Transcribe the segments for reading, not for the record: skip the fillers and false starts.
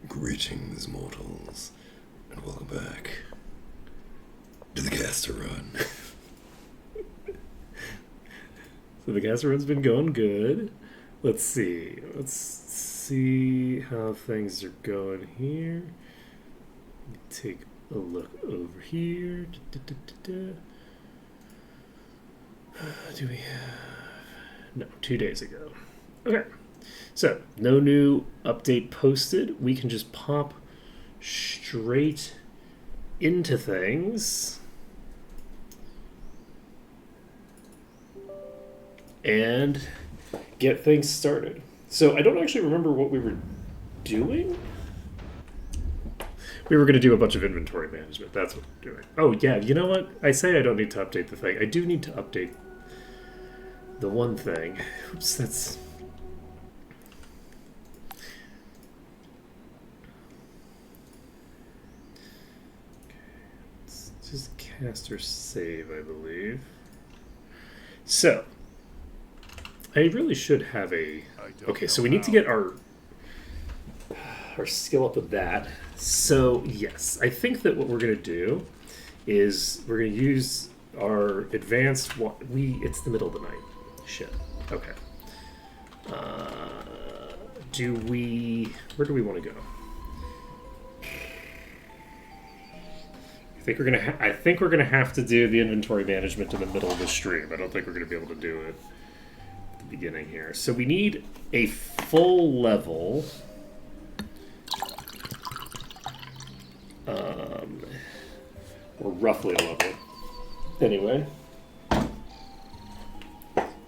Greetings, mortals, and welcome back to the caster run. So the caster run's been going good. Let's see. Let's see how things are going here. Take a look over here. Do we have... No, 2 days ago. Okay. So, no new update posted. We can just pop straight into things. And get things started. So, I don't actually remember what we were doing. We were going to do a bunch of inventory management. That's what we're doing. Oh, yeah. You know what? I say I don't need to update the thing. I do need to update the one thing. Oops, that's... This is caster save, I believe. So, I really should have a... Okay, so we need to get our skill up with that. So, yes, I think that what we're going to do is we're going to use our advanced... It's the middle of the night. Shit. Okay. Where do we want to go? I think we're gonna have to do the inventory management in the middle of the stream. I don't think we're gonna be able to do it at the beginning here. So we need a full level. Or roughly a level. Anyway.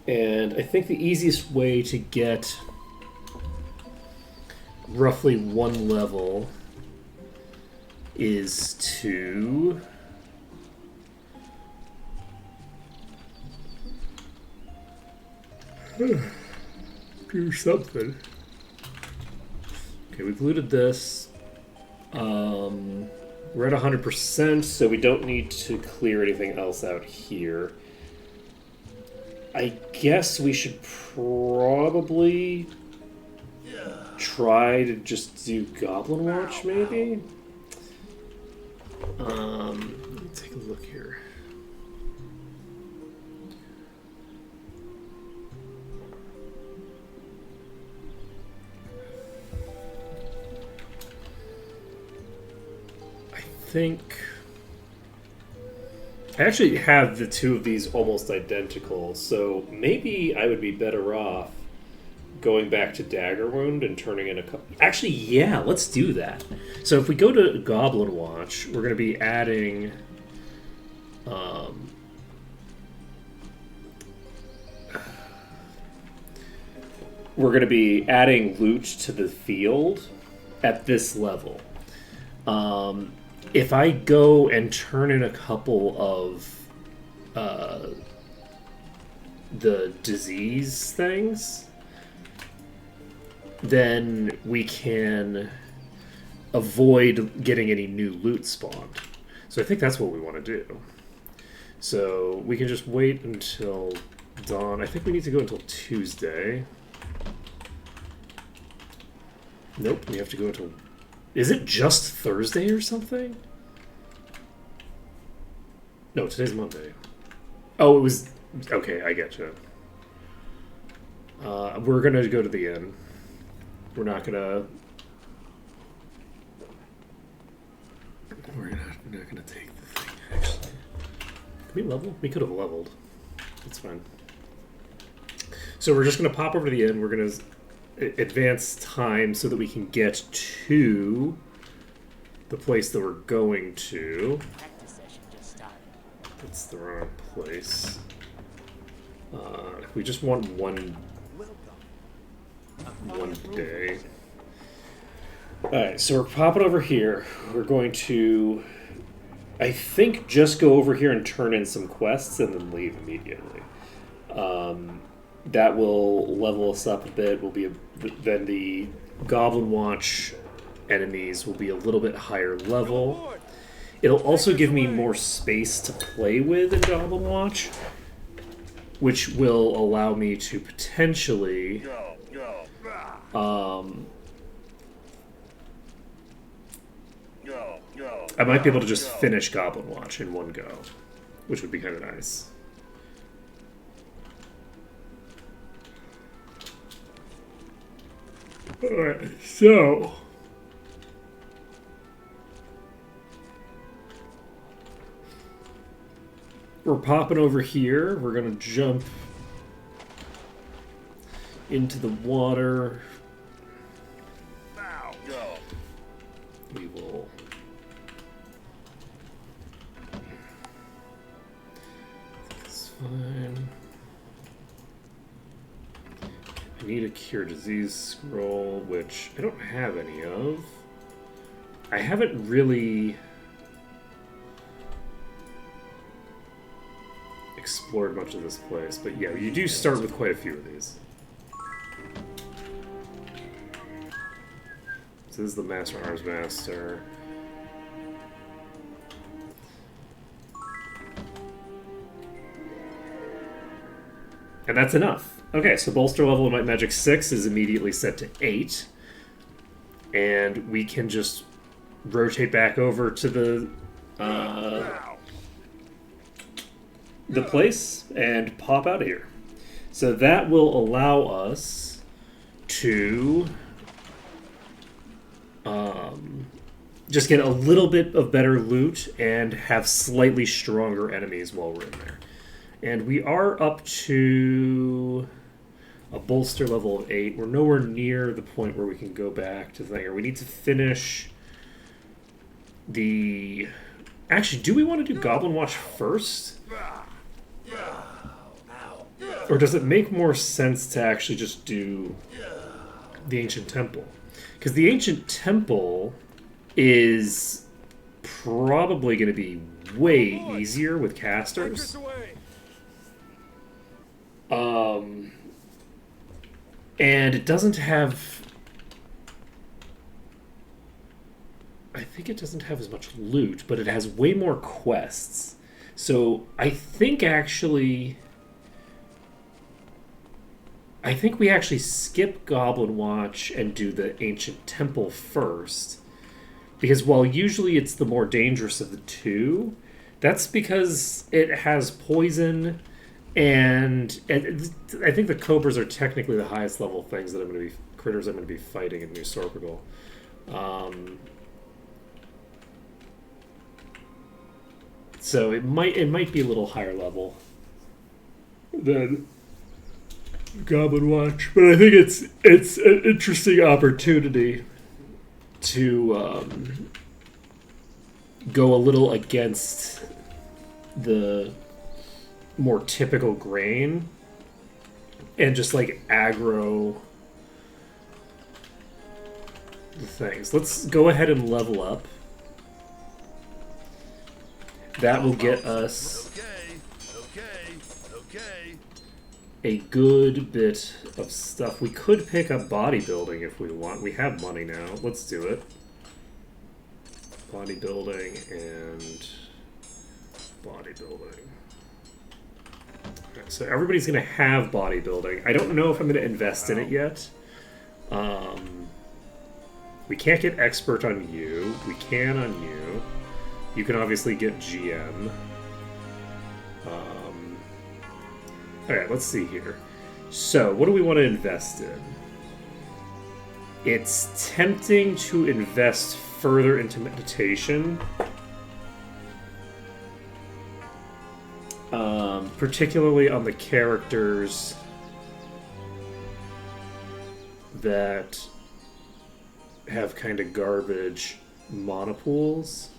And I think the easiest way to get roughly one level is to do something. Okay, we've looted this. We're at 100%, so we don't need to clear anything else out here. I guess we should probably try to just do Goblin Watch, maybe? Let me take a look here. I think I actually have the two of these almost identical, so maybe I would be better off going back to Dagger Wound and turning in a couple. Actually, yeah, let's do that. So if we go to Goblin Watch, we're going to be adding loot to the field at this level. If I go and turn in a couple of the disease things, then we can avoid getting any new loot spawned. So I think that's what we want to do. So we can just wait until dawn. I think we need to go until Tuesday. Nope, we have to go until... Is it just Thursday or something? No, today's Monday. Oh, it was... Okay, I get you. We're going to go to the inn. We're not gonna take the thing, actually. Can we level? We could have leveled. That's fine. So we're just gonna pop over to the inn. We're gonna advance time so that we can get to the place that we're going to. That's the wrong place. We just want one day. Alright, so we're popping over here. We're going to, I think, just go over here and turn in some quests and then leave immediately. That will level us up a bit. Then the Goblin Watch enemies will be a little bit higher level. It'll also give me more space to play with in Goblin Watch, which will allow me to potentially I might be able to just finish Goblin Watch in one go, which would be kind of nice. Alright, so... we're popping over here. We're going to jump into the water. We will... That's fine. I need a Cure Disease scroll, which I don't have any of. I haven't really explored much of this place, but yeah, you do start with quite a few of these. So this is the Master Arms Master. And that's enough. Okay, so bolster level of Might Magic 6 is immediately set to 8. And we can just rotate back over to the place and pop out of here. So that will allow us to just get a little bit of better loot and have slightly stronger enemies while we're in there. And we are up to a bolster level of 8. We're nowhere near the point where we can go back to there. We need to finish the... Actually, do we want to do Goblin Watch first? Or does it make more sense to actually just do the Ancient Temple? Because the Ancient Temple is probably going to be way easier with casters. And it doesn't have... I think it doesn't have as much loot, but it has way more quests. So I think actually... I think we actually skip Goblin Watch and do the Ancient Temple first. Because while usually it's the more dangerous of the two, that's because it has poison, and I think the Cobras are technically the highest level things that critters I'm going to be fighting in New Sorpigal. So it might be a little higher level than Goblin Watch, but I think it's an interesting opportunity to go a little against the more typical grain and just like aggro the things. Let's go ahead and level up. That will get us a good bit of stuff. We could pick up bodybuilding if we want. We have money now. Let's do it. Bodybuilding and bodybuilding. Okay, so everybody's going to have bodybuilding. I don't know if I'm going to invest in it yet. We can't get expert on you. We can on you. You can obviously get GM. Alright, let's see here. So, what do we want to invest in? It's tempting to invest further into meditation. Particularly on the characters that have kind of garbage monopools.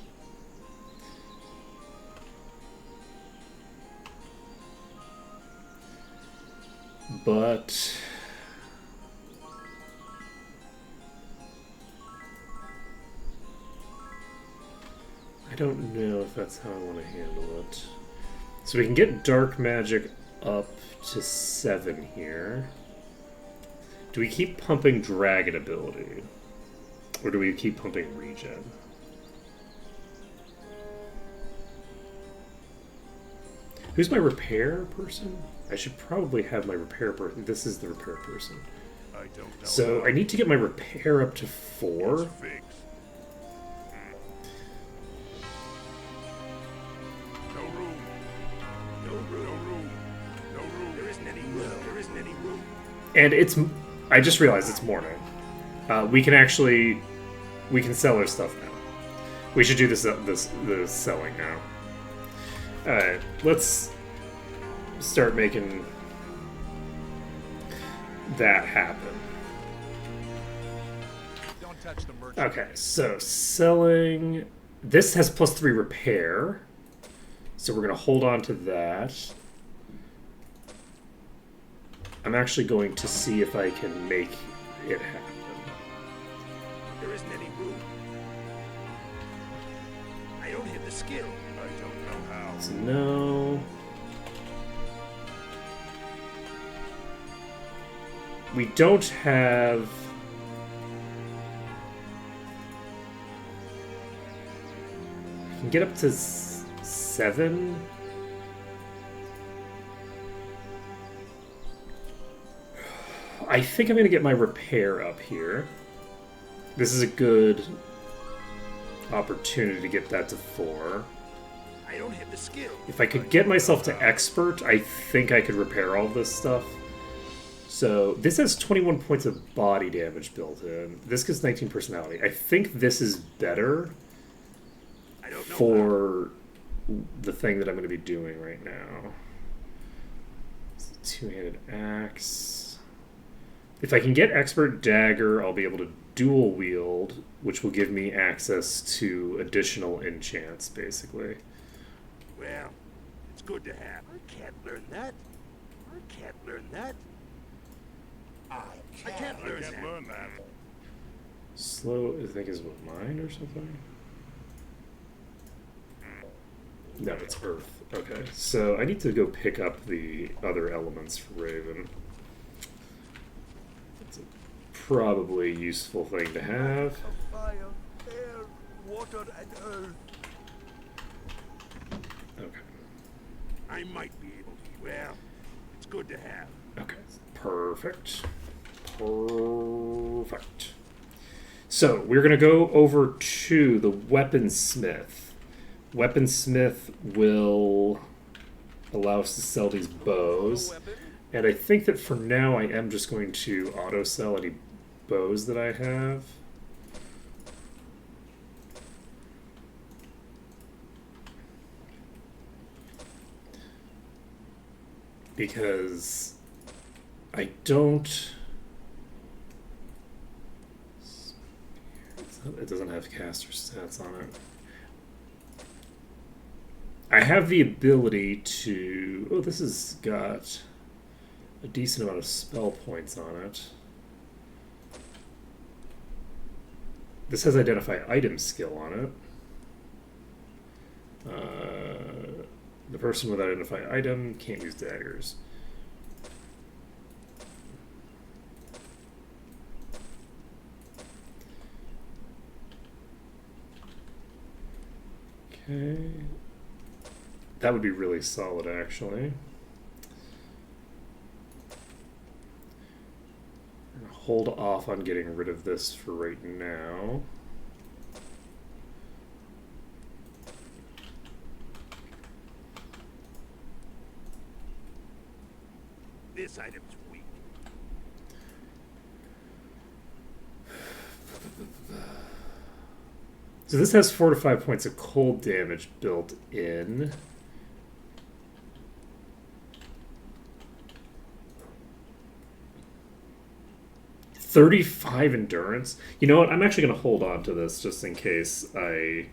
But I don't know if that's how I want to handle it. So we can get dark magic up to 7 here. Do we keep pumping dragon ability? Or do we keep pumping regen? Who's my repair person? I should probably have my repair person. This is the repair person. I don't know. So I need to get my repair up to 4. There isn't any room. There isn't any room. And it's... I just realized it's morning. We can actually... We can sell our stuff now. We should do this selling now. Alright, let's start making that happen. Don't touch the merchant. Okay, so selling... This has +3 repair. So we're going to hold on to that. I'm actually going to see if I can make it happen. There isn't any room. I don't have the skill. I don't know how. So no. We don't have... I can get up to 7. I think I'm going to get my repair up here. This is a good opportunity to get that to 4. I don't have the skill. If I could get myself to expert, I think I could repair all this stuff. So this has 21 points of body damage built in. This gives 19 personality. I think this is better I don't know for the thing that I'm going to be doing right now. It's a two-handed axe. If I can get expert dagger, I'll be able to dual wield, which will give me access to additional enchants, basically. Well, it's good to have. I can't learn that. I can't learn that. I can't learn that. Slow, I think, is what, mine or something? No, it's earth. Okay, so I need to go pick up the other elements for Raven. It's a probably useful thing to have. Fire, air, water, and earth. Okay. I might be able to. Well, it's good to have. Okay, perfect. Perfect. So, we're going to go over to the weaponsmith. Weaponsmith will allow us to sell these bows. And I think that for now I am just going to auto-sell any bows that I have. Because I don't... It doesn't have caster stats on it. I have the ability to... Oh, this has got a decent amount of spell points on it. This has identify item skill on it. The person with identify item can't use daggers. Okay. That would be really solid, actually. I'm gonna hold off on getting rid of this for right now. This item's weak. So this has 4 to 5 points of cold damage built in. $35 endurance. You know what? I'm actually going to hold on to this just in case I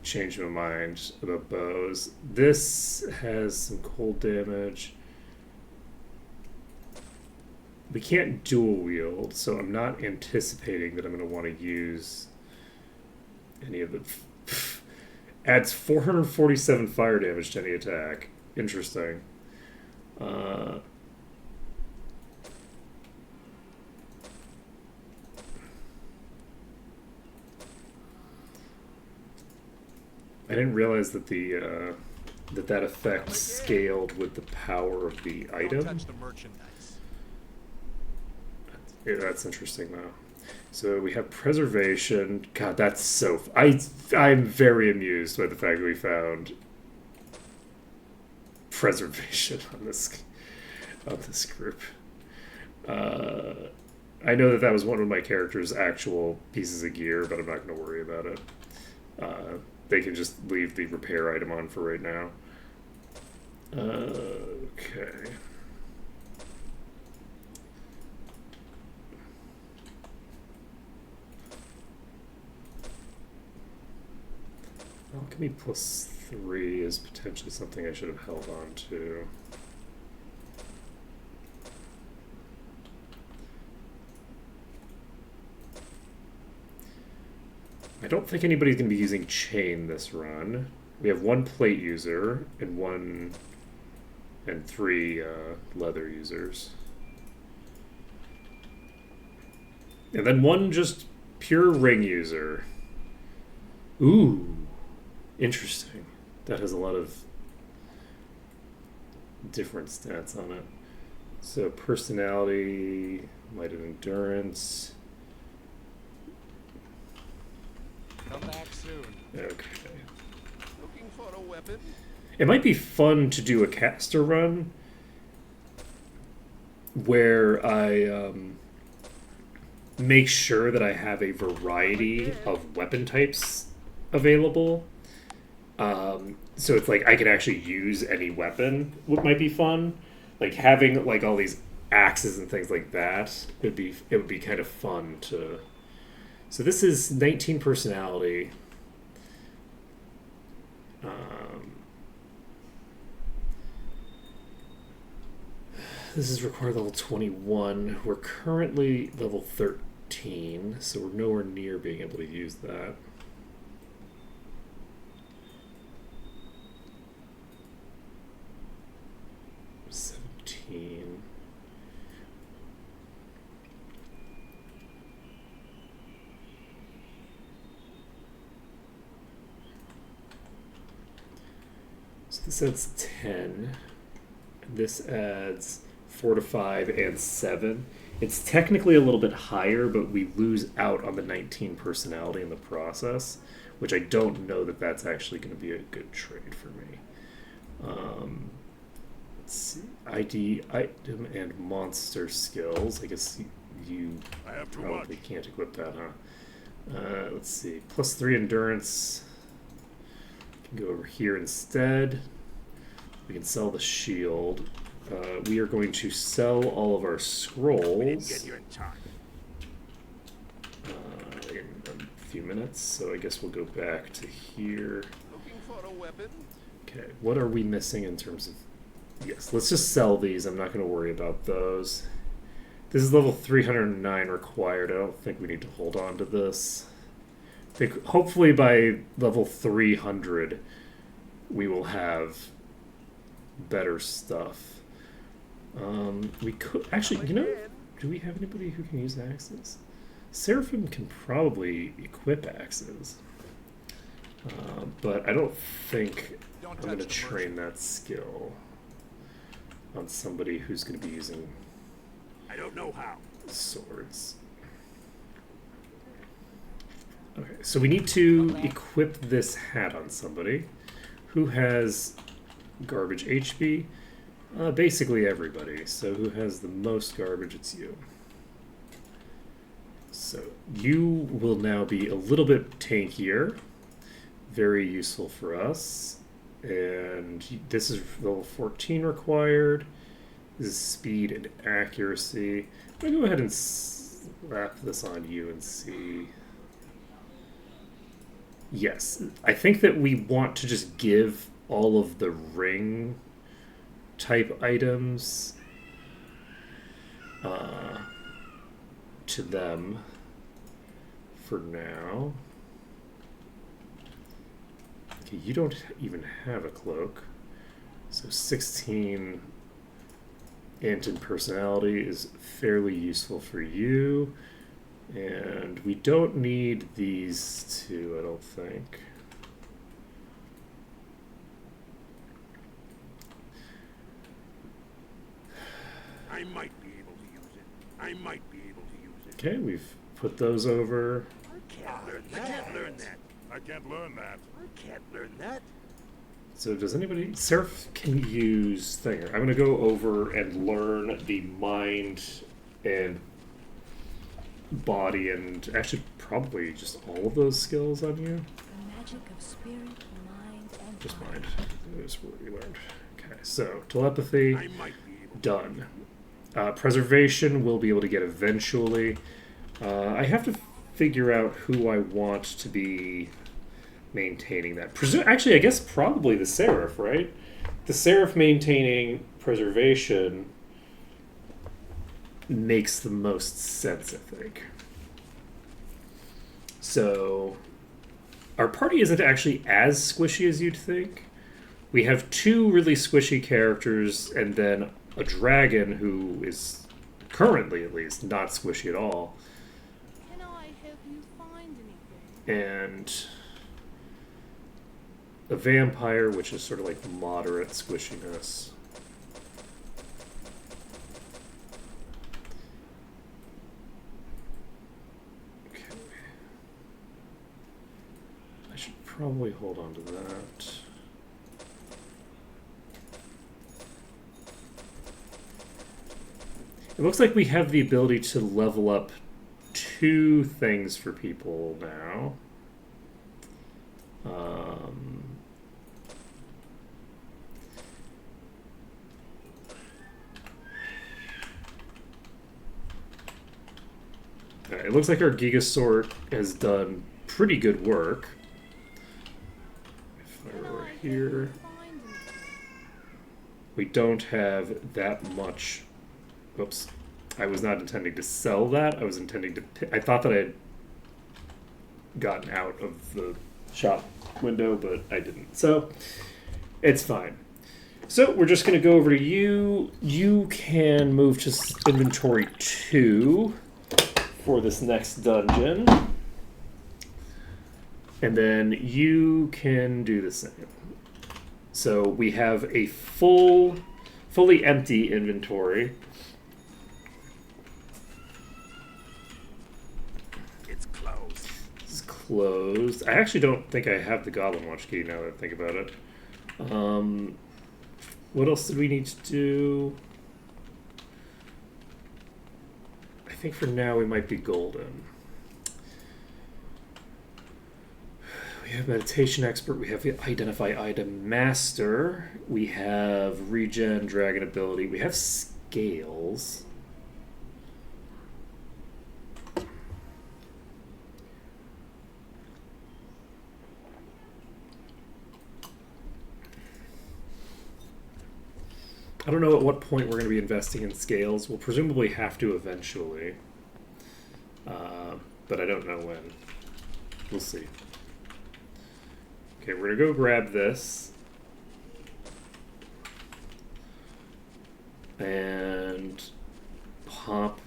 change my mind about bows. This has some cold damage. We can't dual wield, so I'm not anticipating that I'm going to want to use any of the... Adds 447 fire damage to any attack. Interesting. I didn't realize that the that effect scaled with the power of the item. Don't touch the merchandise. Yeah, that's interesting though. So we have preservation. God, that's so... I'm very amused by the fact that we found preservation on this on this group. I know that was one of my character's actual pieces of gear, but I'm not going to worry about it. They can just leave the repair item on for right now. Okay. Alchemy +3 is potentially something I should have held on to. I don't think anybody's going to be using chain this run. We have one plate user and three leather users. And then one just pure ring user. Ooh, interesting. That has a lot of different stats on it. So personality, might and endurance. Come back soon. Okay. Looking for a weapon? It might be fun to do a caster run where I make sure that I have a variety of weapon types available. So it's like I can actually use any weapon. What might be fun, like having like all these axes and things like that. It would be kind of fun to. So this is 19 personality. This is required level 21. We're currently level 13, so we're nowhere near being able to use that. So this adds 10. This adds 4 to 5 and 7. It's technically a little bit higher, but we lose out on the 19 personality in the process, which I don't know that that's actually going to be a good trade for me. Let's see. ID, item, and monster skills. I guess you probably can't equip that, huh? Let's see. +3 endurance. We can go over here instead. We can sell the shield. We are going to sell all of our scrolls. We didn't get you in time. In a few minutes, so I guess we'll go back to here. Looking for a weapon? Okay, what are we missing in terms of... Yes, let's just sell these. I'm not going to worry about those. This is level 309 required. I don't think we need to hold on to this. I think hopefully by level 300 we will have better stuff. We could... Actually, you know, do we have anybody who can use axes? Seraphim can probably equip axes. But I don't think I'm going to train that skill on somebody who's going to be using... I don't know how. Swords. Okay, so we need to equip this hat on somebody who has garbage HP. Basically everybody. So who has the most garbage? It's you. So you will now be a little bit tankier. Very useful for us. And this is level 14 required. This is speed and accuracy. I'm going to go ahead and slap this on you and see. Yes, I think that we want to just give all of the ring type items to them for now. Okay, you don't even have a cloak. So 16 int and personality is fairly useful for you. And we don't need these two, I don't think. I might be able to use it. I might be able to use it. Okay, we've put those over. I can't learn that. I can't learn that. I can't learn that. I can't learn that. So does anybody... Seraph can use Thinger. I'm going to go over and learn the mind and body and actually probably just all of those skills on you. The magic of spirit, mind, and Just body. mind. That's what we learned. Okay, so telepathy, I might be able done. Preservation we'll be able to get eventually. I have to figure out who I want to be maintaining that. Actually, I guess probably the Seraph, right? The Seraph maintaining preservation makes the most sense, I think. So, our party isn't actually as squishy as you'd think. We have 2 really squishy characters, and then a dragon who is currently, at least, not squishy at all. Can I help you find anything? And a vampire, which is sort of like moderate squishiness. Okay. I should probably hold on to that. It looks like we have the ability to level up 2 things for people now. It looks like our Gigasort has done pretty good work. If I were here, Find anything? we don't have that much. Whoops. I was not intending to sell that. I was intending to... I thought that I had gotten out of the shop window, but I didn't. So, it's fine. So, we're just going to go over to you. You can move to inventory 2 for this next dungeon. And then you can do the same. So, we have a fully empty inventory. it's closed. This is closed. I actually don't think I have the Goblin Watch key now that I think about it. What else did we need to do? I think for now we might be golden. We have Meditation Expert. We have Identify Item Master. We have Regen, Dragon Ability. We have Scales. I don't know at what point we're going to be investing in Scales. We'll presumably have to eventually. But I don't know when. We'll see. Okay, we're going to go grab this. And pop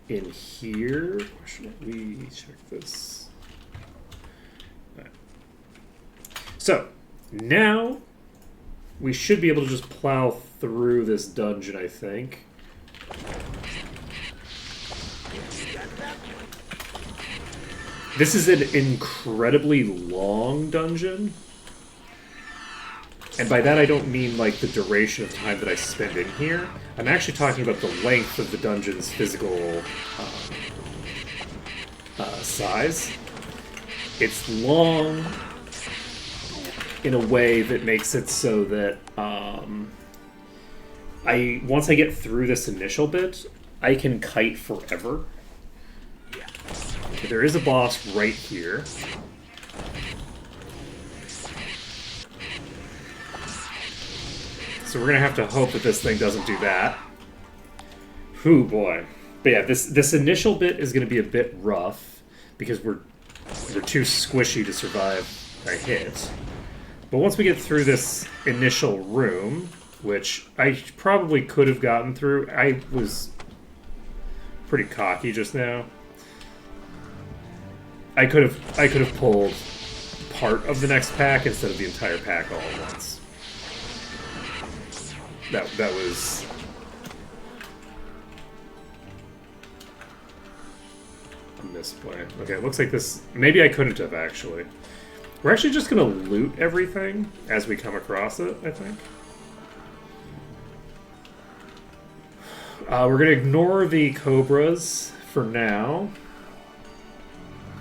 in here. Or should we check this? Alright. So, now we should be able to just plow through this dungeon, I think. This is an incredibly long dungeon. And by that I don't mean like the duration of time that I spend in here. I'm actually talking about the length of the dungeon's physical size. It's long in a way that makes it so that once I get through this initial bit, I can kite forever. Okay, there is a boss right here. So we're gonna have to hope that this thing doesn't do that. Whew, boy. But yeah, this initial bit is gonna be a bit rough because we're too squishy to survive a hit. But once we get through this initial room, which I probably could have gotten through, I was pretty cocky just now. I could have pulled part of the next pack instead of the entire pack all at once. That was a misplay. Okay, it looks like this... Maybe I couldn't have, actually. We're actually just going to loot everything as we come across it, I think. We're going to ignore the cobras for now.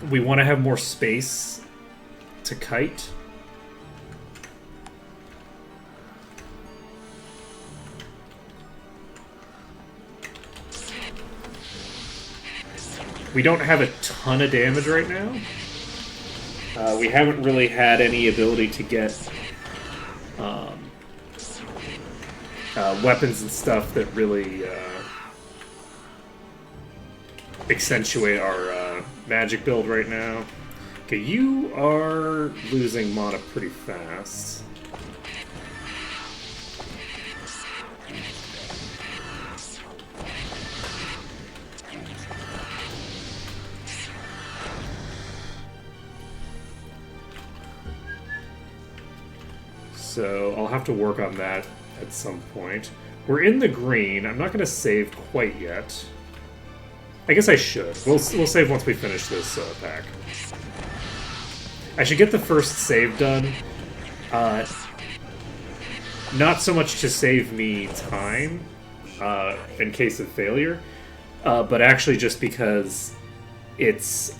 We want to have more space to kite. We don't have a ton of damage right now. We haven't really had any ability to get weapons and stuff that really accentuate our magic build right now. Okay, you are losing mana pretty fast. So I'll have to work on that at some point. We're in the green. I'm not going to save quite yet. I guess I should. We'll save once we finish this pack. I should get the first save done. Not so much to save me time in case of failure, but actually just because it's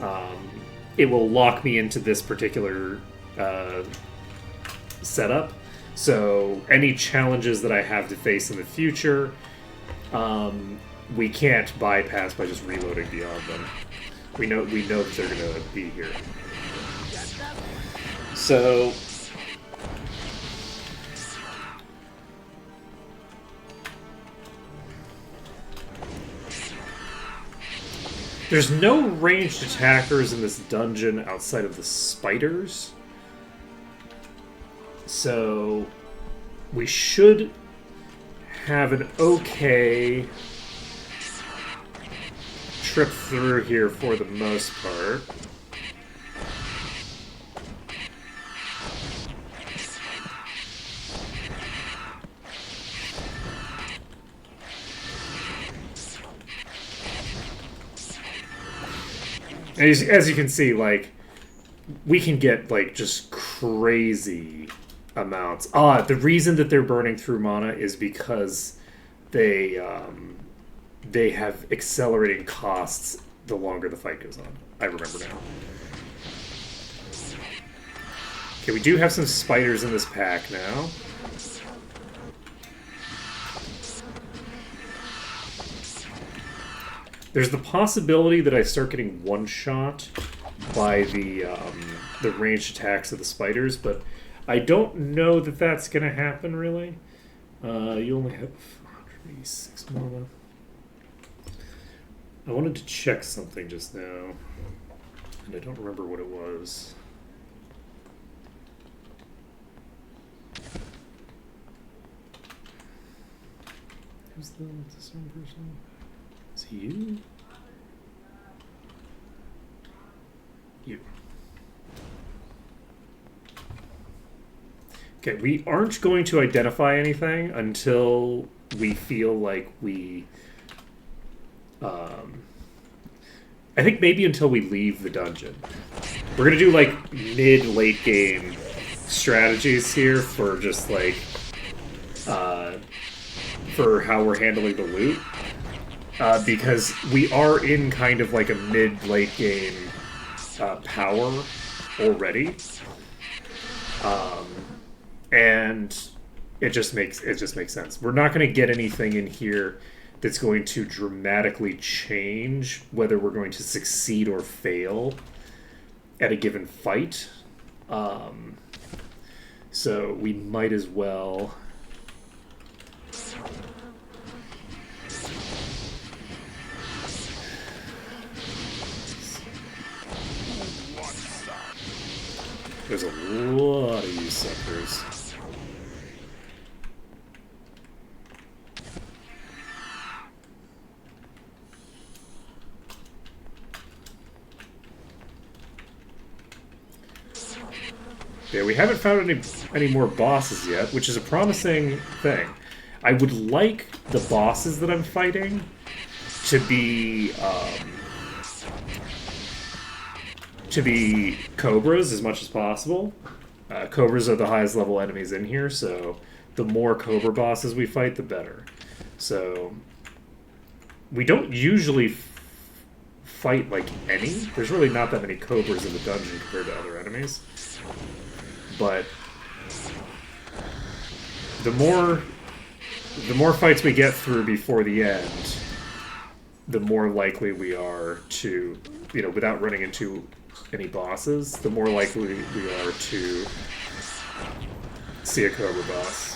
it will lock me into this particular setup. So any challenges that I have to face in the future, we can't bypass by just reloading beyond them. We know that they're going to be here. So there's no ranged attackers in this dungeon outside of the spiders. So we should have an okay trip through here for the most part. As you can see, like, we can get, like, just crazy amounts. The reason that they're burning through mana is because they have accelerating costs the longer the fight goes on. I remember now. Okay, we do have some spiders in this pack now. There's the possibility that I start getting one-shot by the ranged attacks of the spiders, but I don't know that that's going to happen, really. You only have 486 mana. I wanted to check something just now, and I don't remember what it was. Who's the same person? Is he you? You. Okay, we aren't going to identify anything until we feel like we... I think maybe until we leave the dungeon. We're going to do, like, mid-late game strategies here for just, like, for how we're handling the loot. Because we are in kind of like a mid-late game power already. And it just makes sense. We're not going to get anything in here that's going to dramatically change whether we're going to succeed or fail at a given fight. So we might as well... There's a lot of you suckers. Yeah, we haven't found any more bosses yet, which is a promising thing. I would like the bosses that I'm fighting to be to be cobras as much as possible. Cobras are the highest level enemies in here, so the more cobra bosses we fight, the better. So we don't usually fight like any. There's really not that many cobras in the dungeon compared to other enemies. But the more fights we get through before the end, the more likely we are to, without running into any bosses, the more likely we are to see a cobra boss.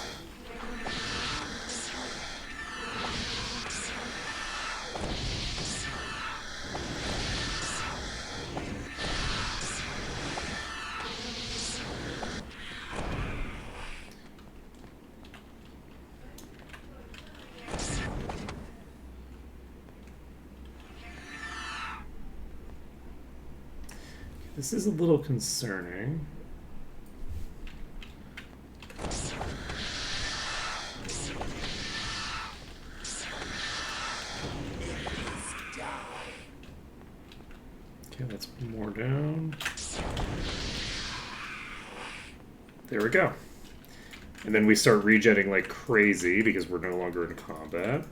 This is a little concerning. Okay, let's more down. There we go. And then we start regenning like crazy because we're no longer in combat.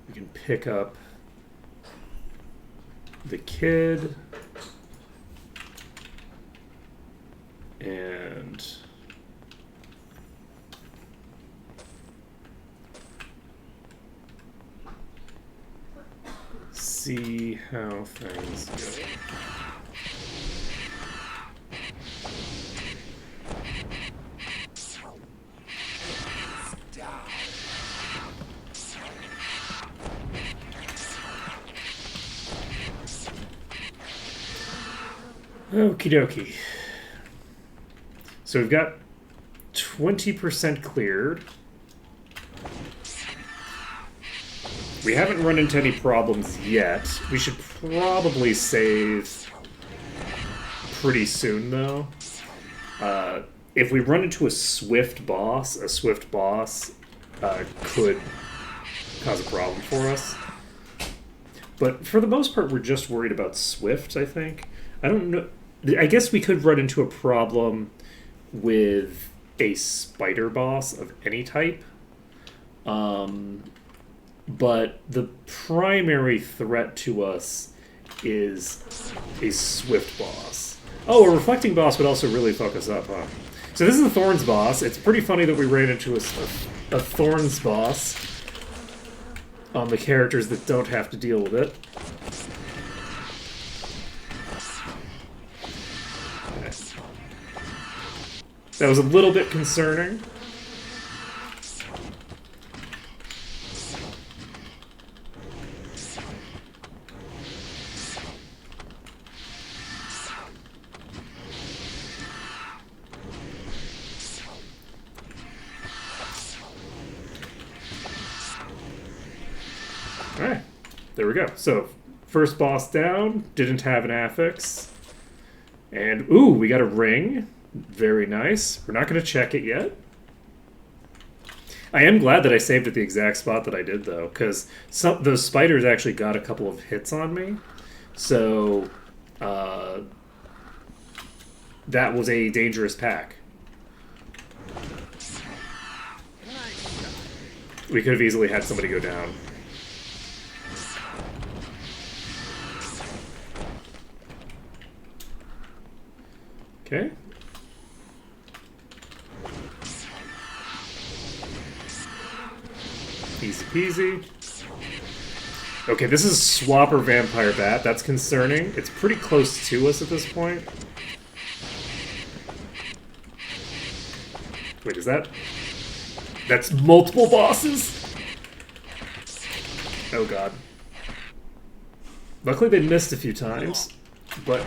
We can pick up the kid and see how things go. Okie dokie. So we've got 20% cleared. We haven't run into any problems yet. We should probably save pretty soon, though. If we run into a swift boss could cause a problem for us. But for the most part, we're just worried about swift, I think. I don't know. I guess we could run into a problem with a spider boss of any type. But the primary threat to us is a swift boss. Oh, a reflecting boss would also really fuck us up, huh? So this is the Thorns boss. It's pretty funny that we ran into a Thorns boss on the characters that don't have to deal with it. That was a little bit concerning. Alright, there we go. So, first boss down, didn't have an affix. And, ooh, we got a ring. Very nice. We're not going to check it yet. I am glad that I saved at the exact spot that I did, though, because those spiders actually got a couple of hits on me. So, that was a dangerous pack. We could have easily had somebody go down. Okay. Easy peasy. Okay, this is Swapper Vampire Bat. That's concerning. It's pretty close to us at this point. Wait, is that... That's multiple bosses? Oh god. Luckily they missed a few times, but...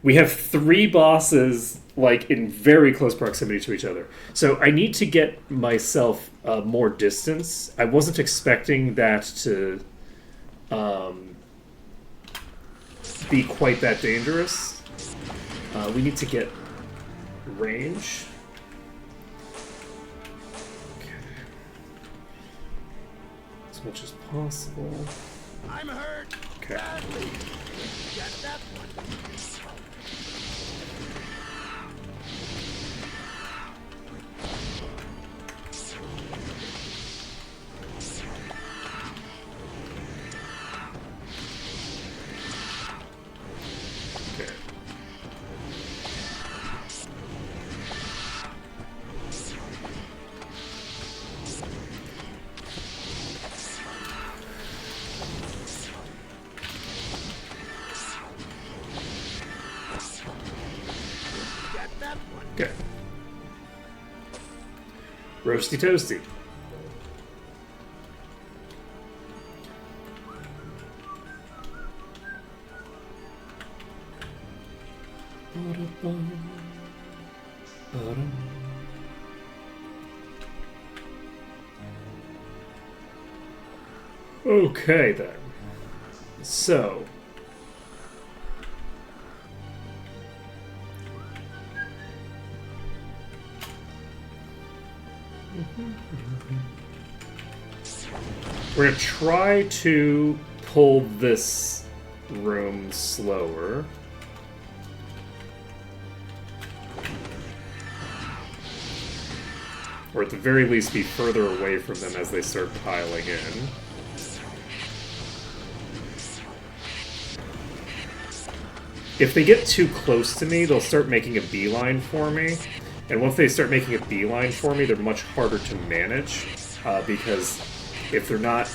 We have 3 bosses, like, in very close proximity to each other. So I need to get myself more distance. I wasn't expecting that to be quite that dangerous. We need to get range. Okay. as much as possible. I'm hurt. Okay. Badly. Get that one. Okay. Get that one. Okay. Roasty toasty. Okay then. So we're gonna try to pull this room slower. Or at the very least be further away from them as they start piling in. If they get too close to me, they'll start making a beeline for me. And once they start making a beeline for me, they're much harder to manage. Because if they're not...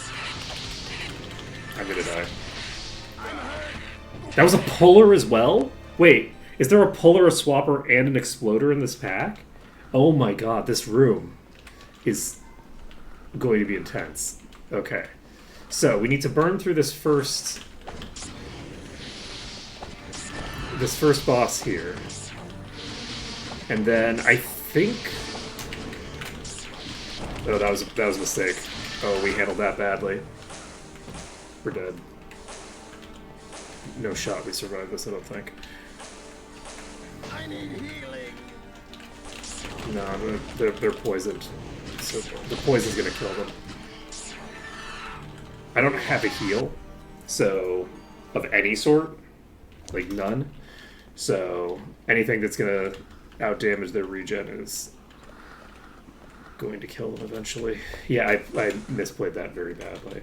I'm gonna die. That was a puller as well? Wait, is there a puller, a swapper, and an exploder in this pack? Oh my god, this room is going to be intense. Okay. So, we need to burn through this first boss here. And then I think... Oh, that was a mistake. Oh, we handled that badly. We're dead. No shot we survived this, I don't think. I need healing. No, they're poisoned. So the poison's gonna kill them. I don't have a heal, so of any sort, like none. So anything that's gonna outdamage their regen is going to kill them eventually. Yeah, I misplayed that very badly.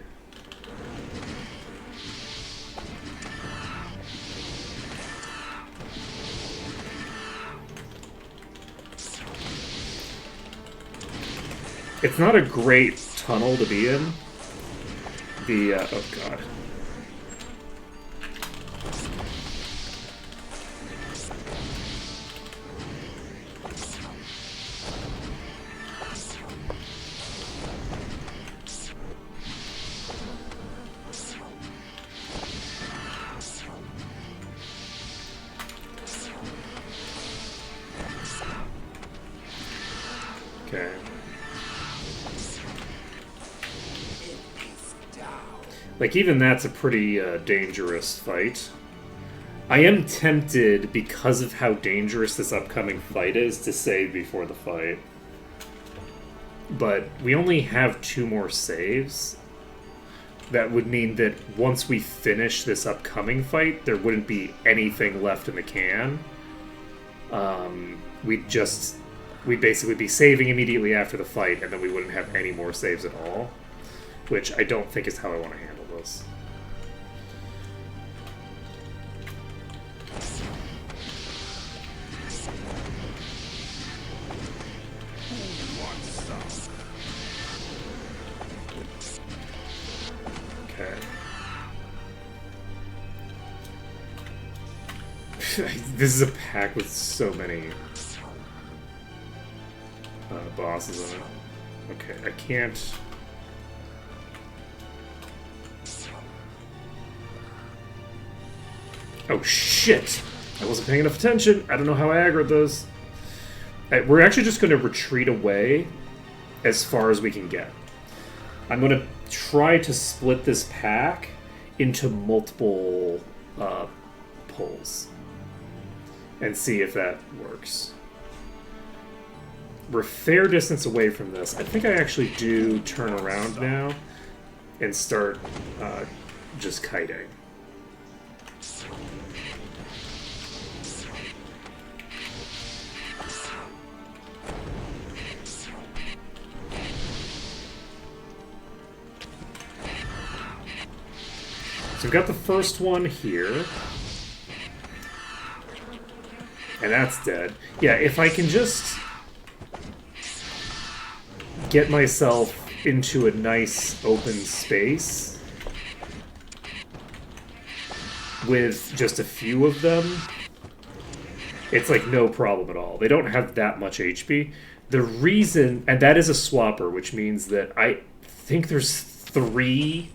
It's not a great tunnel to be in. The, oh god. Okay. Like, even that's a pretty dangerous fight. I am tempted, because of how dangerous this upcoming fight is, to save before the fight. But we only have 2 more saves. That would mean that once we finish this upcoming fight, there wouldn't be anything left in the can. We'd basically be saving immediately after the fight, and then we wouldn't have any more saves at all. Which I don't think is how I want to handle this. Okay. This is a pack with so many bosses in it. Okay, I can't... Oh shit! I wasn't paying enough attention. I don't know how I aggroed those. We're actually just going to retreat away as far as we can get. I'm going to try to split this pack into multiple pulls and see if that works. We're a fair distance away from this. I think I actually do turn around now. and start just kiting. So we've got the first one here. And that's dead. Yeah, if I can just get myself into a nice open space with just a few of them, it's like no problem at all. They don't have that much HP. The reason, and that is a swapper, which means that I think there's 3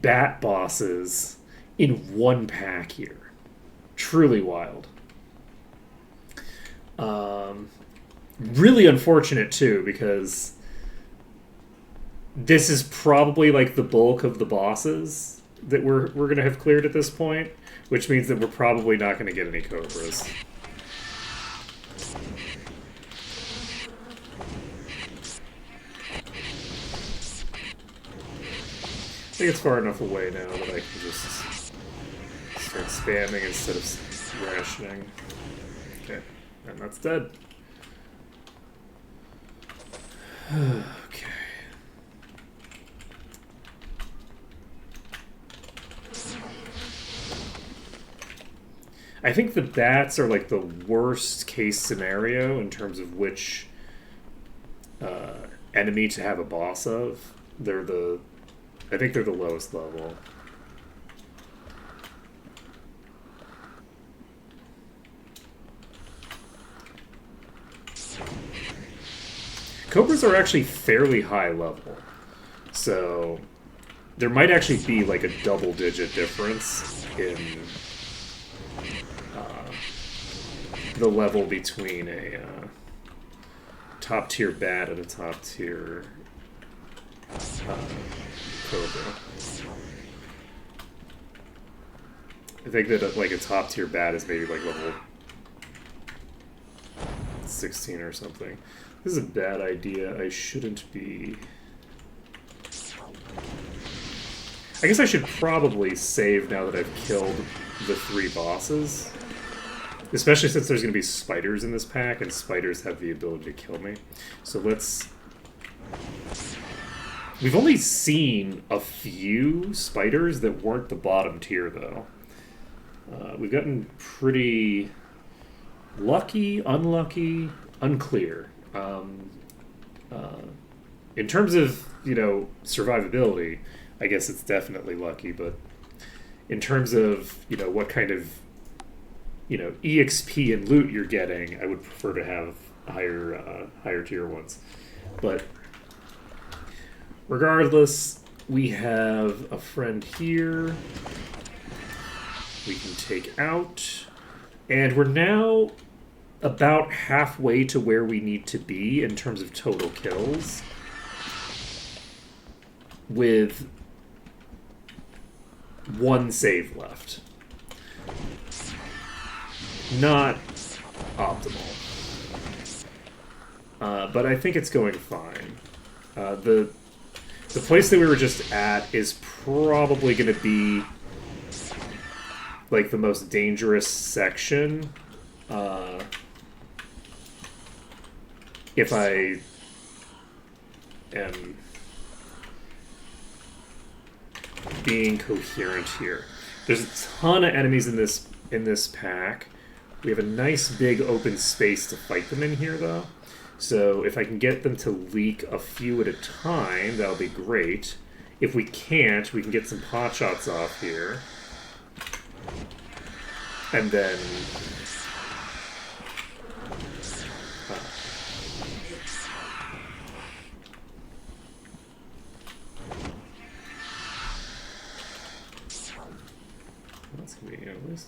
bat bosses in one pack here. Truly wild. Really unfortunate too, because this is probably like the bulk of the bosses that we're gonna have cleared at this point, which means that we're probably not gonna get any cobras. I think it's far enough away now that I can just start spamming instead of rationing. Okay, and that's dead. Okay. I think the bats are like the worst case scenario in terms of which enemy to have a boss of. I think they're the lowest level. Cobras are actually fairly high level, so there might actually be like a double-digit difference in the level between a top-tier bat and a top-tier Cobra. I think that like a top-tier bat is maybe like level 16 or something. This is a bad idea. I shouldn't be... I guess I should probably save now that I've killed the 3 bosses. Especially since there's going to be spiders in this pack, and spiders have the ability to kill me. So let's... We've only seen a few spiders that weren't the bottom tier, though. We've gotten pretty lucky, unlucky, unclear. In terms of, you know, survivability, I guess it's definitely lucky, but in terms of, you know, what kind of, you know, EXP and loot you're getting, I would prefer to have higher tier ones. But regardless, we have a friend here we can take out, and we're now about halfway to where we need to be in terms of total kills, with 1 save left. Not optimal, but I think it's going fine. The place that we were just at is probably going to be like the most dangerous section. If I am being coherent here. There's a ton of enemies in this pack. We have a nice big open space to fight them in here, though. So if I can get them to leak a few at a time, that'll be great. If we can't, we can get some pot shots off here. And then... That's gonna be at least...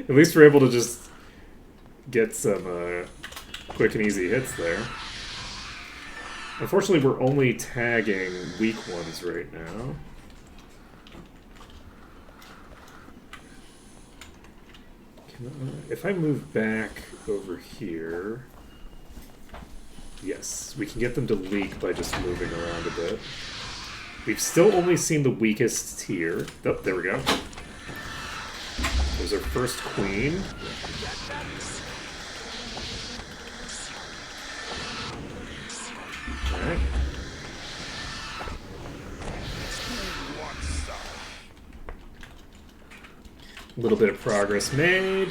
At least we're able to just get some quick and easy hits there. Unfortunately, we're only tagging weak ones right now. If I move back over here... Yes, we can get them to leak by just moving around a bit. We've still only seen the weakest tier. Oh, there we go. There's our first queen. Alright. A little bit of progress made.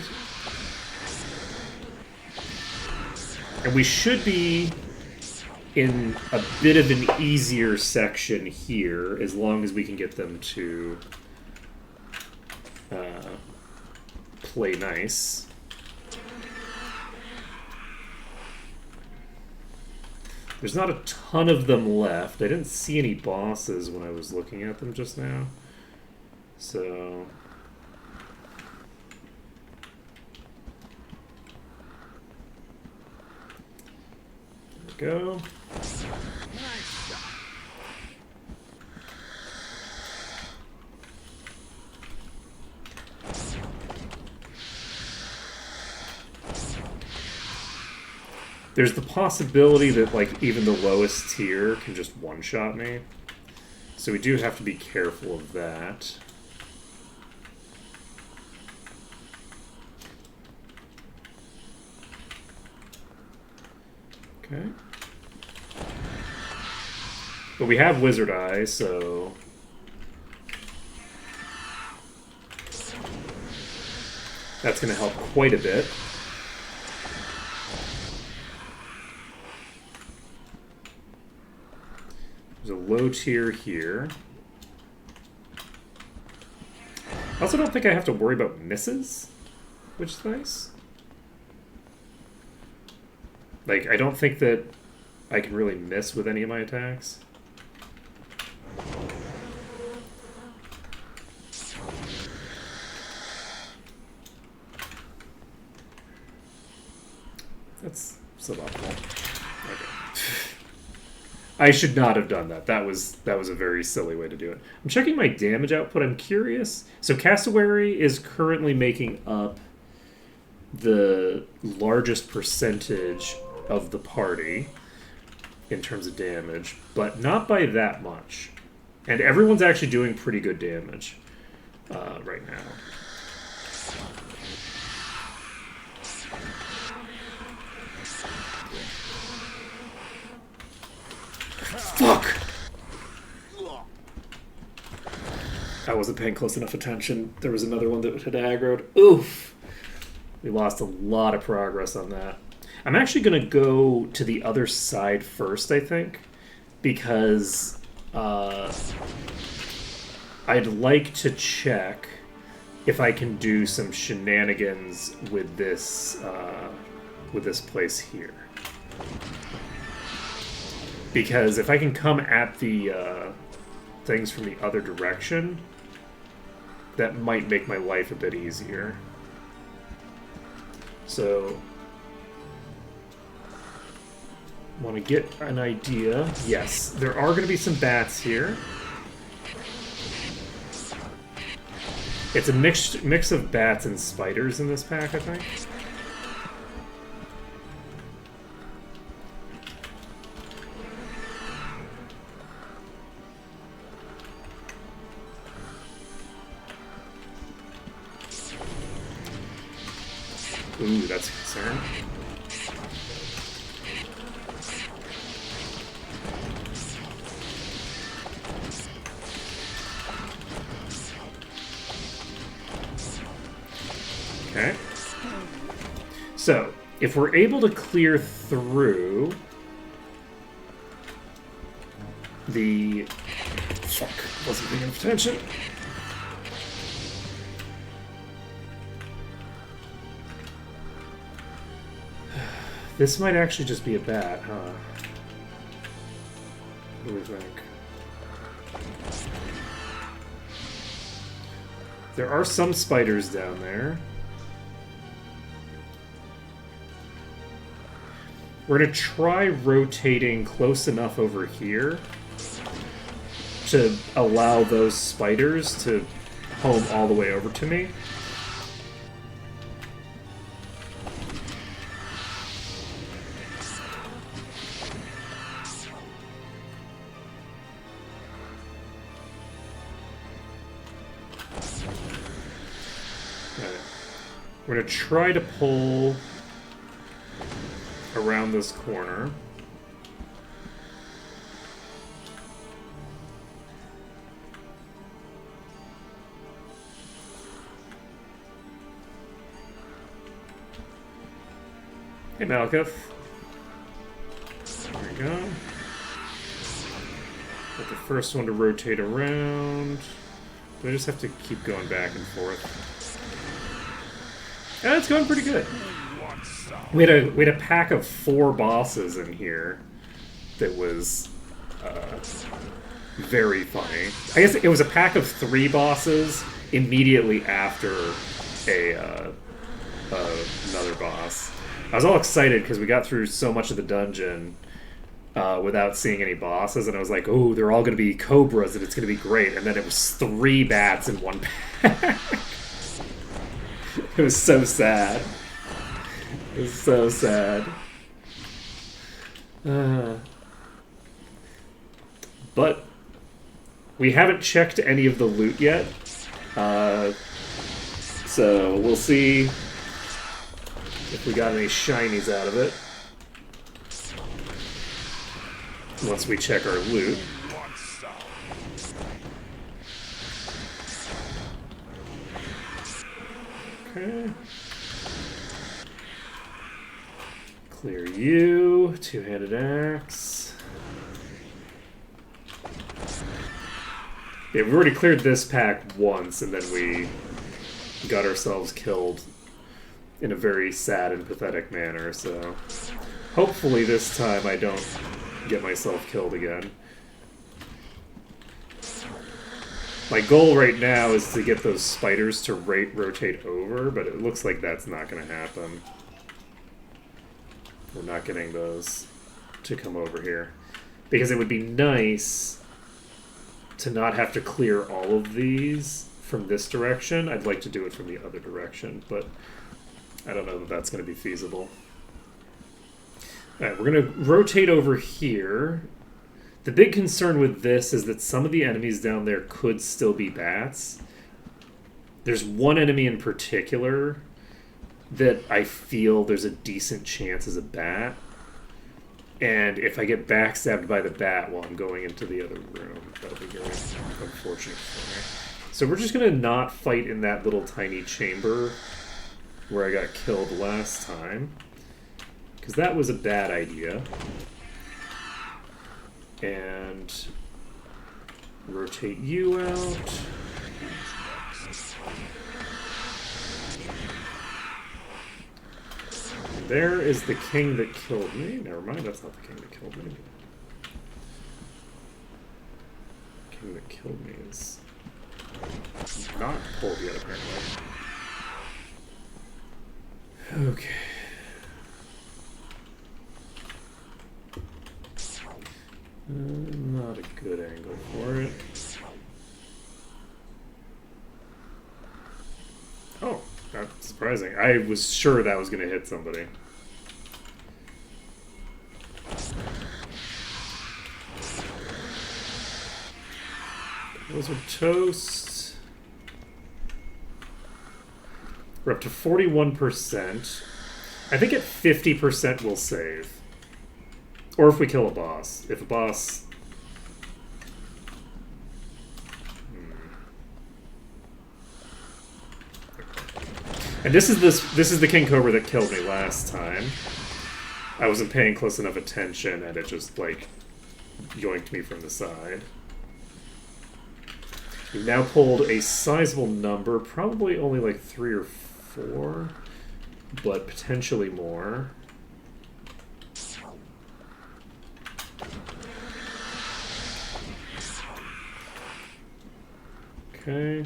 And we should be in a bit of an easier section here, as long as we can get them to play nice. There's not a ton of them left. I didn't see any bosses when I was looking at them just now. So... there we go. There's the possibility that, like, even the lowest tier can just one-shot me. So we do have to be careful of that. Okay. But we have Wizard Eye, so... that's going to help quite a bit. There's a low tier here. I also don't think I have to worry about misses, which is nice. Like, I don't think that I can really miss with any of my attacks. That's suboptimal. Okay. I should not have done that. That was a very silly way to do it. I'm checking my damage output. I'm curious. So Cassowary is currently making up the largest percentage of the party in terms of damage, but not by that much. And everyone's actually doing pretty good damage right now. Fuck! I wasn't paying close enough attention. There was another one that had aggroed. Oof! We lost a lot of progress on that. I'm actually going to go to the other side first, I think, because I'd like to check if I can do some shenanigans with this place here. Because if I can come at the things from the other direction, that might make my life a bit easier. So, want to get an idea. Yes, there are going to be some bats here. It's a mix of bats and spiders in this pack, I think. Ooh, that's a concern. Okay. So, if we're able to clear through the... Fuck, wasn't paying attention. This might actually just be a bat, huh? What do we think? There are some spiders down there. We're going to try rotating close enough over here to allow those spiders to home all the way over to me. We're going to try to pull around this corner. Hey, Malekith. There we go. Got the first one to rotate around. We just have to keep going back and forth. Yeah, it's going pretty good. We had a pack of 4 bosses in here that was very funny. I guess it was a pack of 3 bosses immediately after another boss. I was all excited because we got through so much of the dungeon without seeing any bosses, and I was like, oh, they're all going to be cobras, and it's going to be great. And then it was 3 bats in one pack. It was so sad. It was so sad. But we haven't checked any of the loot yet. So we'll see if we got any shinies out of it once we check our loot. Okay. Clear you. 2-handed axe. Yeah, we've already cleared this pack once, and then we got ourselves killed in a very sad and pathetic manner, so hopefully this time I don't get myself killed again. My goal right now is to get those spiders to rotate over, but it looks like that's not going to happen. We're not getting those to come over here. Because it would be nice to not have to clear all of these from this direction. I'd like to do it from the other direction, but I don't know that that's going to be feasible. Alright, we're going to rotate over here. The big concern with this is that some of the enemies down there could still be bats. There's one enemy in particular that I feel there's a decent chance is a bat. And if I get backstabbed by the bat while I'm going into the other room, that'll be very unfortunate for me. So we're just going to not fight in that little tiny chamber where I got killed last time, because that was a bad idea. And rotate you out. There is the king that killed me. Never mind, that's not the king that killed me. The king that killed me is not pulled yet, apparently. Okay. Not a good angle for it. Oh, that's surprising. I was sure that was going to hit somebody. Those are toast. We're up to 41%. I think at 50% we'll save. Or if we kill a boss. If a boss... And this is the King Cobra that killed me last time. I wasn't paying close enough attention and it just, like, yoinked me from the side. We've now pulled a sizable number, probably only like 3 or 4, but potentially more. Okay.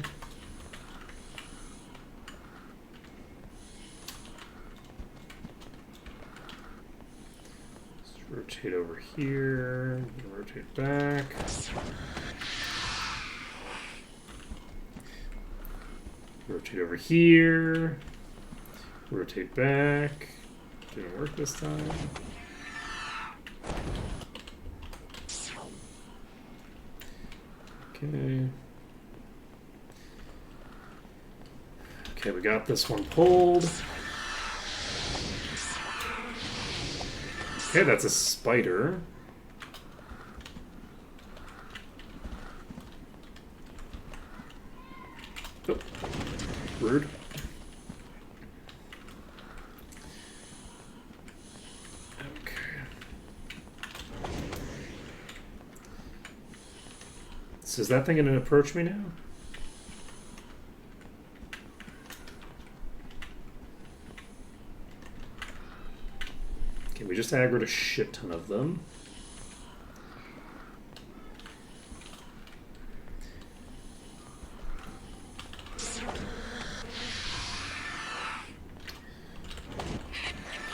Let's rotate over here, rotate back. Rotate over here. Rotate back. Didn't work this time. Okay. Okay, we got this one pulled. Okay, that's a spider. Oh, rude. Okay. So is that thing gonna approach me now? Okay, we just aggroed a shit ton of them.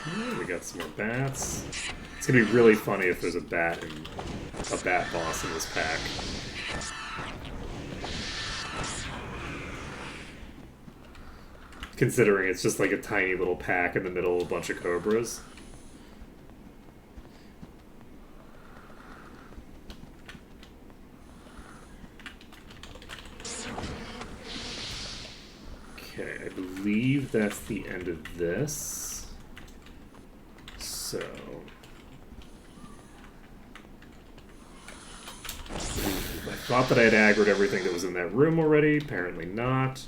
Okay, we got some more bats. It's gonna be really funny if there's a bat boss in this pack. Considering it's just like a tiny little pack in the middle of a bunch of cobras. Okay, I believe that's the end of this. So... I thought that I had aggroed everything that was in that room already. Apparently not.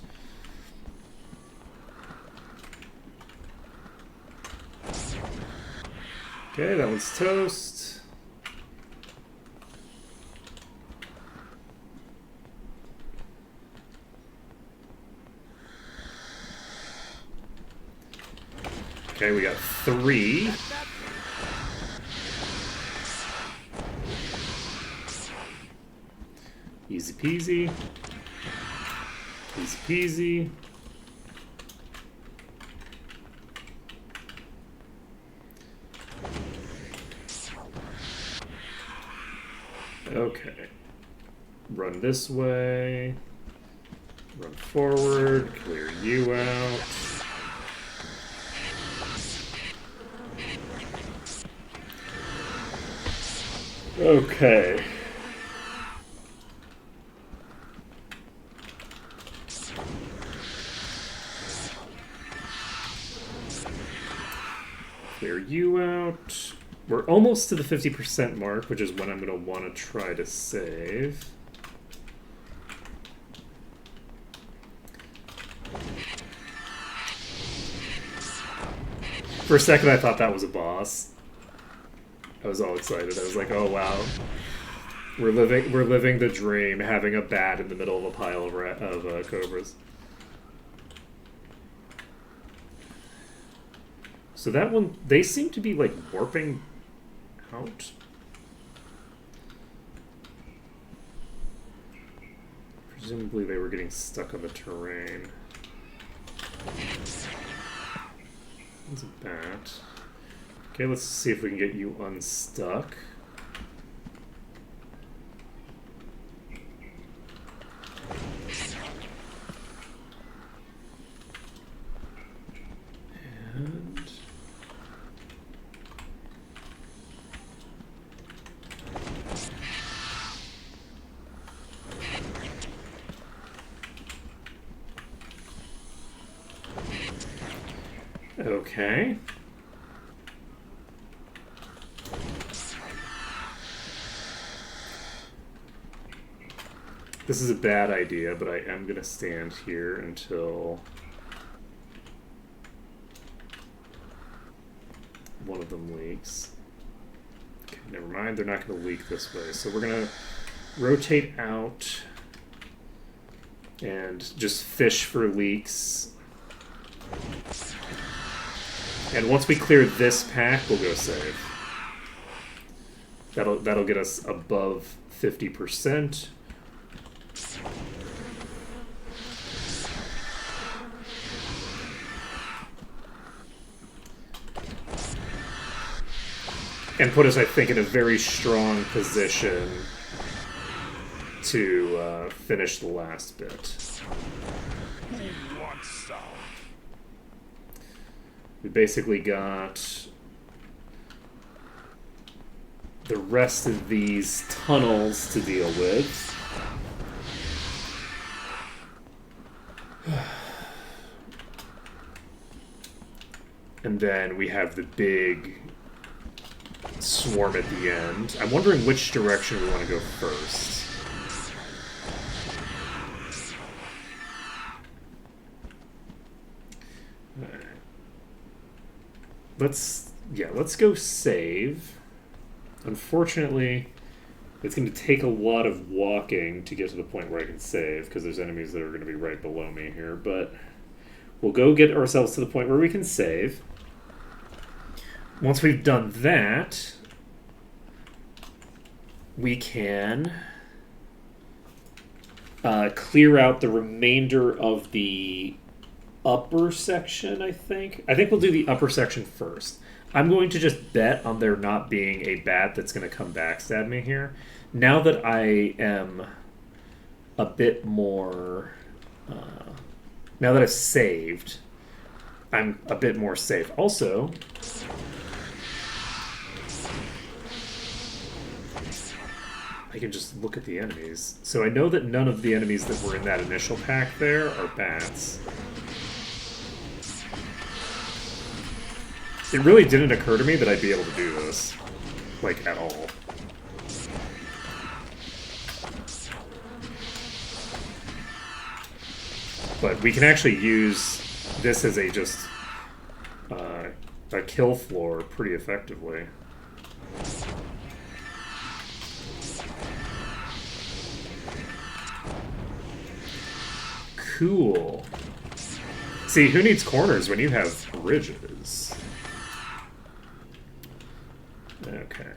Okay, that one's toast. Okay, we got 3. Easy peasy. Easy peasy. Okay. Run this way. Run forward. Clear you out. Okay. Clear you out. We're almost to the 50% mark, which is when I'm going to want to try to save. For a second, I thought that was a boss. I was all excited. I was like, "Oh wow, we're living the dream, having a bat in the middle of a pile of cobras." So that one, they seem to be like warping out. Presumably they were getting stuck on the terrain. There's a bat. Okay, let's see if we can get you unstuck. And... okay. This is a bad idea, but I am going to stand here until one of them leaks. Okay, never mind, they're not going to leak this way. So we're going to rotate out and just fish for leaks. And once we clear this pack, we'll go save. That'll get us above 50%. And put us, I think, in a very strong position to finish the last bit. Who wants some? We basically got the rest of these tunnels to deal with. And then we have the big swarm at the end. I'm wondering which direction we want to go first. Alright. Let's go save. Unfortunately, it's going to take a lot of walking to get to the point where I can save, because there's enemies that are going to be right below me here, but we'll go get ourselves to the point where we can save. Once we've done that, we can clear out the remainder of the upper section, I think. I think we'll do the upper section first. I'm going to just bet on there not being a bat that's going to come backstab me here. Now that I am a bit more... now that I've saved, I'm a bit more safe. Also, I can just look at the enemies. So I know that none of the enemies that were in that initial pack there are bats. It really didn't occur to me that I'd be able to do this, like, at all. But we can actually use this as a just a kill floor pretty effectively. Cool. See, who needs corners when you have bridges? Okay.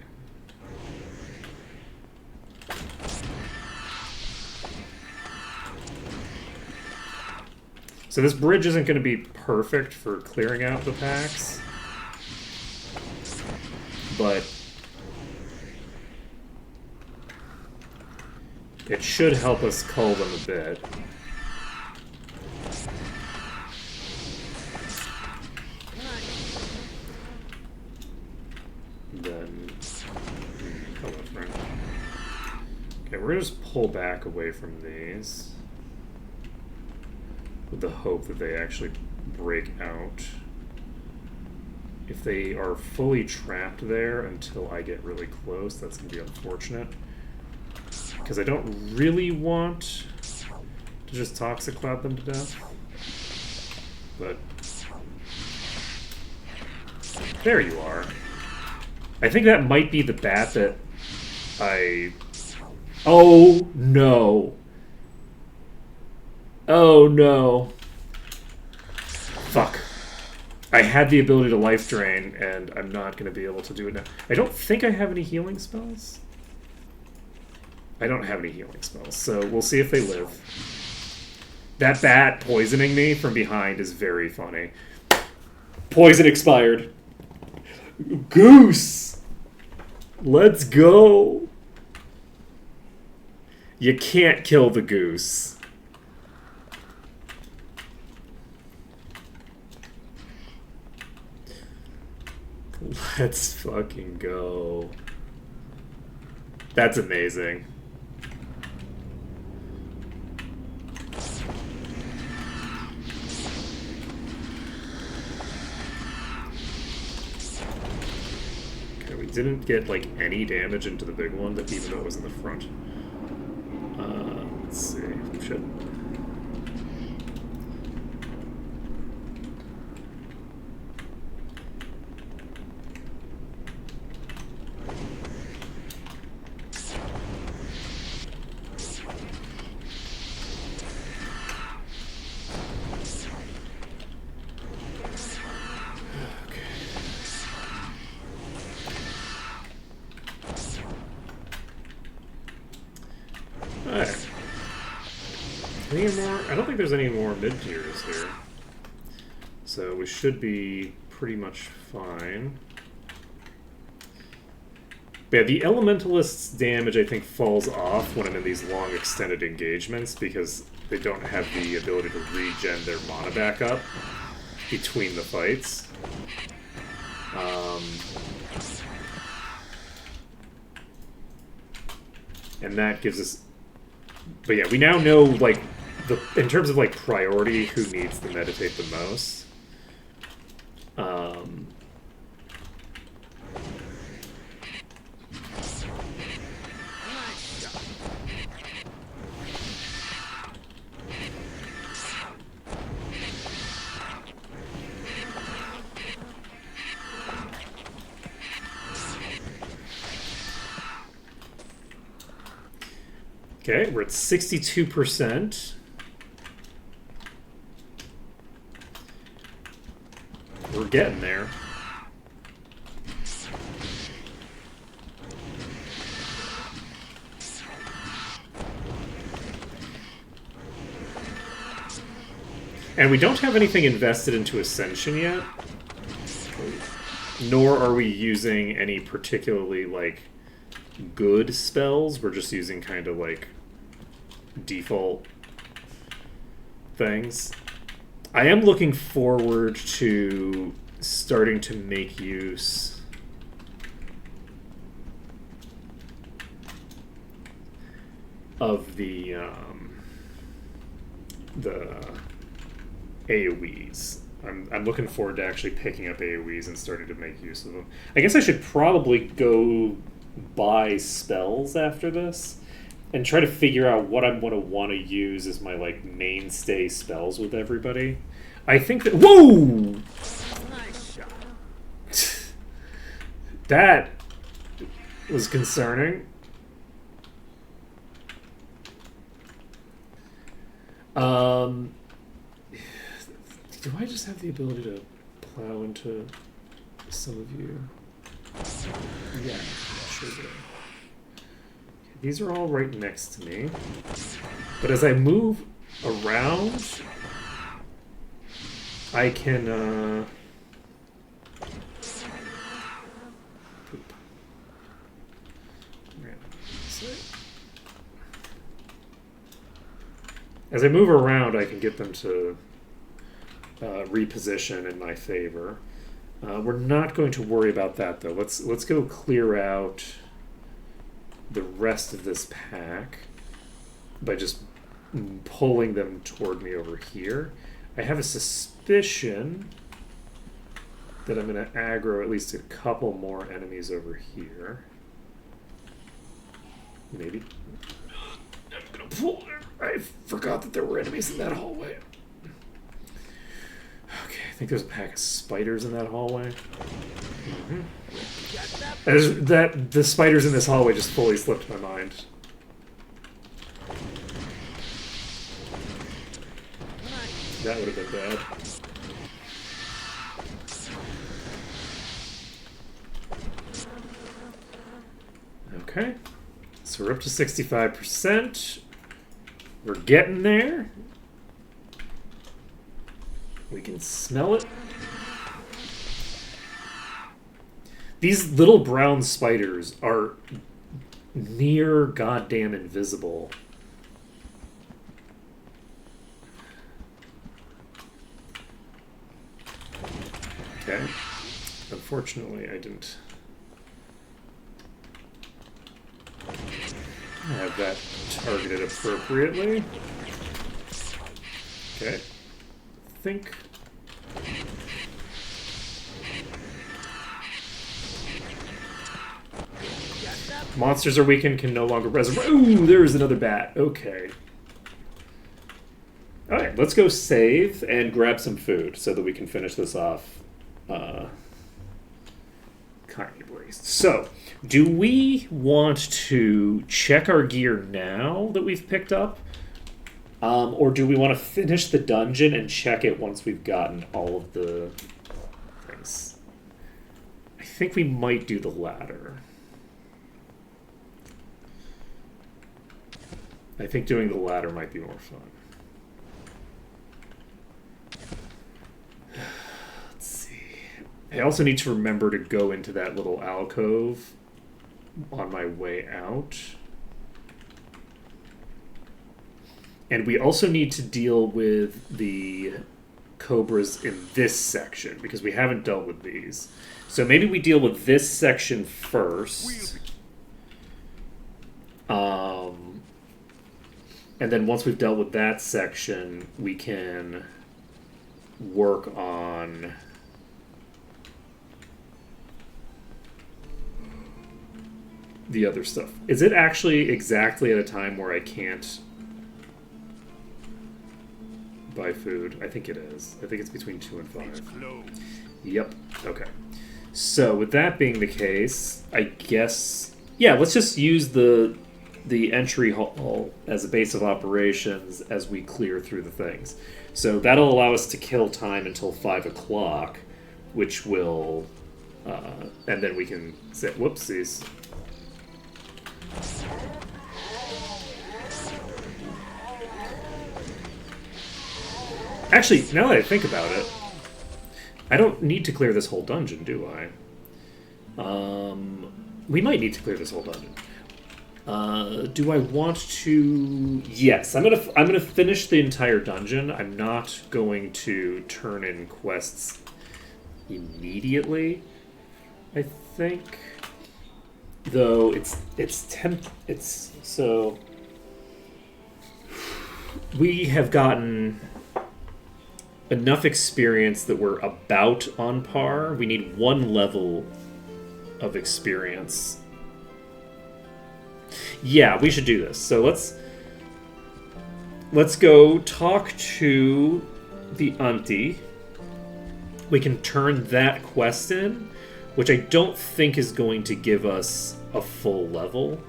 So this bridge isn't going to be perfect for clearing out the packs, but it should help us cull them a bit. Then, hello, friend. Okay, we're gonna just pull back away from these with the hope that they actually break out. If they are fully trapped there until I get really close, that's gonna be unfortunate. Because I don't really want to just Toxic Cloud them to death. But there you are. I think that might be the bat that I... Oh, no. Oh, no. Fuck. I had the ability to life drain, and I'm not going to be able to do it now. I don't think I have any healing spells. I don't have any healing spells, so we'll see if they live. That bat poisoning me from behind is very funny. Poison expired. Goose! Let's go! You can't kill the goose. Let's fucking go. That's amazing. Didn't get like any damage into the big one, that even though it was in the front. Let's see. Shit. I don't think there's any more mid-tiers here. So we should be pretty much fine. But yeah, the Elementalist's damage, I think, falls off when I'm in these long extended engagements because they don't have the ability to regen their mana back up between the fights. And that gives us... But yeah, we now know, like, in terms of, like, priority, who needs to meditate the most. Um, okay, we're at 62%. We're getting there. And we don't have anything invested into Ascension yet. Nor are we using any particularly, like, good spells. We're just using kind of, like, default things. I am looking forward to starting to make use of the AoEs. I'm looking forward to actually picking up AoEs and starting to make use of them. I guess I should probably go buy spells after this and try to figure out what I'm going to want to use as my, like, mainstay spells with everybody. I think that... Whoa! Nice shot. That was concerning. Do I just have the ability to plow into some of you? Yeah, sure do. These are all right next to me. But as I move around, I can, poop. As I move around, I can get them to reposition in my favor. We're not going to worry about that, though. Let's go clear out the rest of this pack by just pulling them toward me over here. I have a suspicion that I'm going to aggro at least a couple more enemies over here. Maybe. I'm going to pull. I forgot that there were enemies in that hallway. Okay, I think there's a pack of spiders in that hallway. The spiders in this hallway just fully slipped my mind. That would have been bad. Okay, so we're up to 65%. We're getting there. We can smell it. These little brown spiders are near goddamn invisible. Okay. Unfortunately, I didn't have that targeted appropriately. Okay. Think. Monsters are weakened, can no longer resurrect. Ooh, there is another bat. Okay. Alright, let's go save and grab some food so that we can finish this off kindly. So, do we want to check our gear now that we've picked up? Or do we want to finish the dungeon and check it once we've gotten all of the things? I think we might do the latter. I think doing the latter might be more fun. Let's see. I also need to remember to go into that little alcove on my way out. And we also need to deal with the cobras in this section, because we haven't dealt with these. So maybe we deal with this section first. And then once we've dealt with that section, we can work on the other stuff. Is it actually exactly at a time where I can't buy food? I think it is. I think it's between 2 and 5. Yep. Okay. So with that being the case, I guess let's just use the entry hall as a base of operations as we clear through the things. So that'll allow us to kill time until 5 o'clock, which will, and then we can say, whoopsies. Actually, now that I think about it, I don't need to clear this whole dungeon, do I? We might need to clear this whole dungeon. Do I want to? Yes, I'm gonna finish the entire dungeon. I'm not going to turn in quests immediately. I think, though it's so we have gotten enough experience that we're about on par. We need 1 level of experience. Yeah, we should do this. So let's go talk to the auntie. We can turn that quest in, which I don't think is going to give us a full level.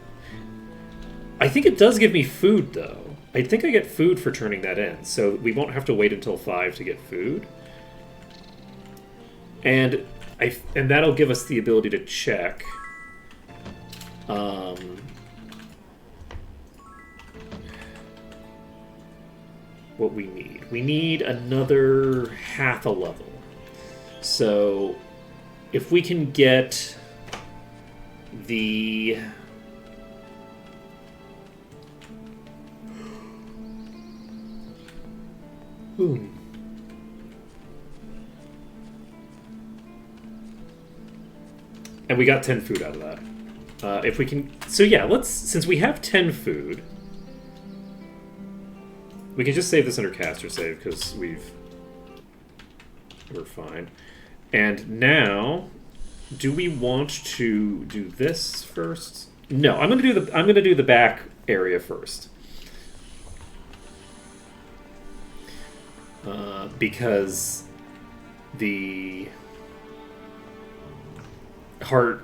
I think it does give me food, though. I think I get food for turning that in, so we won't have to wait until 5 to get food. And that'll give us the ability to check. What we need. We need another half a level. So if we can get the and we got 10 food out of that. If we can, so yeah, since we have 10 food, we can just save this under caster save because we're fine. And now, do we want to do this first? No, I'm gonna do the back area first. Because the heart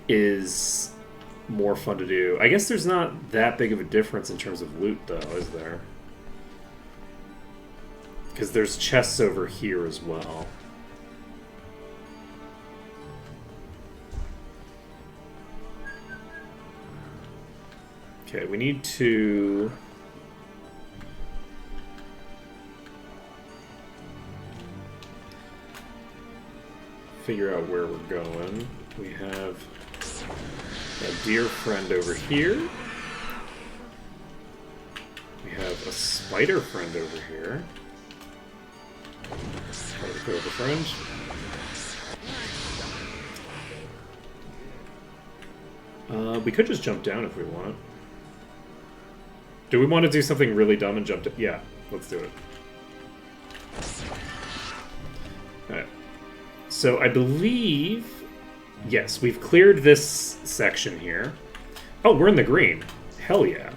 is more fun to do. I guess there's not that big of a difference in terms of loot, though, is there? Because there's chests over here as well. Okay, we need to figure out where we're going. We have a dear friend over here. We have a spider friend over here. Spider friend. We could just jump down if we want. Do we want to do something really dumb and jump down? Yeah, let's do it. Alright. So I believe... Yes, we've cleared this section here. Oh, we're in the green. Hell yeah.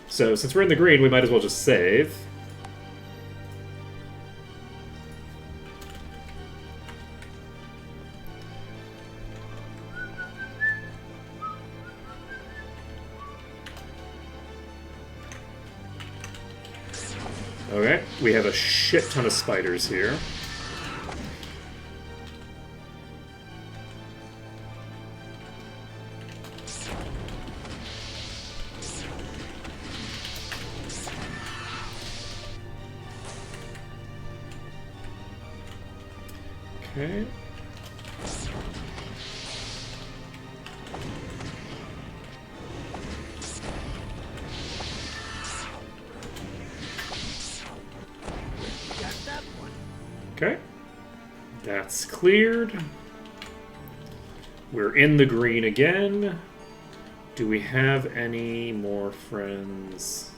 So since we're in the green, we might as well just save. Okay, we have a shit ton of spiders here. Okay. Okay. That's cleared. We're in the green again. Do we have any more friends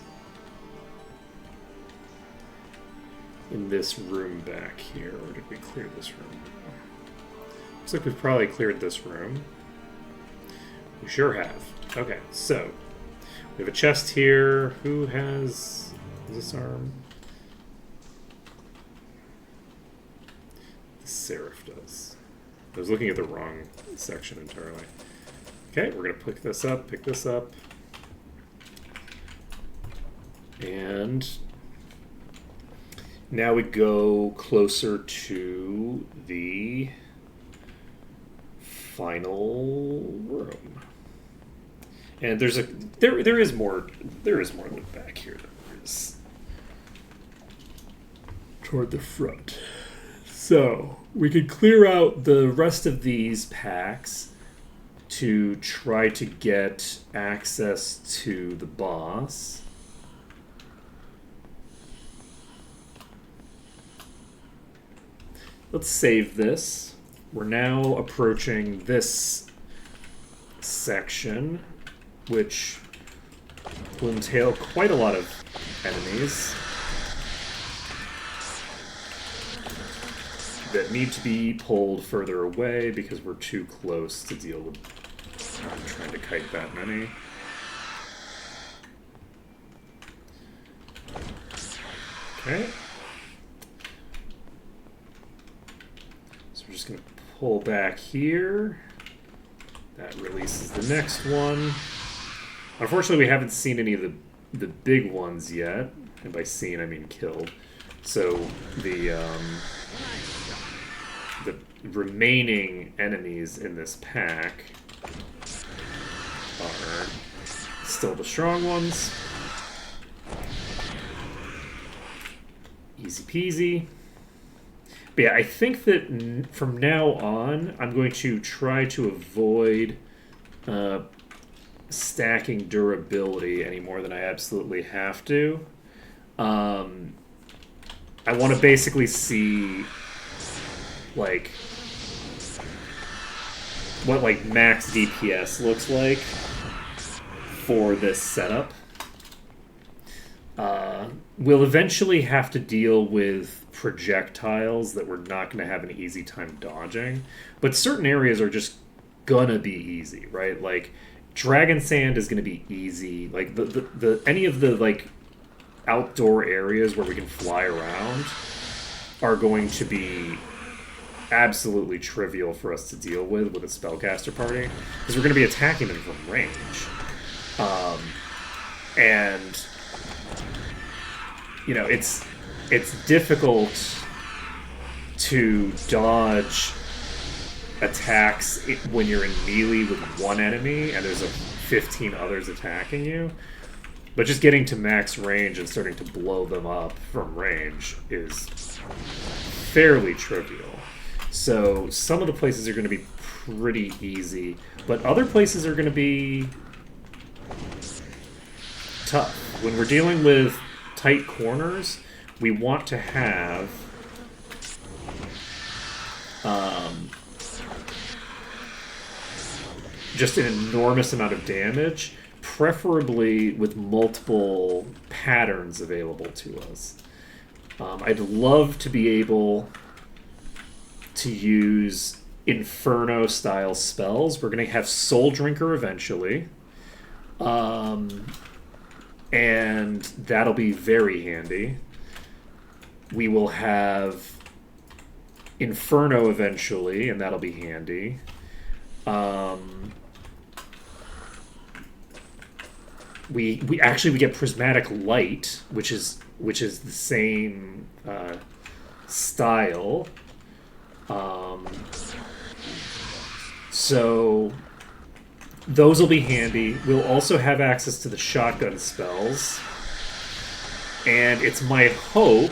in this room back here? Or did we clear this room? Looks like we've probably cleared this room. We sure have. Okay, so we have a chest here. Who has this arm? The Seraph does. I was looking at the wrong section entirely. Okay, we're going to pick this up, And now we go closer to the final room. And there is more loot back here than there is toward the front. So we could clear out the rest of these packs to try to get access to the boss. Let's save this. We're now approaching this section, which will entail quite a lot of enemies that need to be pulled further away because we're too close to deal with trying to kite that many. Okay. So we're just going to pull back here. That releases the next one. Unfortunately, we haven't seen any of the big ones yet. And by seen, I mean killed. So the remaining enemies in this pack are still the strong ones. Easy peasy. But yeah, I think that from now on, I'm going to try to avoid stacking durability any more than I absolutely have to. I want to basically see like what like max DPS looks like for this setup. We'll eventually have to deal with projectiles that we're not going to have an easy time dodging, but certain areas are just gonna be easy, right? Like Dragon Sand is going to be easy. Like the any of the like outdoor areas where we can fly around are going to be absolutely trivial for us to deal with a spellcaster party because we're going to be attacking them from range. And you know, it's difficult to dodge attacks when you're in melee with one enemy and there's 15 others attacking you. But just getting to max range and starting to blow them up from range is fairly trivial. So some of the places are going to be pretty easy, but other places are going to be tough. When we're dealing with tight corners, we want to have just an enormous amount of damage, preferably with multiple patterns available to us. I'd love to be able to use Inferno-style spells. We're going to have Soul Drinker eventually. And that'll be very handy. We will have Inferno eventually, and that'll be handy. We get Prismatic Light, which is the same style. So those will be handy. We'll also have access to the shotgun spells. And it's my hope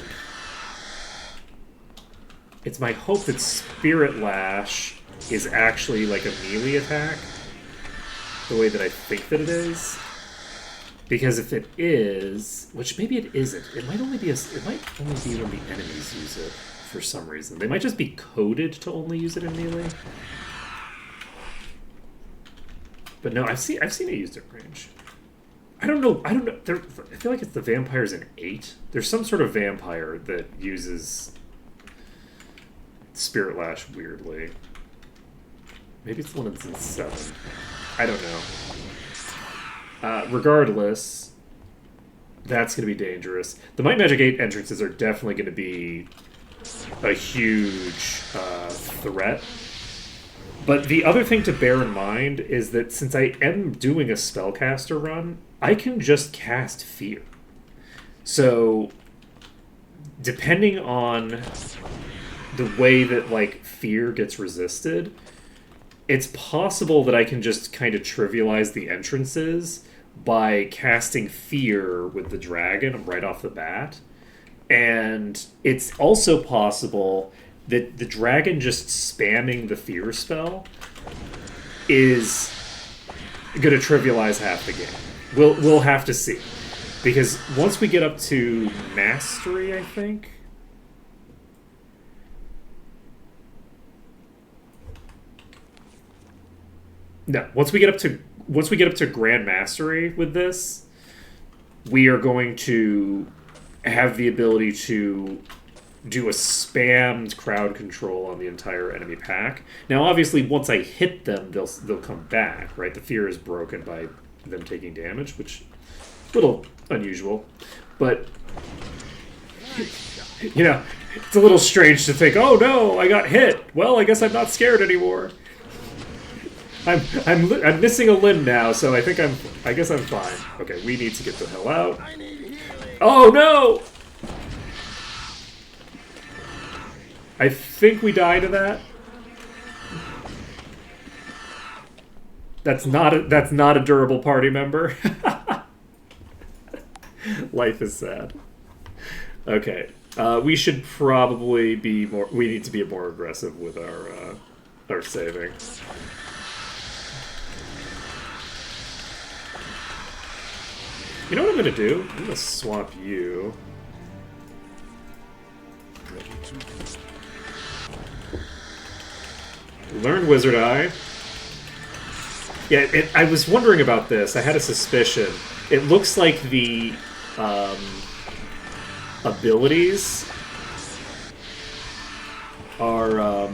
that Spirit Lash is actually like a melee attack, the way that I think that it is. Because if it is, which maybe it isn't, it might only be when the enemies use it for some reason. They might just be coded to only use it in melee. But no, I've seen it used at range. I don't know. I feel like it's the vampires in 8. There's some sort of vampire that uses Spirit Lash weirdly. Maybe it's the one that's in 7. I don't know. Regardless, that's going to be dangerous. The Might Magic 8 entrances are definitely going to be a huge threat. But the other thing to bear in mind is that since I am doing a spellcaster run, I can just cast Fear. So, depending on the way that, like, Fear gets resisted, it's possible that I can just kind of trivialize the entrances by casting Fear with the dragon right off the bat. And it's also possible that the dragon just spamming the Fear spell is going to trivialize half the game. We'll have to see. Because once we get up to Mastery, I think... No, once we get up to Grand Mastery with this, we are going to have the ability to do a spammed crowd control on the entire enemy pack. Now, obviously, once I hit them, they'll come back, right? The Fear is broken by them taking damage, which is a little unusual. But, you know, it's a little strange to think, oh no, I got hit. Well, I guess I'm not scared anymore. I'm missing a limb now, so I guess I'm fine. Okay, we need to get the hell out. Oh no! I think we die to that. That's not a durable party member. Life is sad. Okay, we should probably be more. We need to be more aggressive with our saving. You know what I'm gonna do? I'm gonna swap you. Learn Wizard Eye. Yeah, I was wondering about this. I had a suspicion. It looks like the abilities are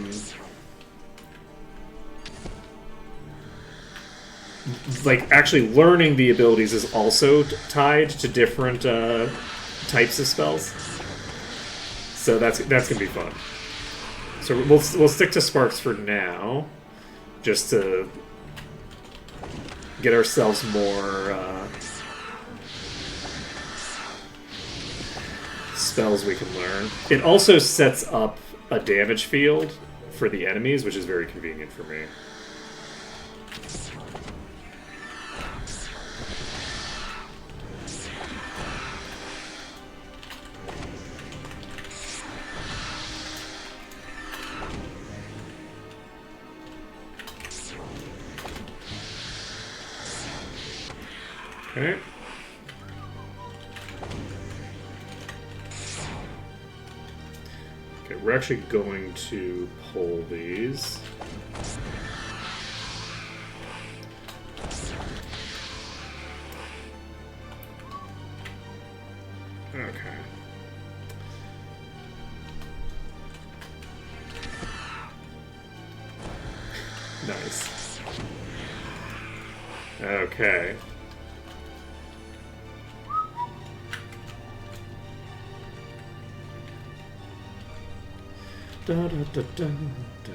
like actually learning the abilities is also tied to different types of spells. So that's gonna be fun. So we'll stick to Sparks for now, just to get ourselves more spells we can learn. It also sets up a damage field for the enemies, which is very convenient for me. Okay. Okay, we're actually going to pull these. Okay. Nice. Okay. Da, da, da, da, da.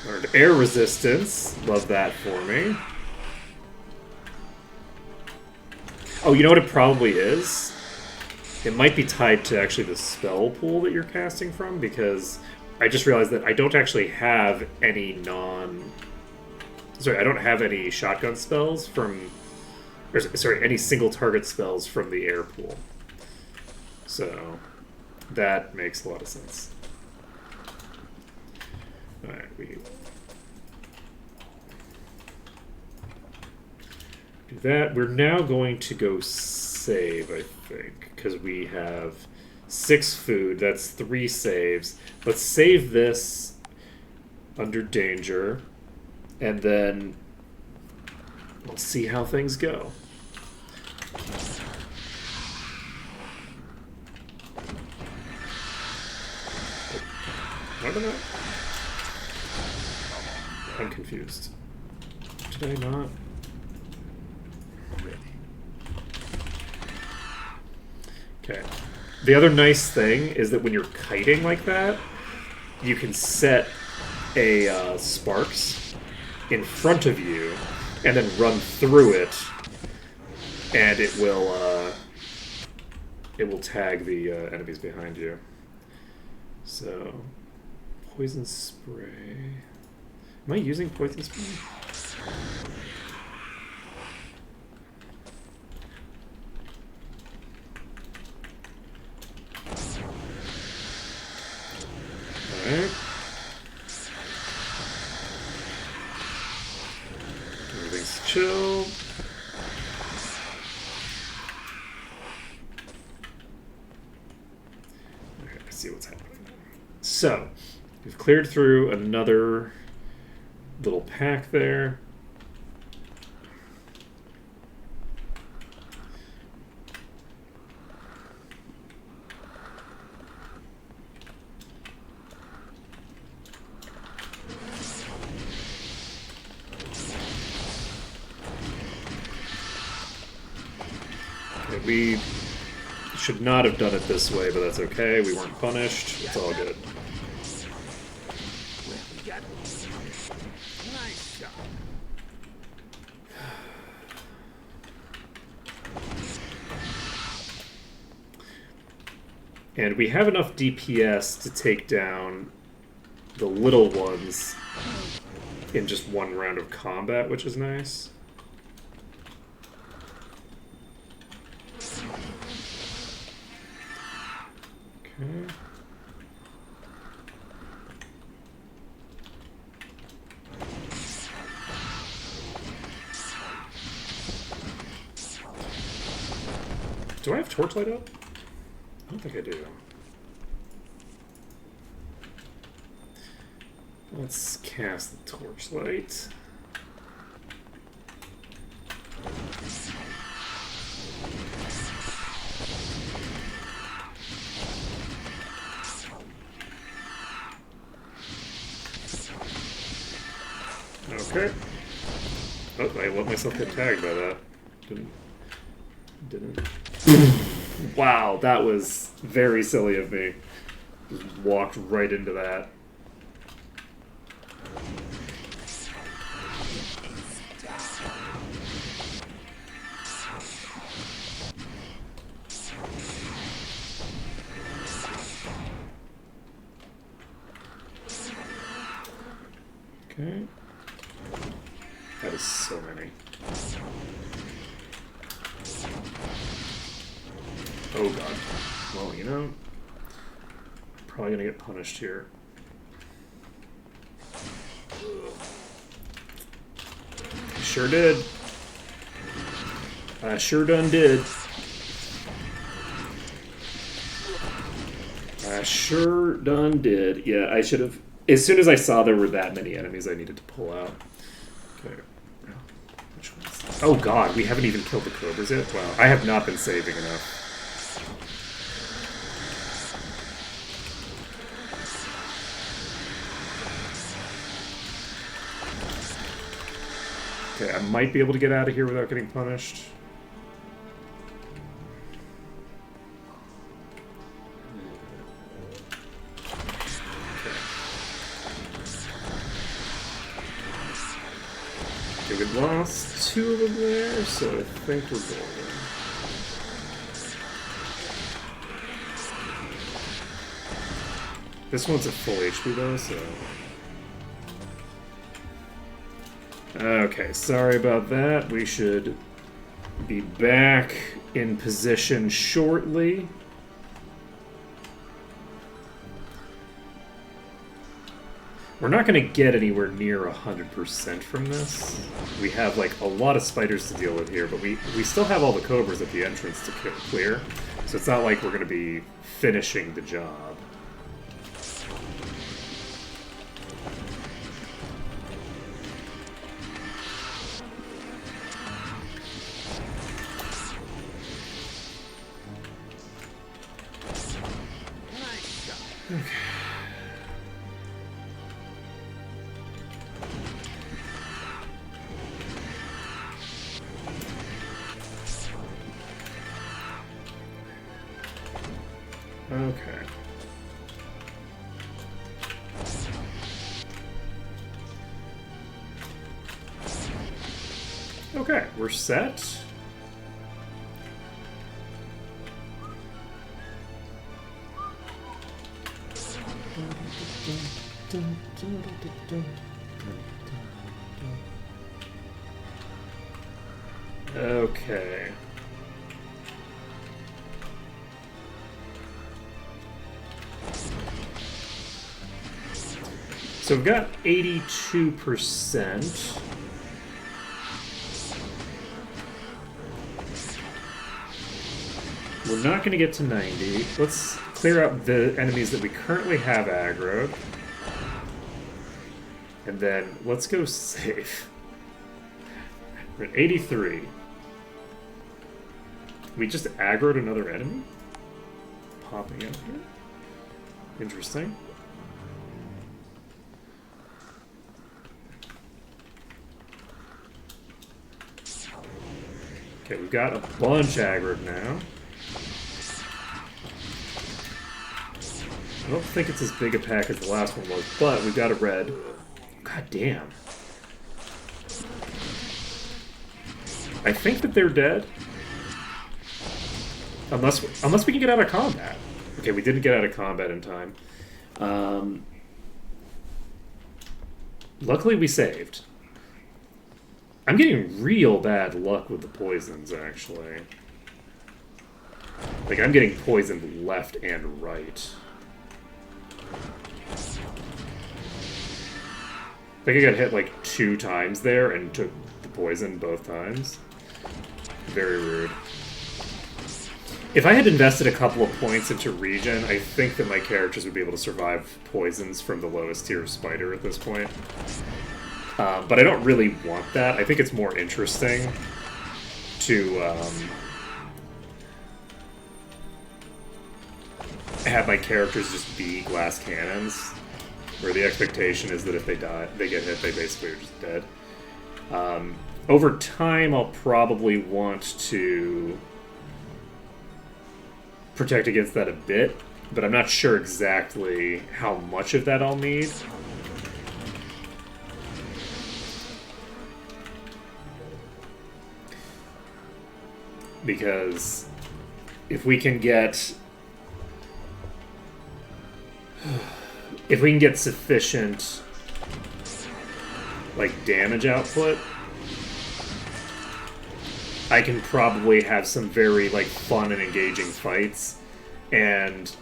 Learned air resistance. Love that for me. Oh, you know what it probably is? It might be tied to actually the spell pool that you're casting from, because I just realized that I don't actually have any I don't have any shotgun spells from... any single target spells from the air pool. So, that makes a lot of sense. Alright, we do that. We're now going to go save, I think, because we have 6 food. That's 3 saves. Let's save this under danger. And then we'll see how things go. Why did I? I'm confused. Did I not? Okay. The other nice thing is that when you're kiting like that, you can set a sparks in front of you and then run through it, and it will tag the enemies behind you. So, poison spray. Am I using poison spray? Alright. Everything's chill. Okay, I see what's happening. So, we've cleared through another little pack there. Okay, we should not have done it this way, but that's okay. We weren't punished. It's all good. Nice shot. And we have enough DPS to take down the little ones in just one round of combat, which is nice. Okay. Do I have torchlight up? I don't think I do. Let's cast the torchlight. Okay. Oh, I let myself get tagged by that. Didn't. Wow, that was very silly of me. Just walked right into that. Okay. That is so many. Oh god. Well, you know, probably gonna get punished here. Sure did. I sure done did. I sure done did. Yeah, I should have. As soon as I saw there were that many enemies, I needed to pull out. Okay. Which one's... Oh god, we haven't even killed the cobras yet? Wow, I have not been saving enough. Okay, I might be able to get out of here without getting punished. Okay, we lost 2 of them there, so I think we're golden. This one's at full HP though, so... Okay, sorry about that. We should be back in position shortly. We're not going to get anywhere near 100% from this. We have like a lot of spiders to deal with here, but we still have all the cobras at the entrance to clear. So it's not like we're going to be finishing the job. Okay. Okay, we're set. Okay. So we've got 82%. We're not going to get to 90. Let's clear out the enemies that we currently have aggroed. And then let's go save. We're at 83. We just aggroed another enemy? Popping up here. Interesting. Okay, we've got a bunch aggroed now. I don't think it's as big a pack as the last one was, but we've got a red. God damn. I think that they're dead. Unless we can get out of combat. Okay, we didn't get out of combat in time. Luckily we saved. I'm getting real bad luck with the poisons, actually. Like, I'm getting poisoned left and right. I think I got hit like 2 times there and took the poison both times. Very rude. If I had invested a couple of points into regen, I think that my characters would be able to survive poisons from the lowest tier spider at this point. But I don't really want that. I think it's more interesting to have my characters just be glass cannons, where the expectation is that if they die, they get hit, they basically are just dead. Over time, I'll probably want to protect against that a bit, but I'm not sure exactly how much of that I'll need. Because if we can get sufficient like damage output, I can probably have some very like fun and engaging fights, and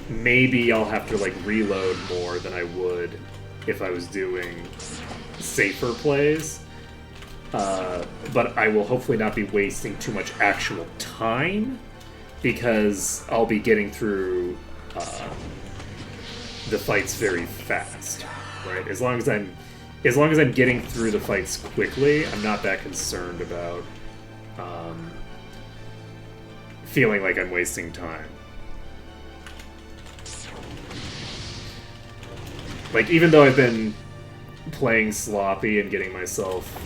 maybe I'll have to like reload more than I would if I was doing safer plays. But I will hopefully not be wasting too much actual time, because I'll be getting through the fights very fast, right? As long as I'm getting through the fights quickly, I'm not that concerned about feeling like I'm wasting time. Like, even though I've been playing sloppy and getting myself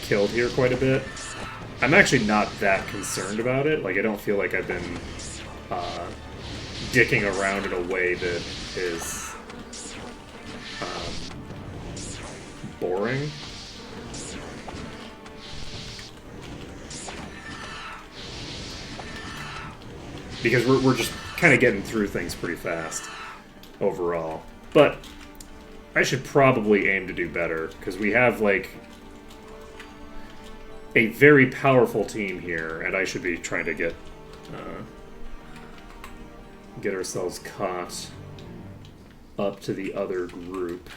killed here quite a bit, I'm actually not that concerned about it. Like, I don't feel like I've been dicking around in a way that is boring. Because we're just kind of getting through things pretty fast overall. But I should probably aim to do better, because we have, like, a very powerful team here, and I should be trying to get ourselves caught up to the other group.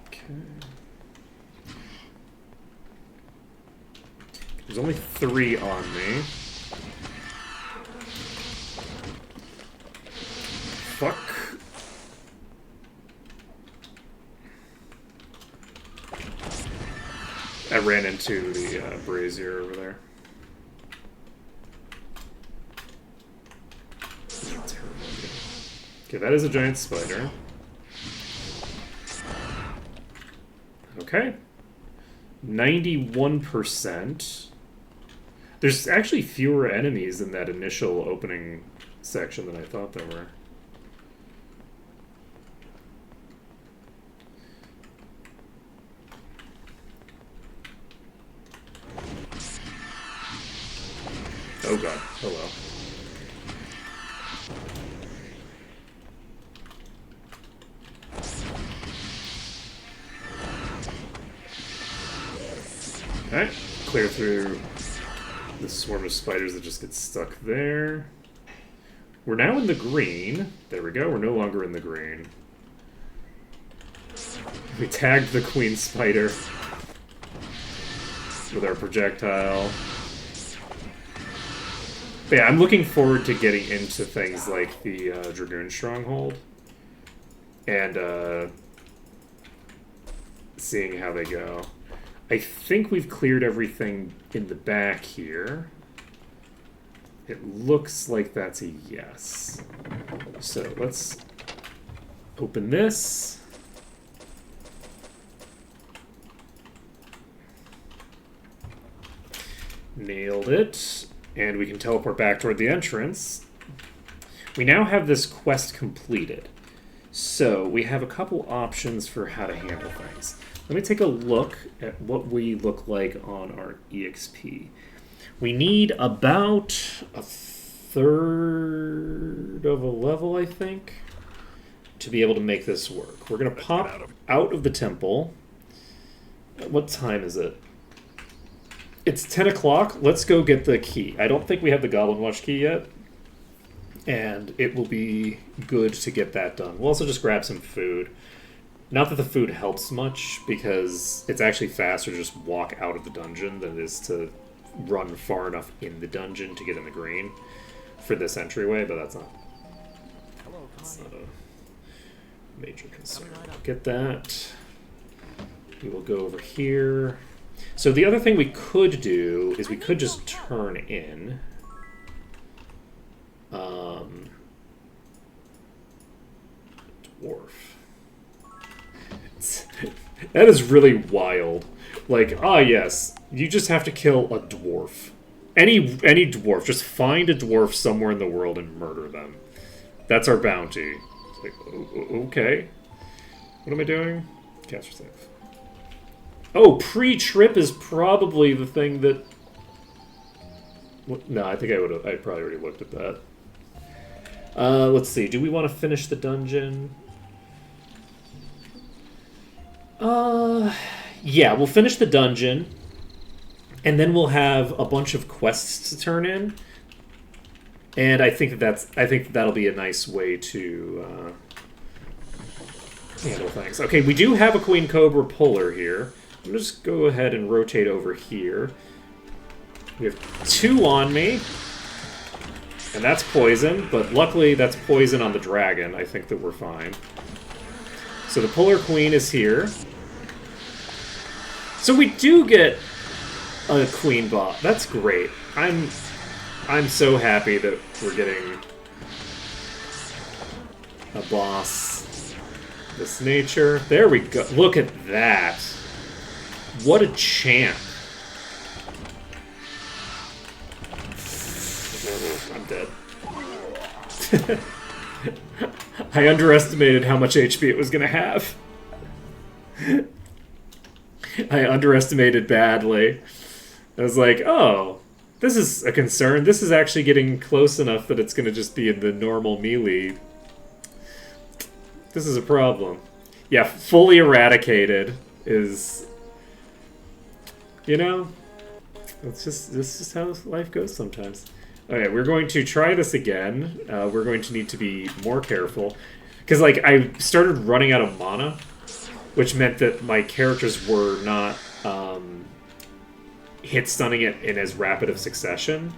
Okay. There's only 3 on me. Fuck. I ran into the brazier over there. Okay, that is a giant spider. Okay. 91%. There's actually fewer enemies in that initial opening section than I thought there were. Oh god, hello. Alright, clear through the swarm of spiders that just get stuck there. We're now in the green. There we go, we're no longer in the green. We tagged the queen spider with our projectile. But yeah, I'm looking forward to getting into things like the Dragoon Stronghold. And seeing how they go. I think we've cleared everything in the back here. It looks like that's a yes. So let's open this. Nailed it. And we can teleport back toward the entrance. We now have this quest completed. So we have a couple options for how to handle things. Let me take a look at what we look like on our EXP. We need about a third of a level, I think, to be able to make this work. We're going to pop out of the temple. What time is it? It's 10 o'clock. Let's go get the key. I don't think we have the Goblin Watch key yet. And it will be good to get that done. We'll also just grab some food. Not that the food helps much, because it's actually faster to just walk out of the dungeon than it is to run far enough in the dungeon to get in the green for this entryway, but that's not a major concern. I'll get that. We will go over here. So the other thing we could do is we could just turn in. Dwarf. That is really wild. Like, yes, you just have to kill a dwarf. Any dwarf. Just find a dwarf somewhere in the world and murder them. That's our bounty. It's like, okay. What am I doing? Caster save. Oh, pre-trip is probably the thing that... No, I think I probably already looked at that. Let's see. Do we want to finish the dungeon? Yeah, we'll finish the dungeon, and then we'll have a bunch of quests to turn in. And I think that'll be a nice way to handle things. Okay, we do have a Queen Cobra puller here. I'm just go ahead and rotate over here. We have 2 on me. And that's poison, but luckily that's poison on the dragon. I think that we're fine. So the Polar Queen is here. So we do get a Queen bot. That's great. I'm so happy that we're getting a boss this nature. There we go. Look at that. What a champ. I'm dead. I underestimated how much HP it was going to have. I underestimated badly. I was like, oh, this is a concern. This is actually getting close enough that it's going to just be in the normal melee. This is a problem. Yeah, fully eradicated is... You know, this is how life goes sometimes. Okay, we're going to try this again. We're going to need to be more careful. Because, like, I started running out of mana, which meant that my characters were not hit stunning it in as rapid of succession.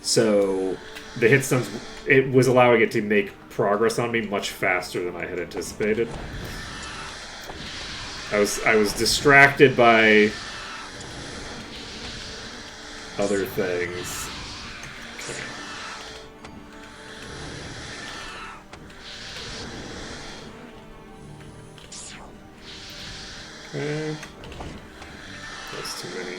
So the hit stuns, it was allowing it to make progress on me much faster than I had anticipated. I was distracted by other things. Okay. Okay. That's too many.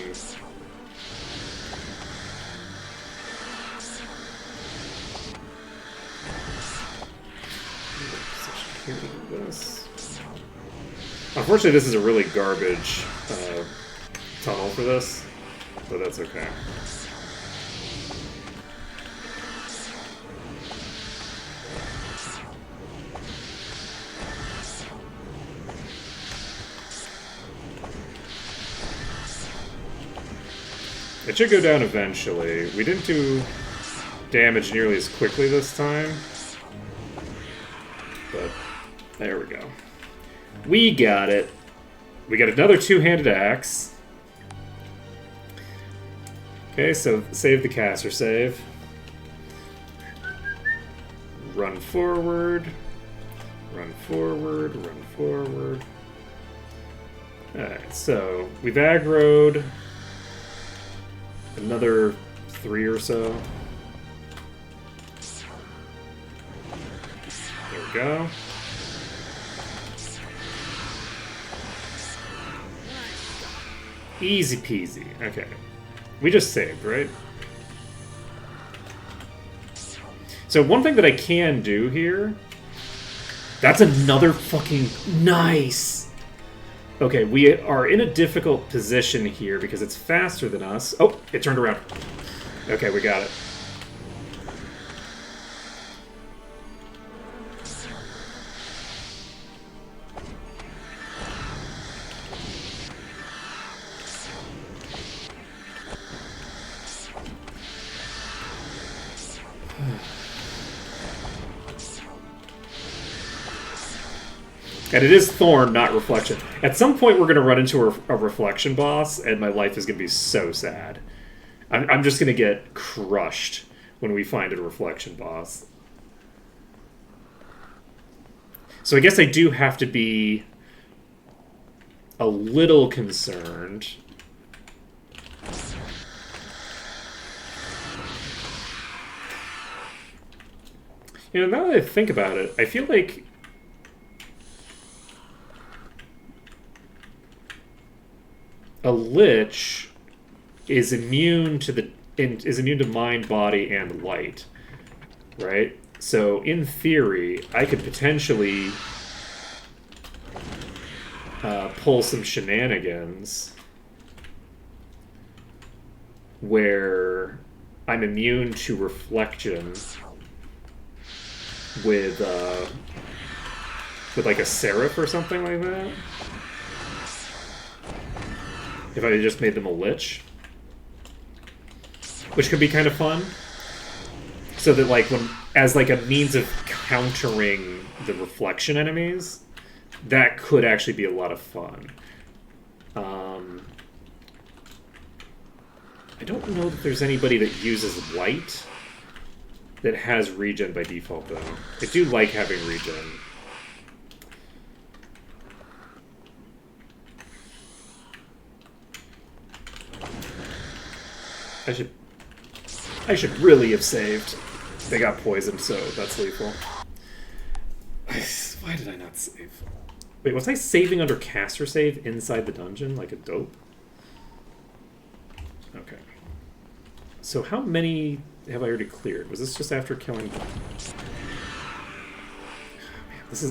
This. Unfortunately, this is a really garbage tunnel for this, but that's okay. It should go down eventually. We didn't do damage nearly as quickly this time, but there we go. We got it. We got another two-handed axe. Okay, so save the caster save. Run forward. Run forward. Run forward. Alright, so we've aggroed another 3 or so. There we go. Easy peasy. Okay. We just saved, right? So one thing that I can do here... That's another fucking... Nice! Okay, we are in a difficult position here because it's faster than us. Oh, it turned around. Okay, we got it. And it is Thorn, not Reflection. At some point, we're going to run into a Reflection boss, and my life is going to be so sad. I'm just going to get crushed when we find a Reflection boss. So I guess I do have to be a little concerned. You know, now that I think about it, I feel like a lich is immune to mind, body, and light, right? So in theory, I could potentially pull some shenanigans where I'm immune to reflection with like a seraph or something like that. If I just made them a lich, which could be kind of fun, so that like as like a means of countering the reflection enemies, that could actually be a lot of fun. I don't know that there's anybody that uses light that has regen by default, though. I do like having regen. I should really have saved. They got poisoned, so that's lethal. Why did I not save? Wait, was I saving under caster save inside the dungeon like a dope? Okay. So how many have I already cleared? Was this just after killing...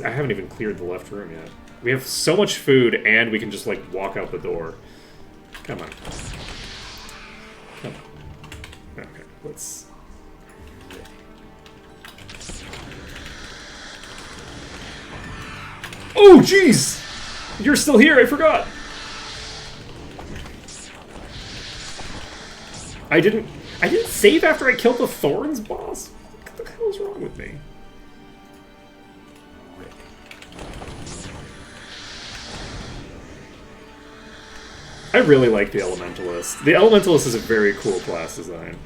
I haven't even cleared the left room yet. We have so much food and we can just like walk out the door. Come on. Come on. Okay, let's... Oh, jeez! You're still here, I forgot! I didn't save after I killed the Thorns boss? What the hell is wrong with me? I really like the Elementalist. The Elementalist is a very cool class design.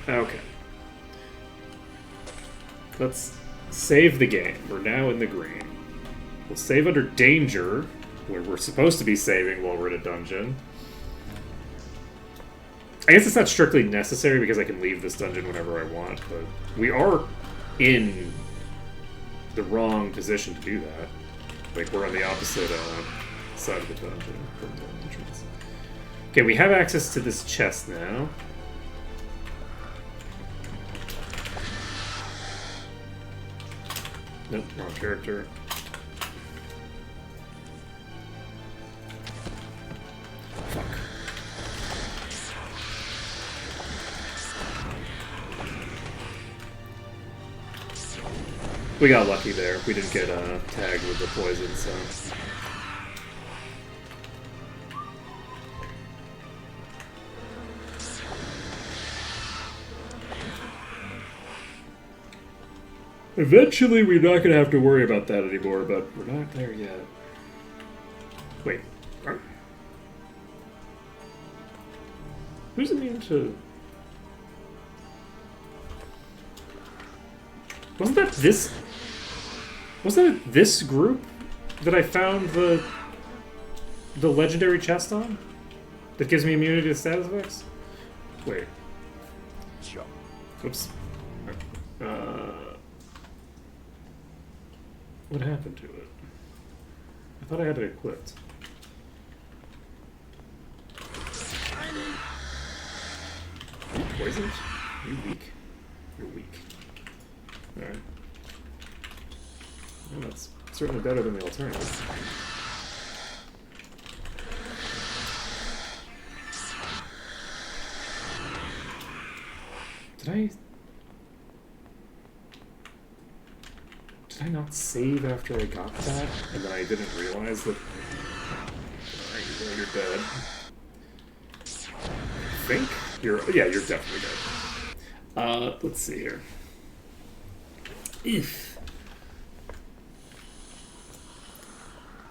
Okay. Let's save the game. We're now in the green. We'll save under danger, where we're supposed to be saving while we're in a dungeon. I guess it's not strictly necessary because I can leave this dungeon whenever I want, but we are in the wrong position to do that. Like, we're on the opposite side of the dungeon from the entrance. Okay, we have access to this chest now. Nope, wrong character. Fuck. We got lucky there. We didn't get tagged with the poison, so... Eventually, we're not going to have to worry about that anymore, but we're not there yet. Wait. Who's immune to... Wasn't that this group that I found the legendary chest on? That gives me immunity to status effects? Wait. Jump. Oops. What happened to it? I thought I had it equipped. Are you poisoned? Are you weak? You're weak. Alright. Well, that's certainly better than the alternative. Did I not save after I got that? And then I didn't realize that... Alright, you're dead. I think? Yeah, you're definitely dead. Let's see here. If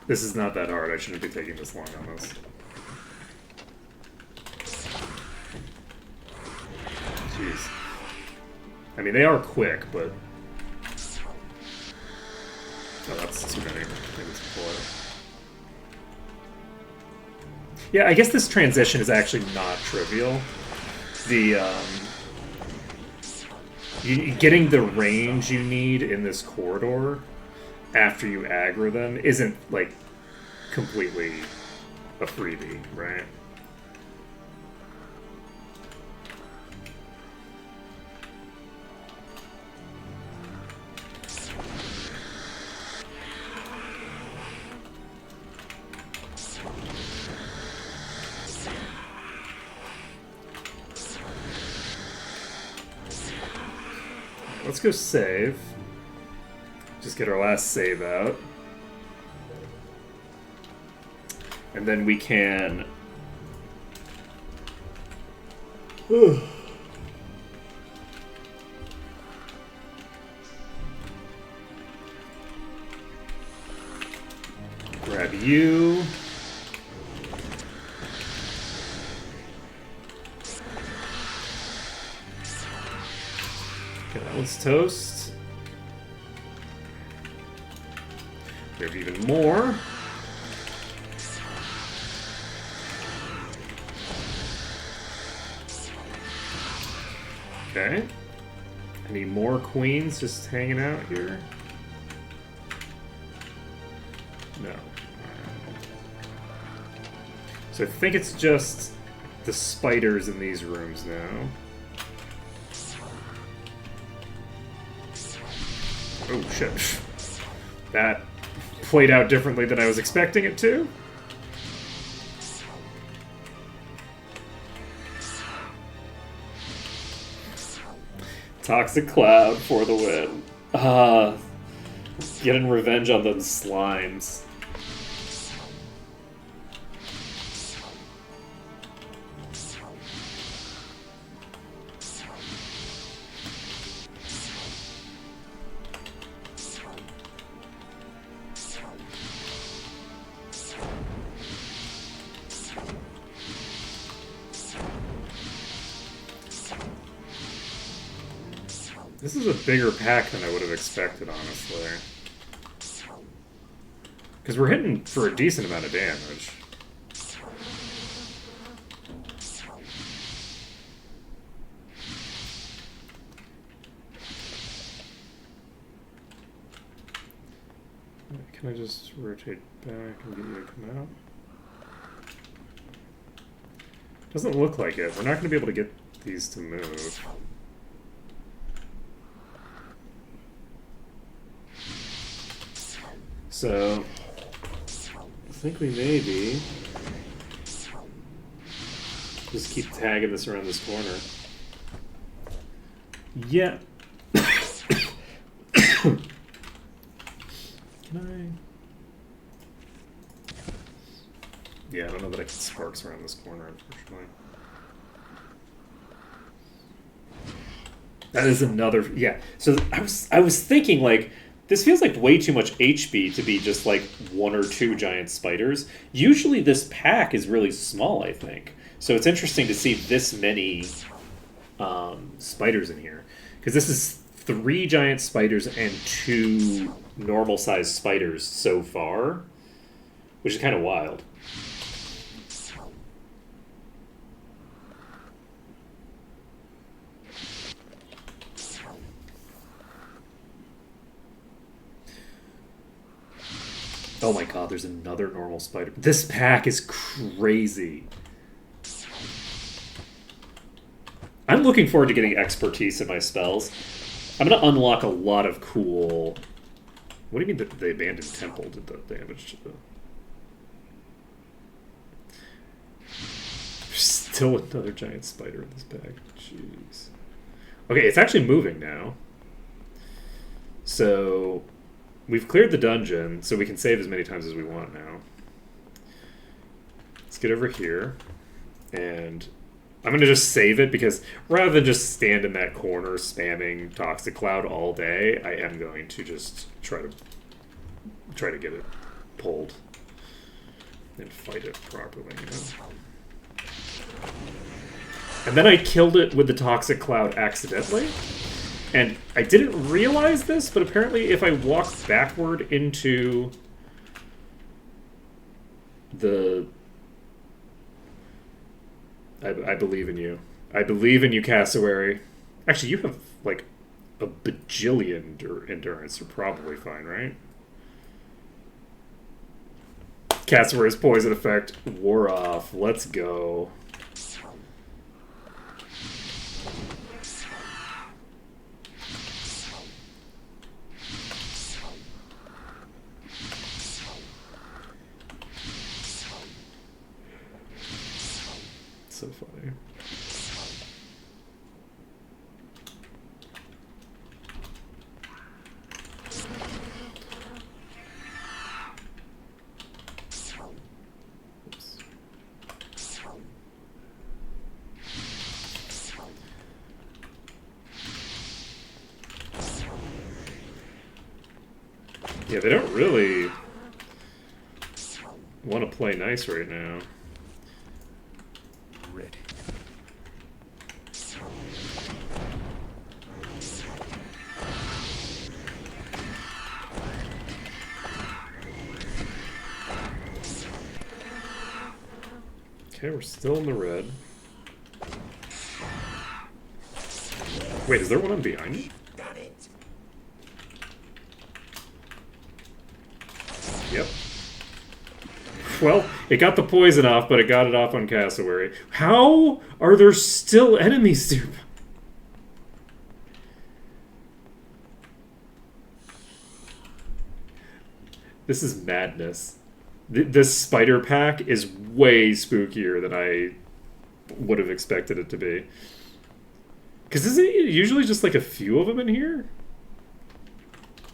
this is not that hard, I shouldn't be taking this long on this. Jeez. I mean, they are quick, but... Oh, that's too many. Maybe it's before. Yeah, I guess this transition is actually not trivial. The, getting the range you need in this corridor after you aggro them isn't, like, completely a freebie, right? Let's go save. Just get our last save out. And then we can... grab you. Okay, that one's toast. We have even more. Okay. Any more queens just hanging out here? No. So I think it's just the spiders in these rooms now. Oh shit. That played out differently than I was expecting it to. Toxic Cloud for the win. Getting revenge on those slimes. This is a bigger pack than I would have expected, honestly. Because we're hitting for a decent amount of damage. Can I just rotate back and get you to come out? Doesn't look like it. We're not going to be able to get these to move. So, I think we maybe just keep tagging this around this corner. Yeah. Can I? Yeah, I don't know that I can sparks around this corner, unfortunately. That is another, yeah. So I was thinking, like, this feels like way too much HB to be just like 1 or 2 giant spiders. Usually this pack is really small, I think. So it's interesting to see this many spiders in here, because this is 3 giant spiders and 2 normal-sized spiders so far, which is kind of wild. Oh my god, there's another normal spider. This pack is crazy. I'm looking forward to getting expertise in my spells. I'm going to unlock a lot of cool... What do you mean that the abandoned temple did the damage to the... There's still another giant spider in this bag. Jeez. Okay, it's actually moving now. So, we've cleared the dungeon, so we can save as many times as we want now. Let's get over here, and I'm going to just save it, because rather than just stand in that corner spamming Toxic Cloud all day, I am going to just try to get it pulled and fight it properly, you know? And then I killed it with the Toxic Cloud accidentally. And I didn't realize this, but apparently if I walk backward into the... I believe in you. I believe in you, Cassowary. Actually, you have, like, a bajillion endurance. You're probably fine, right? Cassowary's poison effect wore off. Let's go. So funny. Oops. Yeah, they don't really want to play nice right now. Ready. Okay, we're still in the red. Wait, is there one on behind me? Got it. Yep. Well, it got the poison off, but it got it off on Cassowary. How are there still enemies here? This is madness. This spider pack is way spookier than I would have expected it to be. Because isn't it usually just like a few of them in here?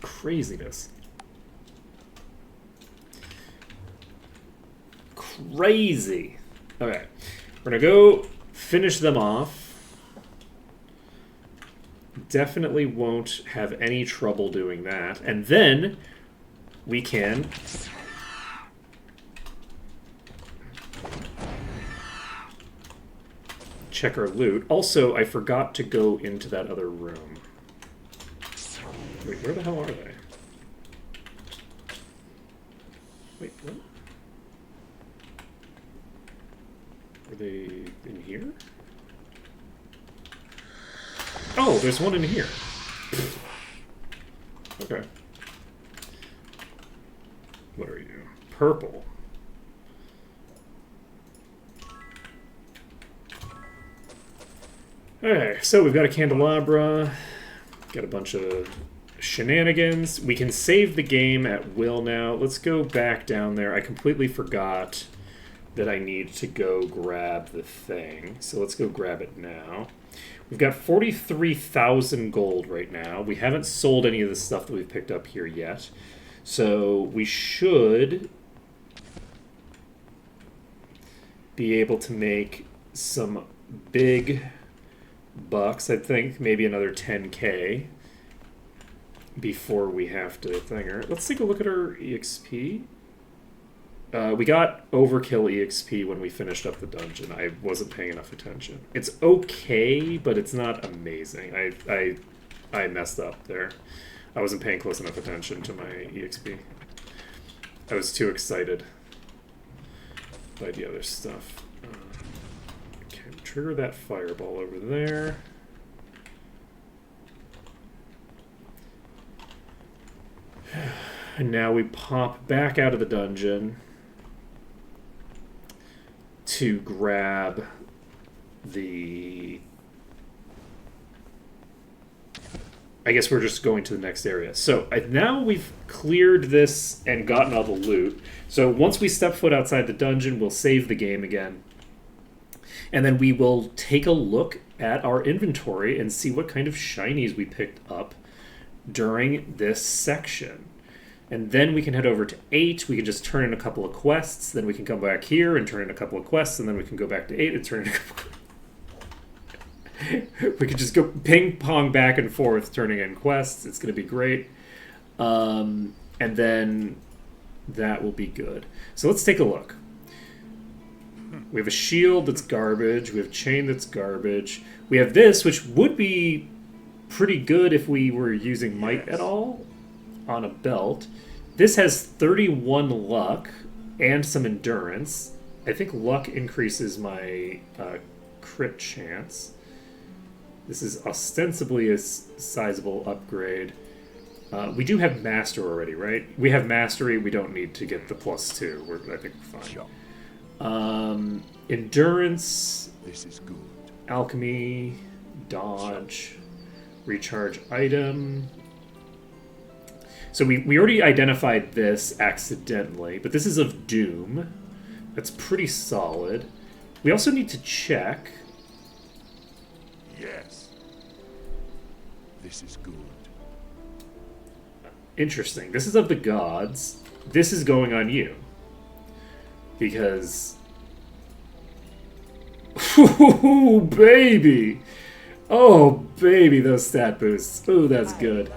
Craziness. Crazy. Okay. We're going to go finish them off. Definitely won't have any trouble doing that. And then we can... check our loot. Also, I forgot to go into that other room. Wait, where the hell are they? Wait, what? Are they in here? Oh, there's one in here. Okay. What are you? Purple. Okay, so we've got a candelabra, got a bunch of shenanigans. We can save the game at will now. Let's go back down there. I completely forgot that I need to go grab the thing. So let's go grab it now. We've got 43,000 gold right now. We haven't sold any of the stuff that we've picked up here yet. So we should be able to make some big bucks. I think maybe another 10k before we have to thinger. Let's take a look at our EXP. We got overkill EXP when we finished up the dungeon. I wasn't paying enough attention. It's okay, but it's not amazing. I messed up there. I wasn't paying close enough attention to my EXP. I was too excited by the other stuff. Okay, trigger that fireball over there. And now we pop back out of the dungeon to grab the... I guess we're just going to the next area. So now we've cleared this and gotten all the loot. So once we step foot outside the dungeon, we'll save the game again. And then we will take a look at our inventory and see what kind of shinies we picked up during this section. And then we can head over to 8. We can just turn in a couple of quests. Then we can come back here and turn in a couple of quests. And then we can go back to 8 and turn in a couple of... We could just go ping-pong back and forth turning in quests. It's going to be great. And then that will be good. So let's take a look. We have a shield that's garbage. We have a chain that's garbage. We have this, which would be pretty good if we were using might at all on a belt. This has 31 luck and some endurance. I think luck increases my crit chance. This is ostensibly a sizable upgrade. We do have Master already, right? We have Mastery. We don't need to get the +2. I think we're fine. Endurance. This is good. Alchemy. Dodge. Recharge item. So we already identified this accidentally, but this is of Doom. That's pretty solid. We also need to check... Yes. This is good. Interesting. This is of the gods. This is going on you. Because... Ooh, baby! Oh, baby, those stat boosts. Ooh, that's good.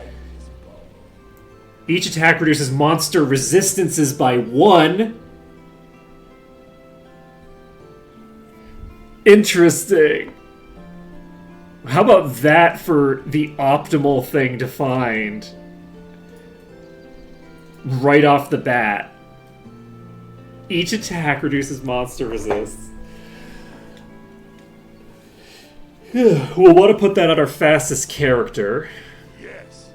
Each attack reduces monster resistances by 1. Interesting. How about that for the optimal thing to find? Right off the bat. Each attack reduces monster resists. We'll want to put that on our fastest character. Yes.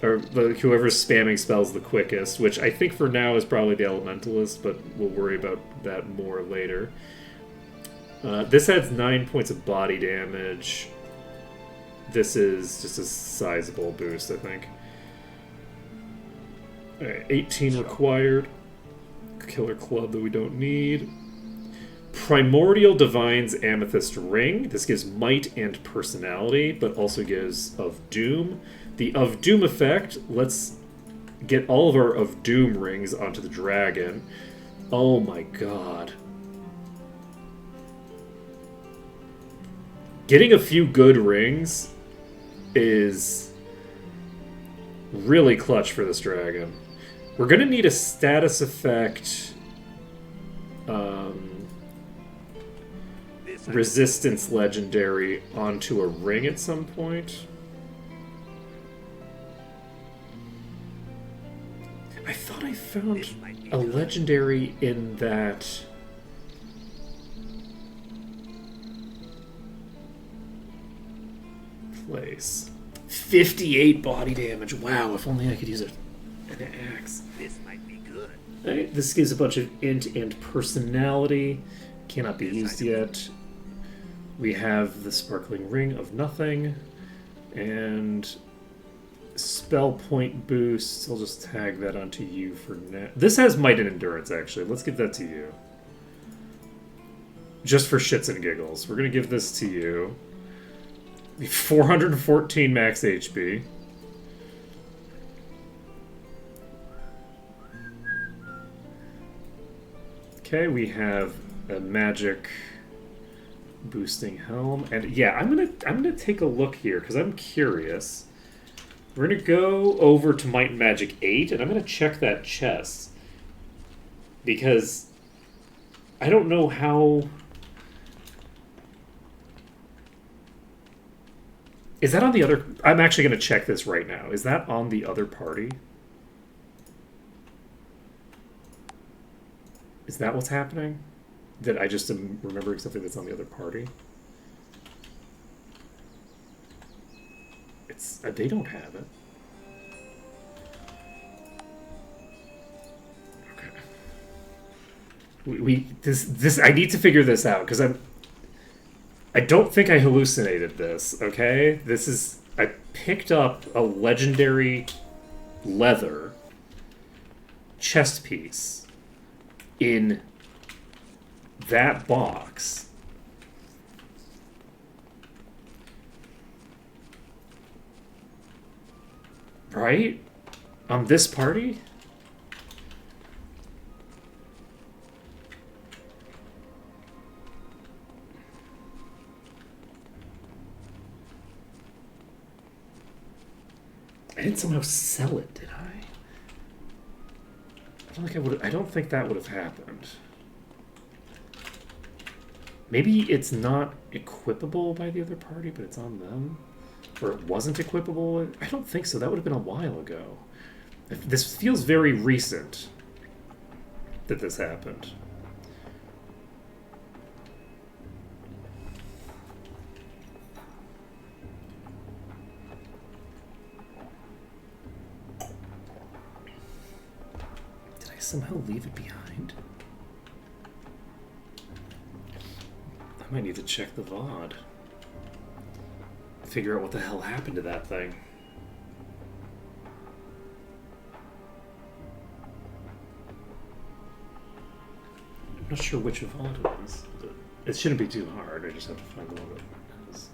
Or whoever's spamming spells the quickest, which I think for now is probably the Elementalist, but we'll worry about that more later. This adds 9 points of body damage. This is just a sizable boost, I think. Alright, 18 required. Killer Club that we don't need. Primordial Divine's Amethyst Ring. This gives might and personality, but also gives of Doom. The of Doom effect, let's get all of our of Doom rings onto the dragon. Oh my god. Getting a few good rings is really clutch for this dragon. We're going to need a status effect resistance legendary onto a ring at some point. found a legendary in that. Place. 58 body damage. Wow, if only I could use an axe. This might be good. Alright, this gives a bunch of int and personality. Cannot be used yet. We have the Sparkling Ring of Nothing. And spell point boost. I'll just tag that onto you for now. This has Might and Endurance, actually. Let's give that to you. Just for shits and giggles. We're going to give this to you. 414 max HP. Okay, we have a magic boosting helm, and yeah, I'm gonna take a look here because I'm curious. We're gonna go over to Might and Magic 8, and I'm gonna check that chest because I don't know how. Is that on the other... I'm actually going to check this right now. Is that on the other party? Is that what's happening? That I just am remembering something that's on the other party? It's... they don't have it. Okay. This I need to figure this out, because I don't think I hallucinated this, okay? This is... I picked up a legendary leather chest piece in that box. Right? On this party? I didn't somehow sell it, did I? I don't think I would. I don't think that would have happened. Maybe it's not equipable by the other party, but it's on them, or it wasn't equipable. I don't think so. That would have been a while ago. This feels very recent that this happened. Somehow leave it behind. I might need to check the VOD. Figure out what the hell happened to that thing. I'm not sure which VOD it was. It shouldn't be too hard. I just have to find the one that is.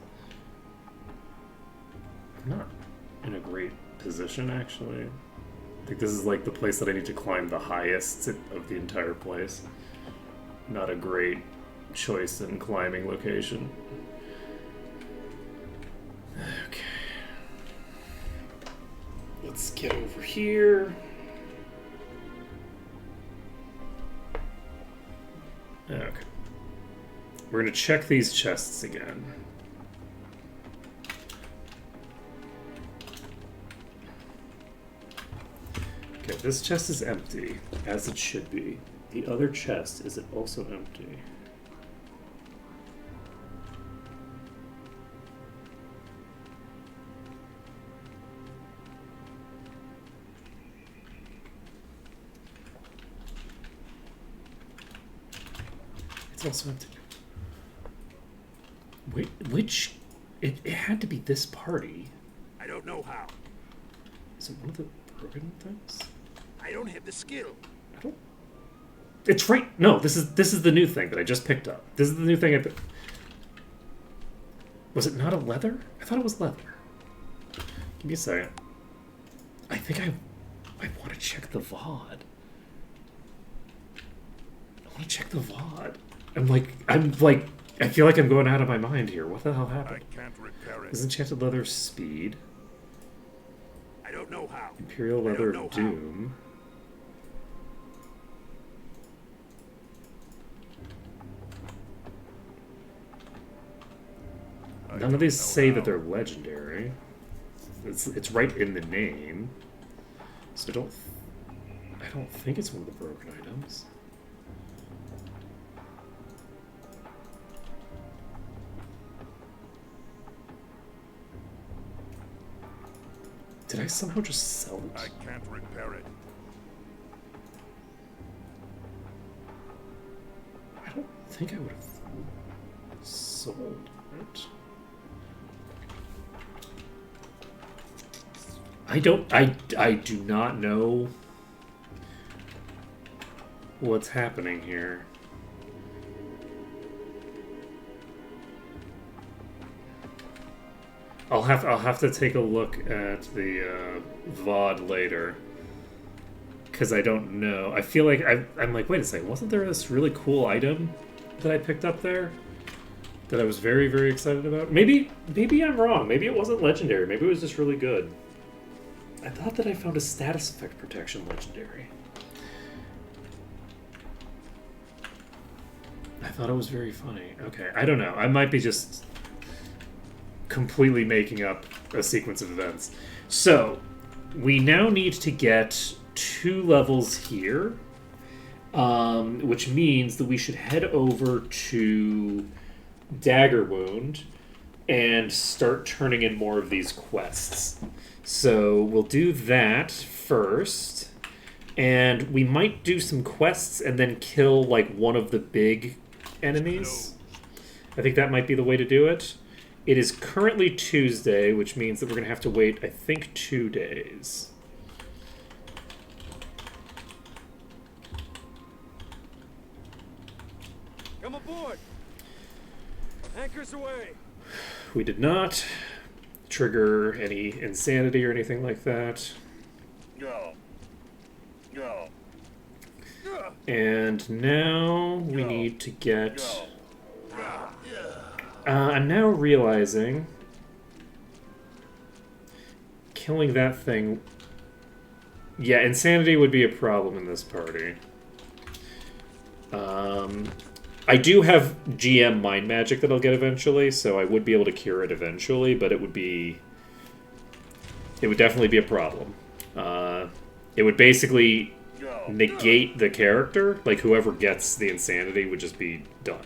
I'm not in a great position, actually. I think this is like the place that I need to climb the highest of the entire place. Not a great choice in climbing location. Okay. Let's get over here. Okay. We're going to check these chests again. Okay, this chest is empty, as it should be. The other chest, is it also empty? It's also empty. Wait, which... It had to be this party. I don't know how. Is it one of the broken things? I don't have the skill. I don't... It's right... No, this is the new thing that I just picked up. This is the new thing I picked... Was it not a leather? I thought it was leather. Give me a second. I think I want to check the VOD. I want to check the VOD. I'm like, I feel like I'm going out of my mind here. What the hell happened? I can't repair it. Is enchanted leather speed? I don't know how. Imperial I leather don't know doom. None of these say that they're legendary. It's right in the name. So I I don't think it's one of the broken items. Did I somehow just sell it? I can't repair it. I don't think I would have sold it. I do not know what's happening here. I'll have to take a look at the VOD later, because I don't know. I feel like I'm like, wait a second, wasn't there this really cool item that I picked up there that I was very, very excited about? Maybe I'm wrong. Maybe it wasn't legendary. Maybe it was just really good. I thought that I found a status effect protection legendary. I thought it was very funny. Okay, I don't know. I might be just completely making up a sequence of events. So, we now need to get 2 levels here, which means that we should head over to Dagger Wound and start turning in more of these quests. So, we'll do that first, and we might do some quests and then kill, like, one of the big enemies. I think that might be the way to do it. It is currently Tuesday, which means that we're going to have to wait, I think, 2 days. Come aboard. Anchors away. We did not trigger any insanity or anything like that. Go. Go. And now we need to get... Go. I'm now realizing killing that thing... Yeah, insanity would be a problem in this party. I do have GM mind magic that I'll get eventually, so I would be able to cure it eventually, but it would be... It would definitely be a problem. It would basically negate the character. Like, whoever gets the insanity would just be done.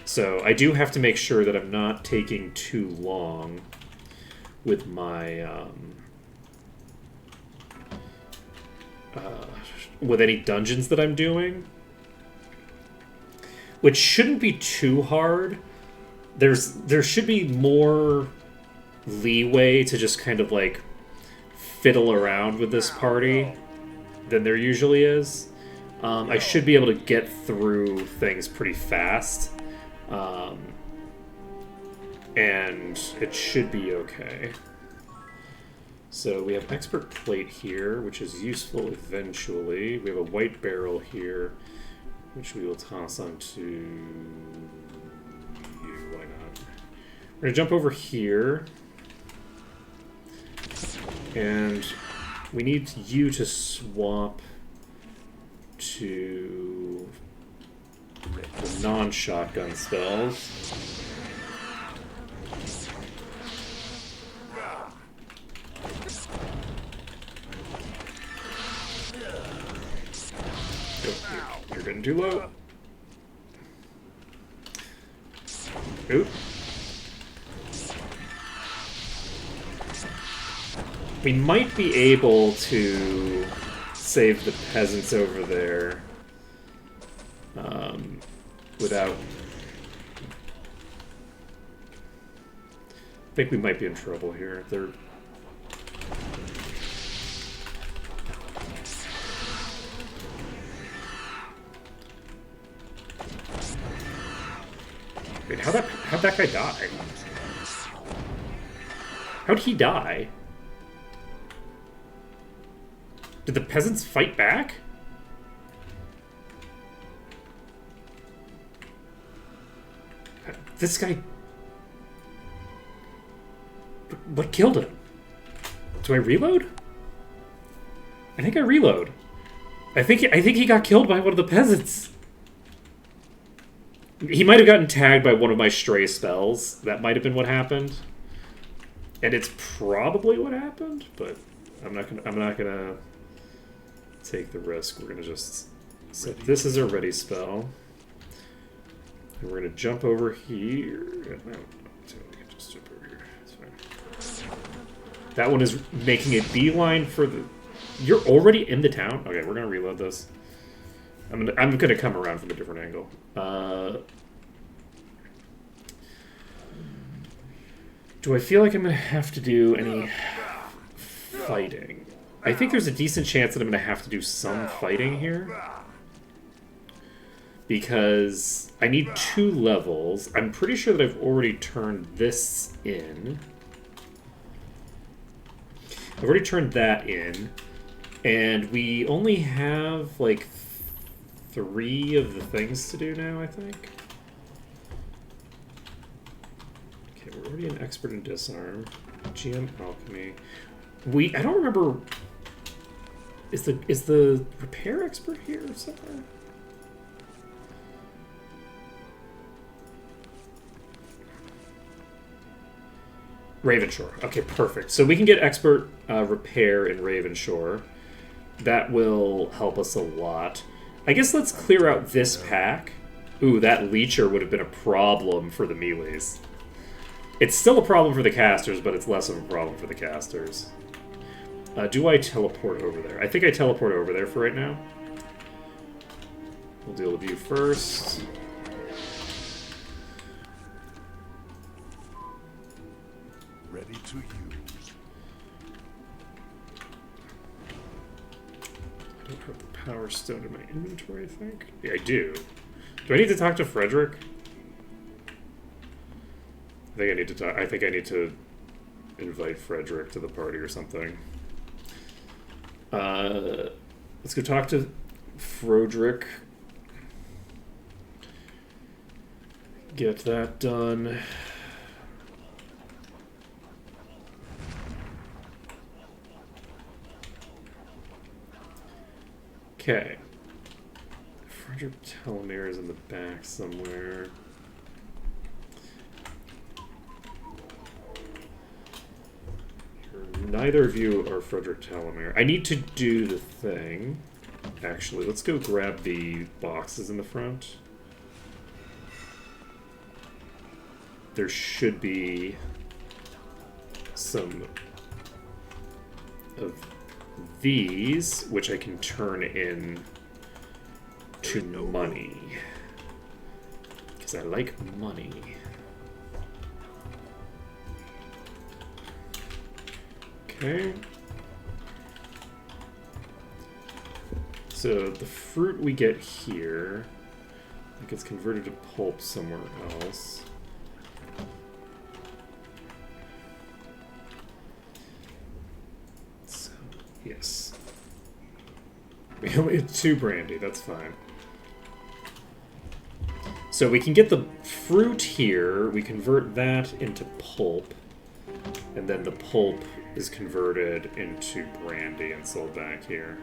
So I do have to make sure that I'm not taking too long with my with any dungeons that I'm doing, which shouldn't be too hard. There should be more leeway to just kind of like fiddle around with this party than there usually is. I should be able to get through things pretty fast. And it should be okay. So we have Expert Plate here, which is useful eventually. We have a white barrel here, which we will toss onto you. Why not? We're going to jump over here. And we need you to swap to the non-shotgun spells. You're getting too low. Oop. We might be able to save the peasants over there without... I think we might be in trouble here. They're... Wait, how'd that guy die? How'd he die? Did the peasants fight back? This guy... What killed him? Do I reload? I think I reload. I think he got killed by one of the peasants. He might have gotten tagged by one of my stray spells. That might have been what happened. And it's probably what happened, but I'm not gonna take the risk. We're gonna just set this as a ready spell. And we're gonna jump over here. No, we can just jump over here. It's fine. That one is making a beeline for the... You're already in the town? Okay, we're gonna reload this. I'm gonna come around from a different angle. Do I feel like I'm gonna have to do any fighting? I think there's a decent chance that I'm gonna have to do some fighting here. Because I need 2 levels. I'm pretty sure that I've already turned this in. I've already turned that in. And we only have, like, 3 of the things to do now, I think. Okay, we're already an expert in disarm. GM alchemy. I don't remember... Is the repair expert here somewhere? Ravenshore. Okay, perfect. So we can get expert repair in Ravenshore. That will help us a lot. I guess let's clear out this pack. Ooh, that leecher would have been a problem for the melees. It's still a problem for the casters, but it's less of a problem for the casters. Do I teleport over there? I think I teleport over there for right now. We'll deal with you first. Ready to use. I don't have the power stone in my inventory, I think. Yeah, I do. Do I need to talk to Frederick? I think I need to invite Frederick to the party or something. Let's go talk to Frederick. Get that done. Okay. Frederick Telomere is in the back somewhere. Neither of you are Frederick Telomere. I need to do the thing. Actually, let's go grab the boxes in the front. There should be some of these, which I can turn in to money. Because I like money. Okay. So the fruit we get here, it gets converted to pulp somewhere else. So, yes. We only have 2 brandy, that's fine. So we can get the fruit here, we convert that into pulp, and then the pulp is converted into brandy and sold back here.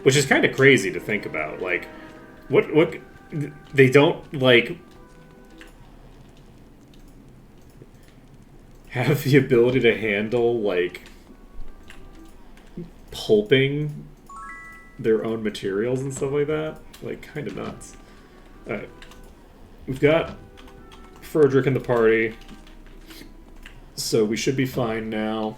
Which is kind of crazy to think about. Like, what they don't, like, have the ability to handle, like, pulping their own materials and stuff like that. Like, kind of nuts. Alright. We've got Frederick in the party, so we should be fine now.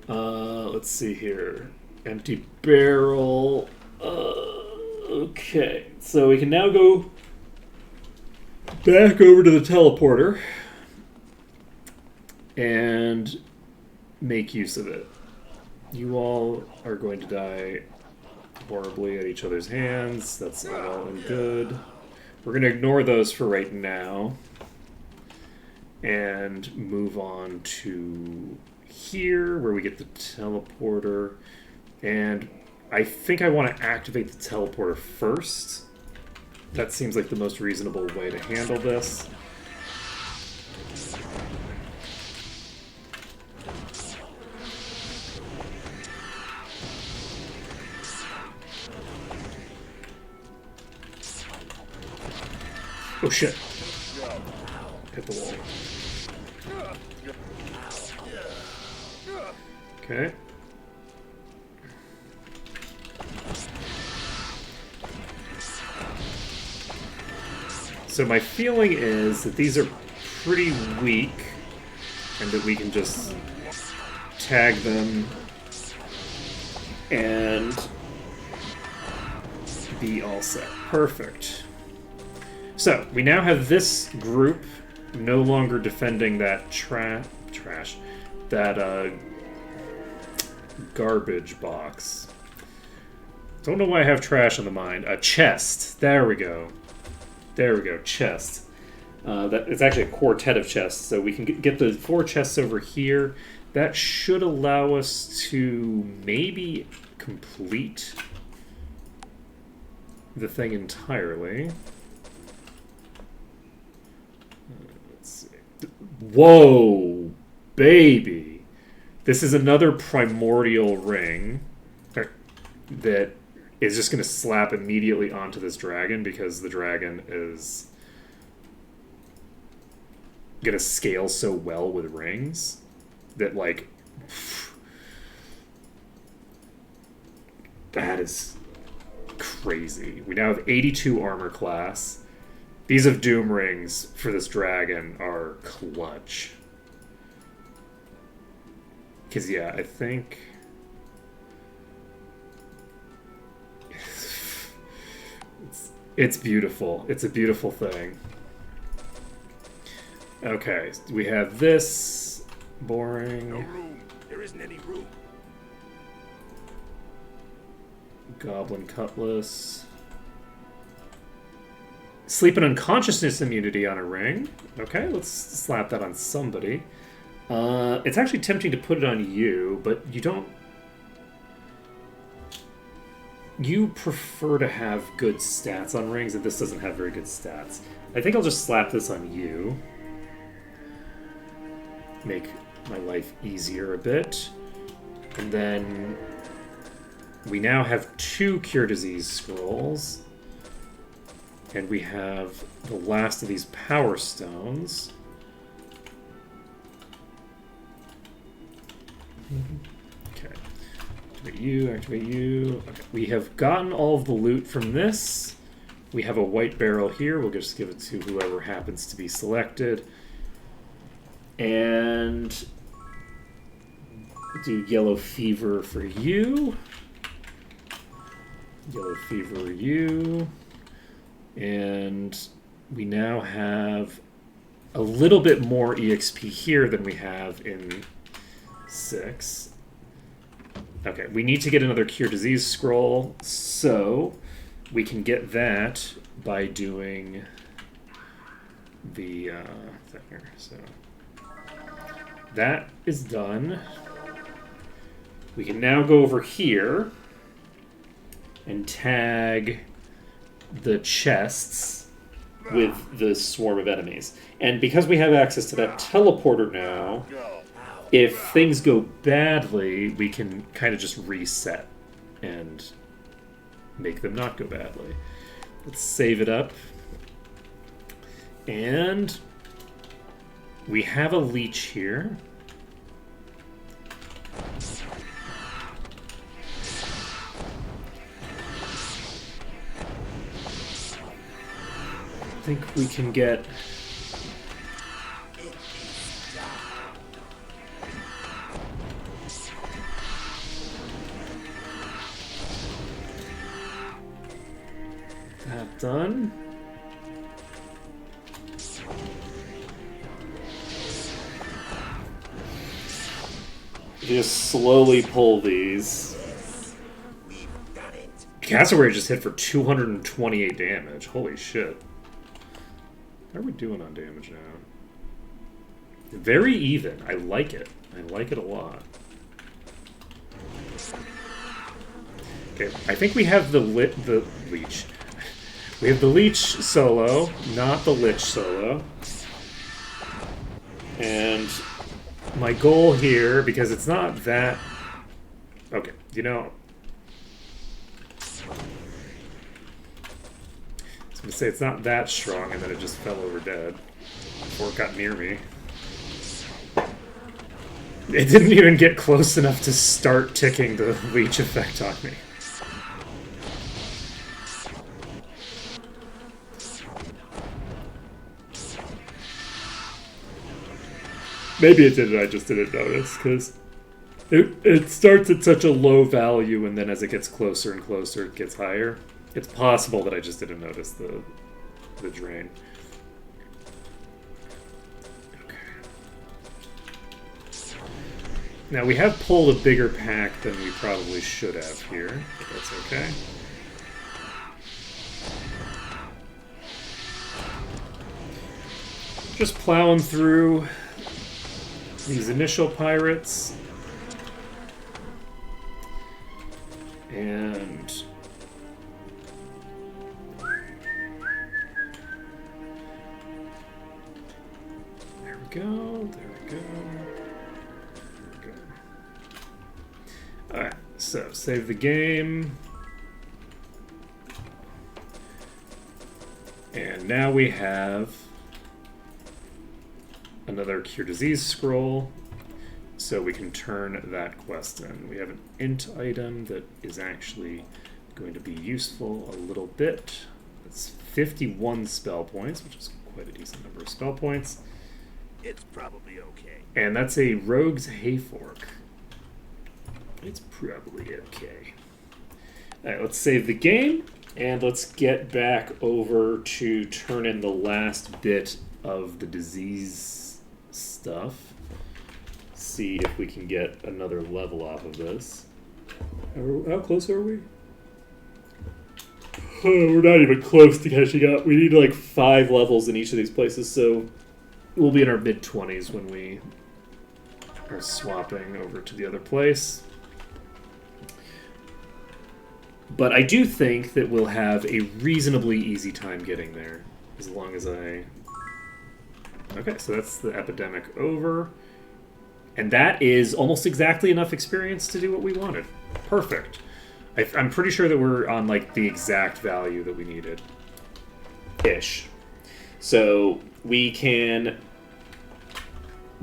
Let's see here. Empty barrel. Okay, so we can now go back over to the teleporter and make use of it. You all are going to die horribly at each other's hands. That's not all and good. We're going to ignore those for right now and move on to here where we get the teleporter. And I think I want to activate the teleporter first. That seems like the most reasonable way to handle this. Oh shit. Hit the wall. Okay. So my feeling is that these are pretty weak, and that we can just tag them and be all set. Perfect. So we now have this group no longer defending that trash, that garbage box. Don't know why I have trash on the mind. A chest. There we go. There we go. Chest. That it's actually a quartet of chests, so we can get the 4 chests over here. That should allow us to maybe complete the thing entirely. Let's see. Whoa, baby! This is another primordial ring that is just going to slap immediately onto this dragon because the dragon is going to scale so well with rings that, like, that is crazy. We now have 82 armor class. These of Doom rings for this dragon are clutch. Because, yeah, I think... It's beautiful. It's a beautiful thing. Okay, we have this. Boring. No room. There isn't any room. Goblin Cutlass. Sleep and unconsciousness immunity on a ring. Okay, let's slap that on somebody. It's actually tempting to put it on you, but you don't... You prefer to have good stats on rings, and this doesn't have very good stats. I think I'll just slap this on you. Make my life easier a bit. And then we now have 2 Cure Disease scrolls. And we have the last of these Power Stones. Okay. Activate you, activate you. Okay. We have gotten all of the loot from this. We have a white barrel here. We'll just give it to whoever happens to be selected. And do yellow fever for you. Yellow fever you. And we now have a little bit more EXP here than we have in 6. Okay, we need to get another Cure Disease scroll, so we can get that by doing the thing here. So that is done. We can now go over here and tag the chests with the swarm of enemies. And because we have access to that teleporter now, if things go badly, we can kind of just reset and make them not go badly. Let's save it up. And we have a leech here. I think we can get... that done. Just slowly pull these. Cassowary just hit for 228 damage. Holy shit. How are we doing on damage now? Very even. I like it. I like it a lot. Okay, I think we have the leech. We have the leech solo, not the lich solo. And my goal here, because it's not that... Okay, you know... I was going to say it's not that strong, and then it just fell over dead before it got near me. It didn't even get close enough to start ticking the leech effect on me. Maybe it didn't, I just didn't notice, because it starts at such a low value, and then as it gets closer and closer, it gets higher. It's possible that I just didn't notice the drain. Okay. Now, we have pulled a bigger pack than we probably should have here, but that's okay. Just plowing through these initial pirates. And there we go, there we go. There we go. Alright, so save the game. And now we have another Cure Disease scroll, so we can turn that quest in. We have an int item that is actually going to be useful a little bit. It's 51 spell points, which is quite a decent number of spell points. It's probably okay. And that's a Rogue's Hayfork. It's probably okay. Alright, let's save the game, and let's get back over to turn in the last bit of the disease stuff. See if we can get another level off of this. How close are we? Oh, we're not even close to catching up. We need like 5 levels in each of these places, so we'll be in our mid-20s when we are swapping over to the other place. But I do think that we'll have a reasonably easy time getting there, as long as I... Okay, so that's the epidemic over. And that is almost exactly enough experience to do what we wanted. Perfect. I'm pretty sure that we're on, like, the exact value that we needed. Ish. So we can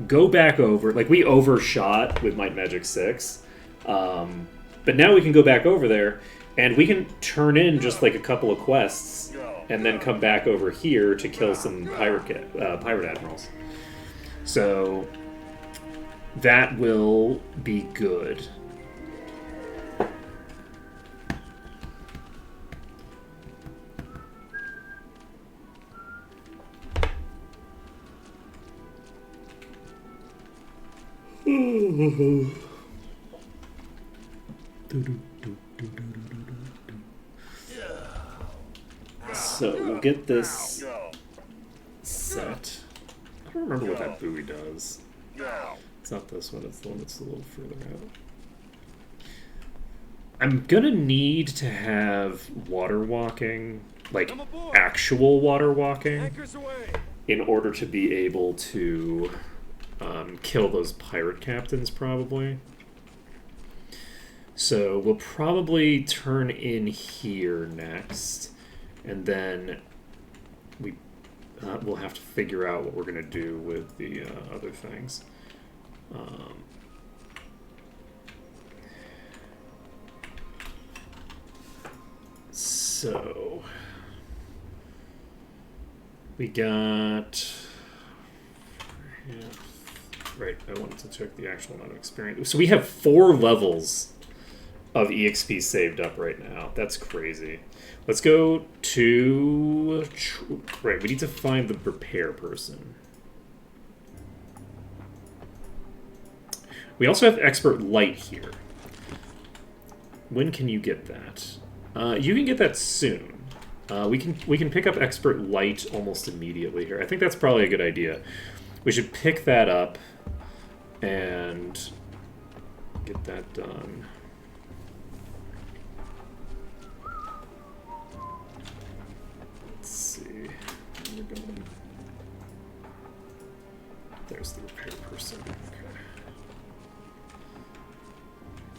go back over... Like, we overshot with Might Magic 6. But now we can go back over there, and we can turn in just, like, a couple of quests, and then come back over here to kill some pirate admirals. So that will be good. So we'll get this set. I don't remember what that buoy does. It's not this one, it's the one that's a little further out. I'm gonna need to have water walking, like actual water walking, in order to be able to kill those pirate captains, probably. So we'll probably turn in here next, and then we'll have to figure out what we're going to do with the other things. So we got... Yeah, right, I wanted to check the actual amount of experience. So we have 4 levels of EXP saved up right now. That's crazy. Let's go to... Right, we need to find the repair person. We also have Expert Light here. When can you get that? You can get that soon. We can pick up Expert Light almost immediately here. I think that's probably a good idea. We should pick that up and get that done. Let's see. Where we're going. There's the repair person. Okay.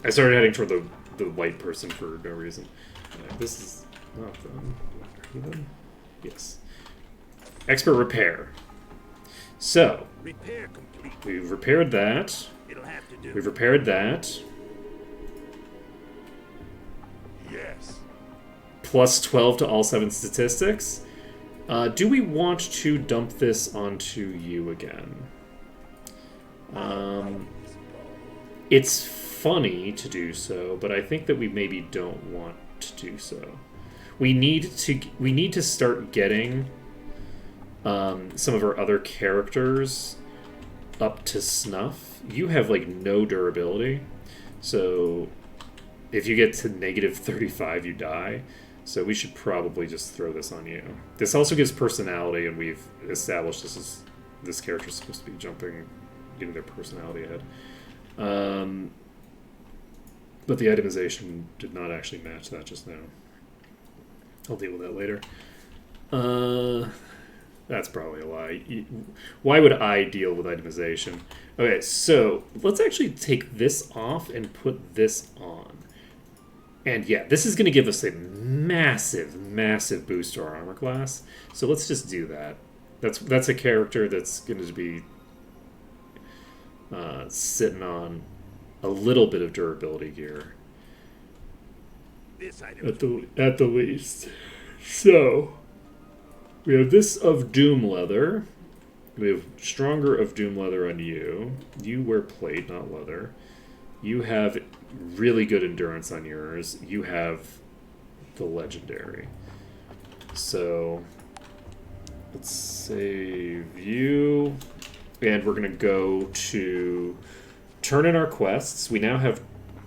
I started heading toward the white person for no reason. This is not them. Are you them? Yes. Expert Repair. So, Repair complete. we've repaired that. It'll have to do. We've repaired that. Yes. Plus 12 to all 7 statistics. Do we want to dump this onto you again? It's funny to do so, but I think that we maybe don't want to do so. We need to start getting some of our other characters up to snuff. You have like no durability, so if you get to negative 35, you die. So we should probably just throw this on you. This also gives personality, and we've established this character is supposed to be jumping, getting their personality ahead. But the itemization did not actually match that just now. I'll deal with that later. That's probably a lie. Why would I deal with itemization? Okay, so let's actually take this off and put this on. And yeah, this is going to give us a massive, massive boost to our armor class. So let's just do that. That's a character that's going to be sitting on a little bit of durability gear. This item At the least. So, we have this of Doom Leather. We have stronger of Doom Leather on you. You wear plate, not leather. You have really good endurance on yours. You have the legendary. So, let's save you. And we're going to go to turn in our quests. We now have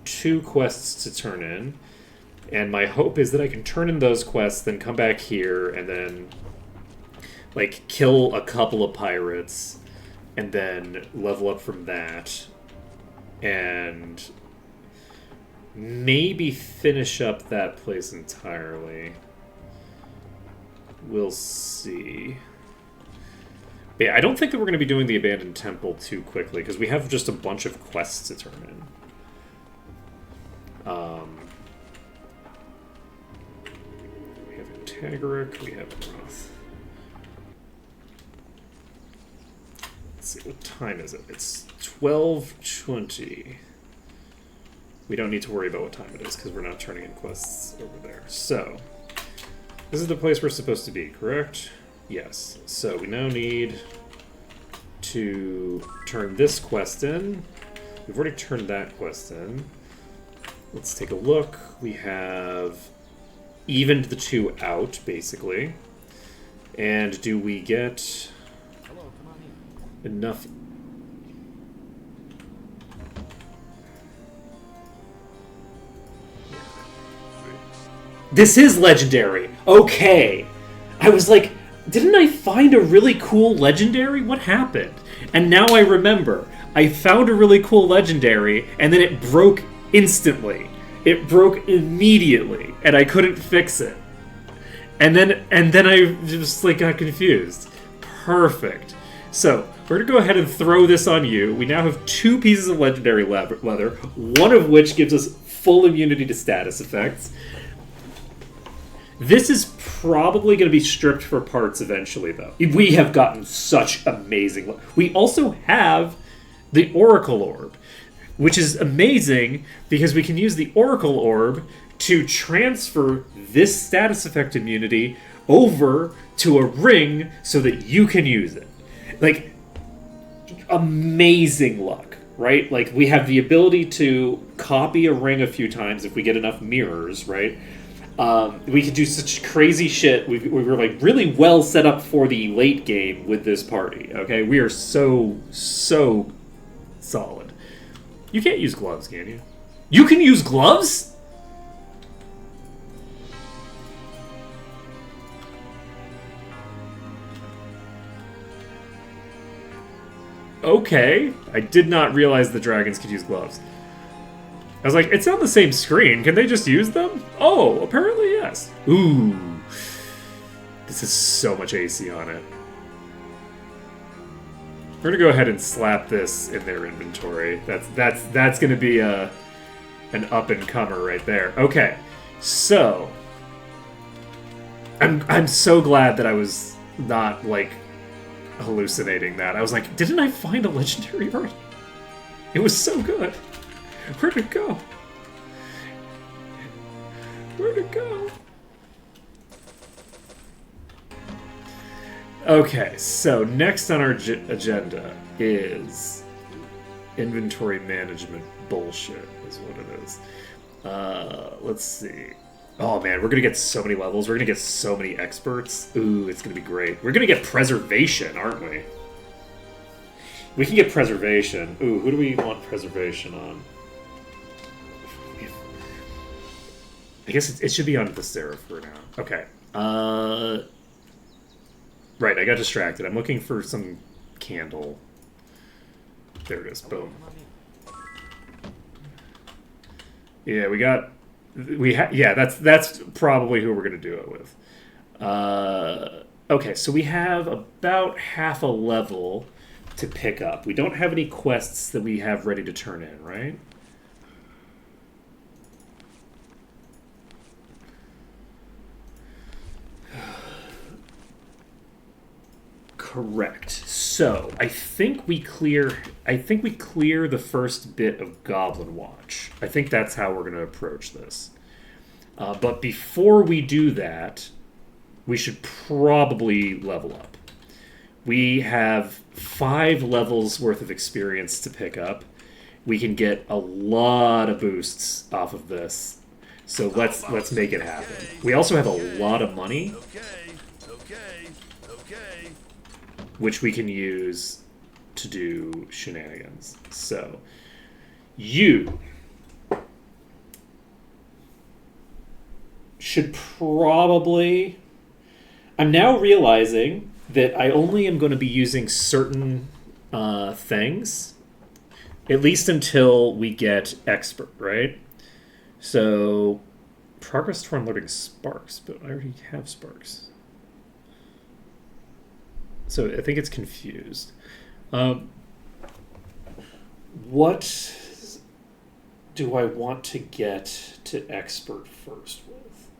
2 quests to turn in. And my hope is that I can turn in those quests, then come back here, and then like kill a couple of pirates, and then level up from that. And maybe finish up that place entirely. We'll see. But yeah, I don't think that we're going to be doing the Abandoned Temple too quickly, because we have just a bunch of quests to turn in. We have Tagric, we have Roth. Let's see, what time is it? It's 12:20. We don't need to worry about what time it is, because we're not turning in quests over there. So, this is the place we're supposed to be, correct? Yes. So we now need to turn this quest in. We've already turned that quest in. Let's take a look. We have evened the 2 out, basically. And do we get enough? This is legendary. Okay. I was like, didn't I find a really cool legendary? What happened? And now I remember. I found a really cool legendary, and then it broke instantly. It broke immediately, and I couldn't fix it. And then I just like got confused. Perfect. So we're gonna go ahead and throw this on you. We now have 2 pieces of legendary leather, one of which gives us full immunity to status effects. This is probably going to be stripped for parts eventually, though. We have gotten such amazing... We also have the Oracle Orb, which is amazing because we can use the Oracle Orb to transfer this status effect immunity over to a ring so that you can use it. Like, amazing luck, right? Like, we have the ability to copy a ring a few times if we get enough mirrors, right? We could do such crazy shit. We were like really well set up for the late game with this party. Okay, we are so solid. You can't use gloves, can you? You can use gloves? Okay, I did not realize the dragons could use gloves. I was like, it's on the same screen. Can they just use them? Oh, apparently yes. Ooh. This is so much AC on it. We're gonna go ahead and slap this in their inventory. That's gonna be an up and comer right there. Okay, so I'm so glad that I was not like hallucinating that. I was like, didn't I find a legendary already? It was so good. Where'd it go? Where'd it go? Okay, so next on our agenda is inventory management bullshit is what it is. Let's see. Oh man, we're gonna get so many levels. We're gonna get so many experts. Ooh, it's gonna be great. We're gonna get preservation, aren't we? We can get preservation. Ooh, who do we want preservation on? I guess it should be on the Seraph for now. Okay. Right, I got distracted. I'm looking for some candle. There it is. Boom. Yeah, yeah, that's probably who we're gonna do it with. Okay, so we have about half a level to pick up. We don't have any quests that we have ready to turn in, right? Correct. So I think we clear the first bit of Goblin Watch. I think that's how we're going to approach this. But before we do that, we should probably level up. We have 5 levels worth of experience to pick up. We can get a lot of boosts off of this. So let's make it happen. We also have a lot of money, which we can use to do shenanigans. So, you should probably... I'm now realizing that I only am going to be using certain things, at least until we get Expert, right? So, progress toward unloading Sparks, but I already have Sparks. So I think it's confused. What do I want to get to Expert first with?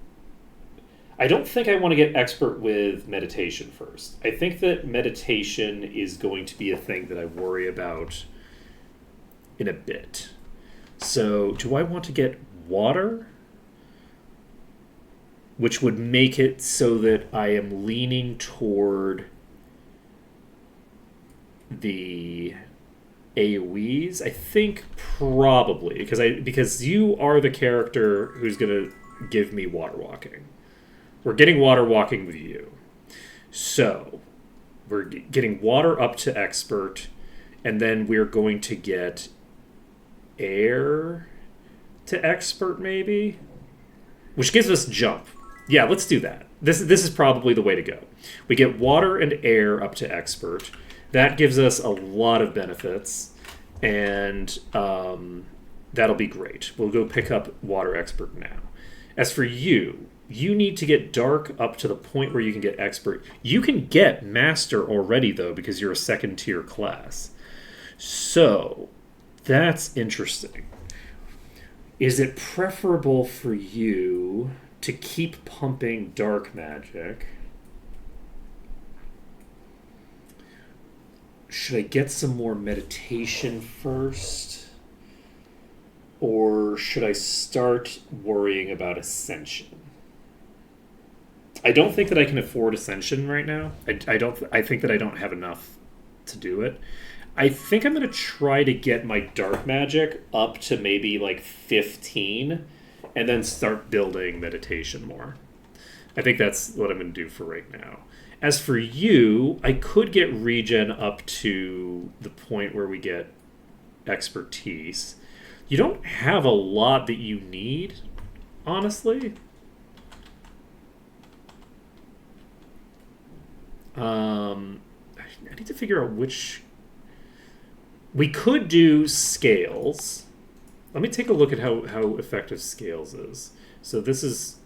I don't think I want to get Expert with Meditation first. I think that Meditation is going to be a thing that I worry about in a bit. So do I want to get Water? Which would make it so that I am leaning toward the AoEs. I think probably because you are the character who's gonna give me water walking. We're getting water walking with you, so we're getting water up to Expert, and then we're going to get air to Expert maybe, which gives us jump. Yeah, let's do that. This is probably the way to go. We get water and air up to Expert. That gives us a lot of benefits, and that'll be great. We'll go pick up Water Expert now. As for you, you need to get Dark up to the point where you can get Expert. You can get Master already, though, because you're a 2nd tier class. So, that's interesting. Is it preferable for you to keep pumping Dark Magic? Should I get some more meditation first? Or should I start worrying about Ascension? I don't think that I can afford Ascension right now. I think that I don't have enough to do it. I think I'm going to try to get my Dark Magic up to maybe like 15 and then start building meditation more. I think that's what I'm going to do for right now. As for you, I could get regen up to the point where we get expertise. You don't have a lot that you need, honestly. I need to figure out which... We could do scales. Let me take a look at how effective scales is. So this is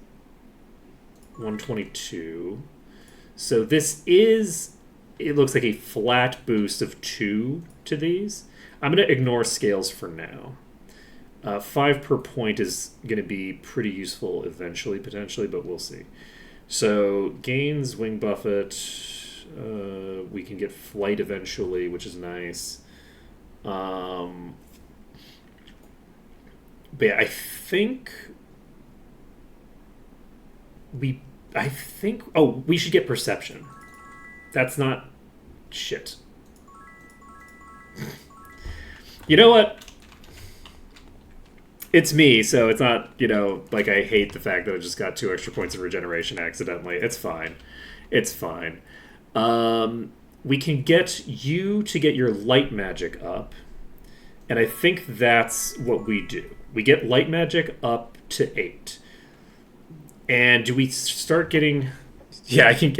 122. So this is, it looks like a flat boost of 2 to these. I'm going to ignore scales for now. 5 per point is going to be pretty useful eventually, potentially, but we'll see. So gains, wing buffet, We can get flight eventually, which is nice. But yeah, I think we should get perception. That's not shit. You know what? It's me, so it's not, like I hate the fact that I just got 2 extra points of regeneration accidentally. It's fine. It's fine. We can get you to get your light magic up, and I think that's what we do. We get light magic up to 8. And do we start getting... Yeah, I can.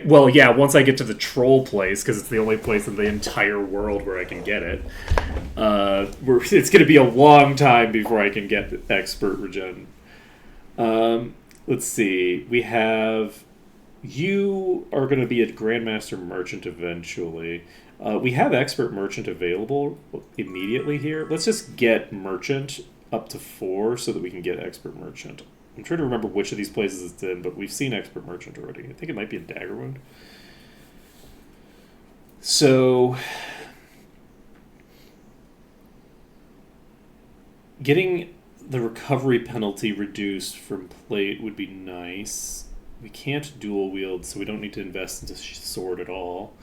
Well, yeah, once I get to the troll place, because it's the only place in the entire world where I can get it. It's going to be a long time before I can get expert regen. Let's see. We have... You are going to be a Grandmaster Merchant eventually. We have Expert Merchant available immediately here. Let's just get Merchant up to 4 so that we can get Expert Merchant. I'm trying to remember which of these places it's in, but we've seen Expert Merchant already. I think it might be in Dagger Wound. So, getting the recovery penalty reduced from plate would be nice. We can't dual wield, so we don't need to invest into sword at all.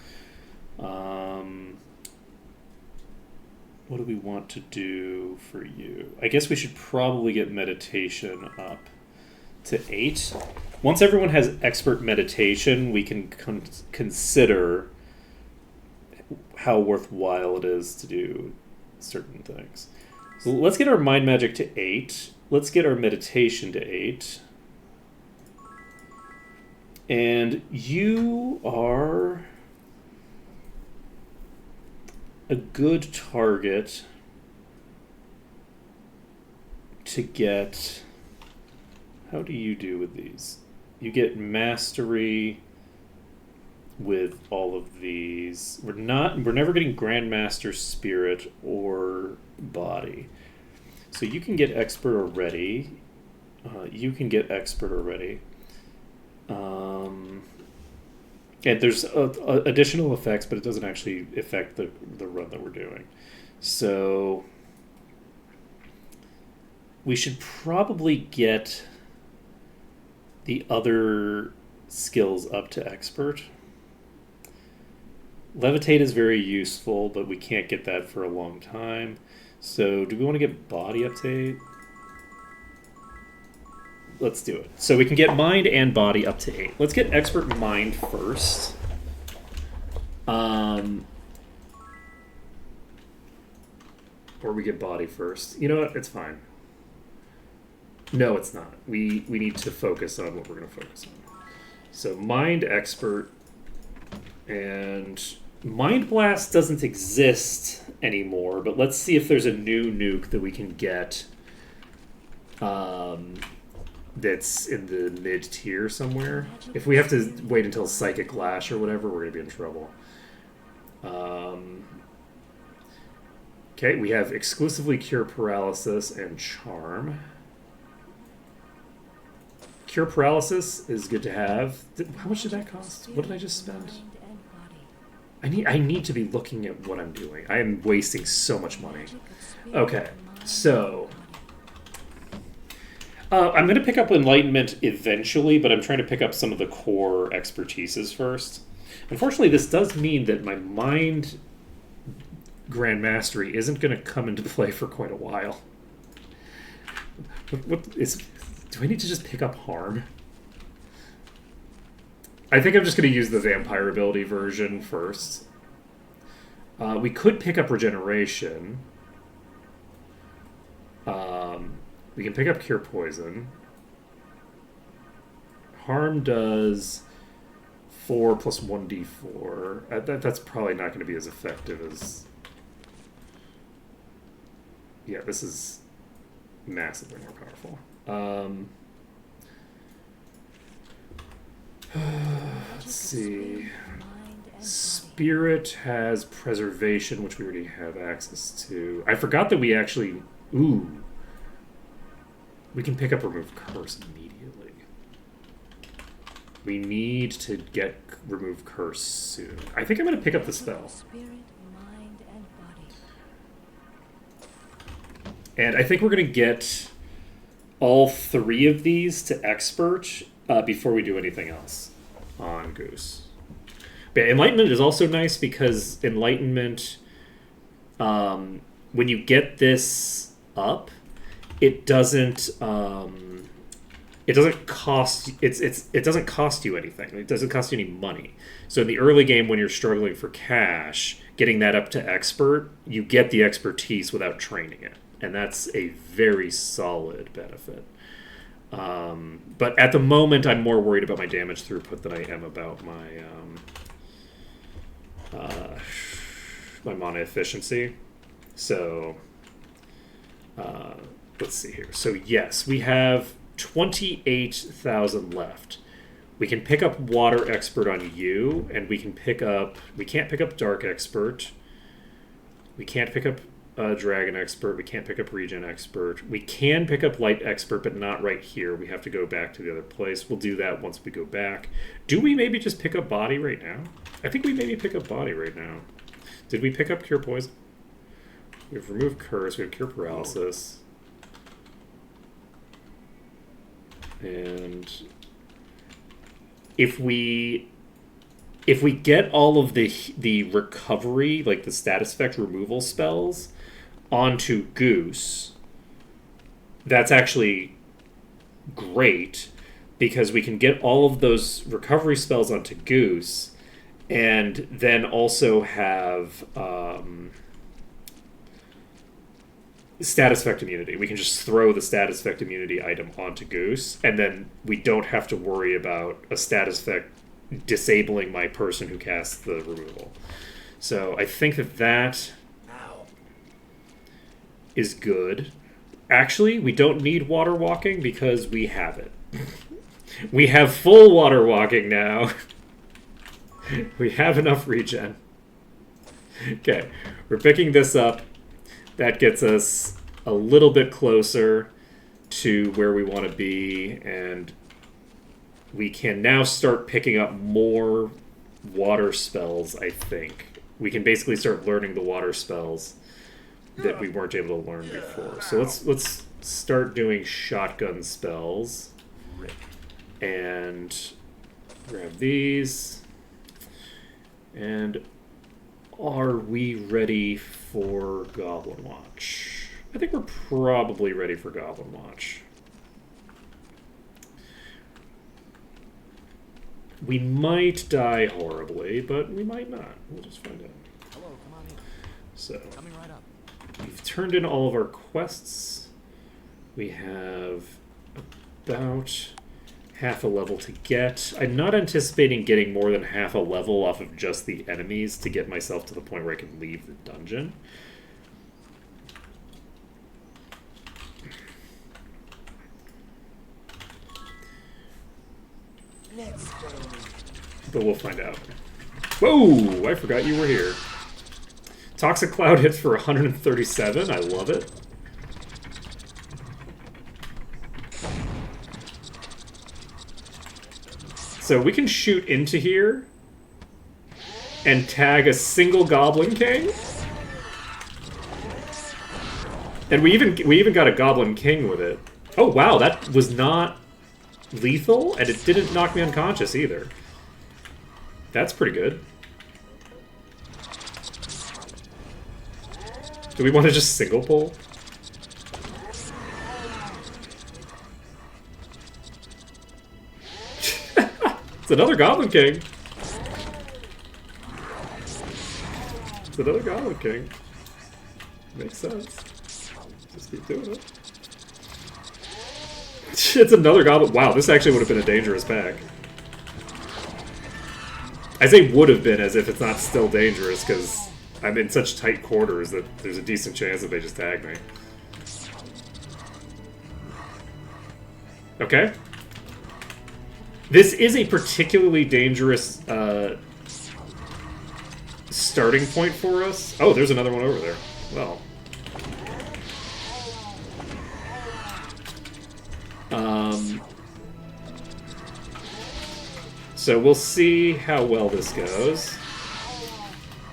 What do we want to do for you? I guess we should probably get meditation up to 8. Once everyone has expert meditation, we can consider how worthwhile it is to do certain things. So let's get our mind magic to 8. Let's get our meditation to 8. And you are a good target to get... How do you do with these? You get mastery with all of these. We're never getting Grandmaster Spirit or Body. So you can get expert already. You can get expert already. And there's additional effects, but it doesn't actually affect the run that we're doing. So we should probably get the other skills up to expert. Levitate is very useful, but we can't get that for a long time. So do we want to get body up to 8? Let's do it. So we can get mind and body up to 8. Let's get expert mind first. Or we get body first. You know what? It's fine. No, it's not. We need to focus on what we're going to focus on. So mind expert, and Mind Blast doesn't exist anymore, but let's see if there's a new nuke that we can get that's in the mid-tier somewhere. If we have to wait until Psychic Lash or whatever, we're going to be in trouble. Okay, we have exclusively Cure Paralysis and Charm. Cure Paralysis is good to have. How much did that cost? What did I just spend? I need to be looking at what I'm doing. I am wasting so much money. Okay, so... I'm going to pick up Enlightenment eventually, but I'm trying to pick up some of the core expertises first. Unfortunately, this does mean that my Mind Grand Mastery isn't going to come into play for quite a while. Do I need to just pick up Harm? I think I'm just going to use the Vampire ability version first. We could pick up Regeneration. We can pick up Cure Poison. Harm does 4 plus 1d4. That's probably not going to be as effective as... Yeah, this is massively more powerful. Let's see. Spirit has Preservation, which we already have access to. I forgot that we actually... Ooh. We can pick up Remove Curse immediately. We need to remove curse soon. I think I'm going to pick up the spell. Spirit, mind, and body. And I think we're going to get all 3 of these to expert before we do anything else on Goose. But Enlightenment is also nice because Enlightenment, when you get this up, it doesn't cost it doesn't cost you anything. It doesn't cost you any money. So in the early game, when you're struggling for cash, getting that up to expert, you get the expertise without training it, and that's a very solid benefit. But at the moment, I'm more worried about my damage throughput than I am about my my mana efficiency. So let's see here. So yes, we have 28,000 left. We can pick up Water Expert on you, and we can't pick up Dark Expert. We can't pick up Dragon Expert. We can't pick up Regen Expert. We can pick up Light Expert, but not right here. We have to go back to the other place. We'll do that once we go back. Do we maybe just pick up Body right now? I think we maybe pick up Body right now. Did we pick up Cure Poison? We've removed Curse. We have Cure Paralysis. And if we get all of the recovery, like the status effect removal spells, onto Goose, that's actually great because we can get all of those recovery spells onto Goose and then also have status effect immunity. We can just throw the status effect immunity item onto Goose, and then we don't have to worry about a status effect disabling my person who casts the removal. So I think that is good. Actually, we don't need water walking because we have it. We have full water walking now. We have enough regen. Okay, we're picking this up. That gets us a little bit closer to where we want to be, and we can now start picking up more water spells, I think. We can basically start learning the water spells that we weren't able to learn before. So let's start doing shotgun spells. And grab these. And are we ready for Goblin Watch? I think we're probably ready for Goblin Watch. We might die horribly, but we might not. We'll just find out. Hello, come on in. So, Coming right up. we've turned in all of our quests. We have about half a level to get. I'm not anticipating getting more than half a level off of just the enemies to get myself to the point where I can leave the dungeon. Let's go. But we'll find out. Whoa! I forgot you were here. Toxic Cloud hits for 137. I love it. So we can shoot into here and tag a single Goblin King. And we even got a Goblin King with it. Oh wow, that was not lethal, and it didn't knock me unconscious either. That's pretty good. Do we want to just single pull? It's another Goblin King. It's another Goblin King. Makes sense. Just keep doing it. It's another Goblin. Wow, this actually would have been a dangerous pack. I say would have been as if it's not still dangerous, because I'm in such tight quarters that there's a decent chance that they just tag me. Okay. This is a particularly dangerous starting point for us. Oh, there's another one over there. Well. So we'll see how well this goes.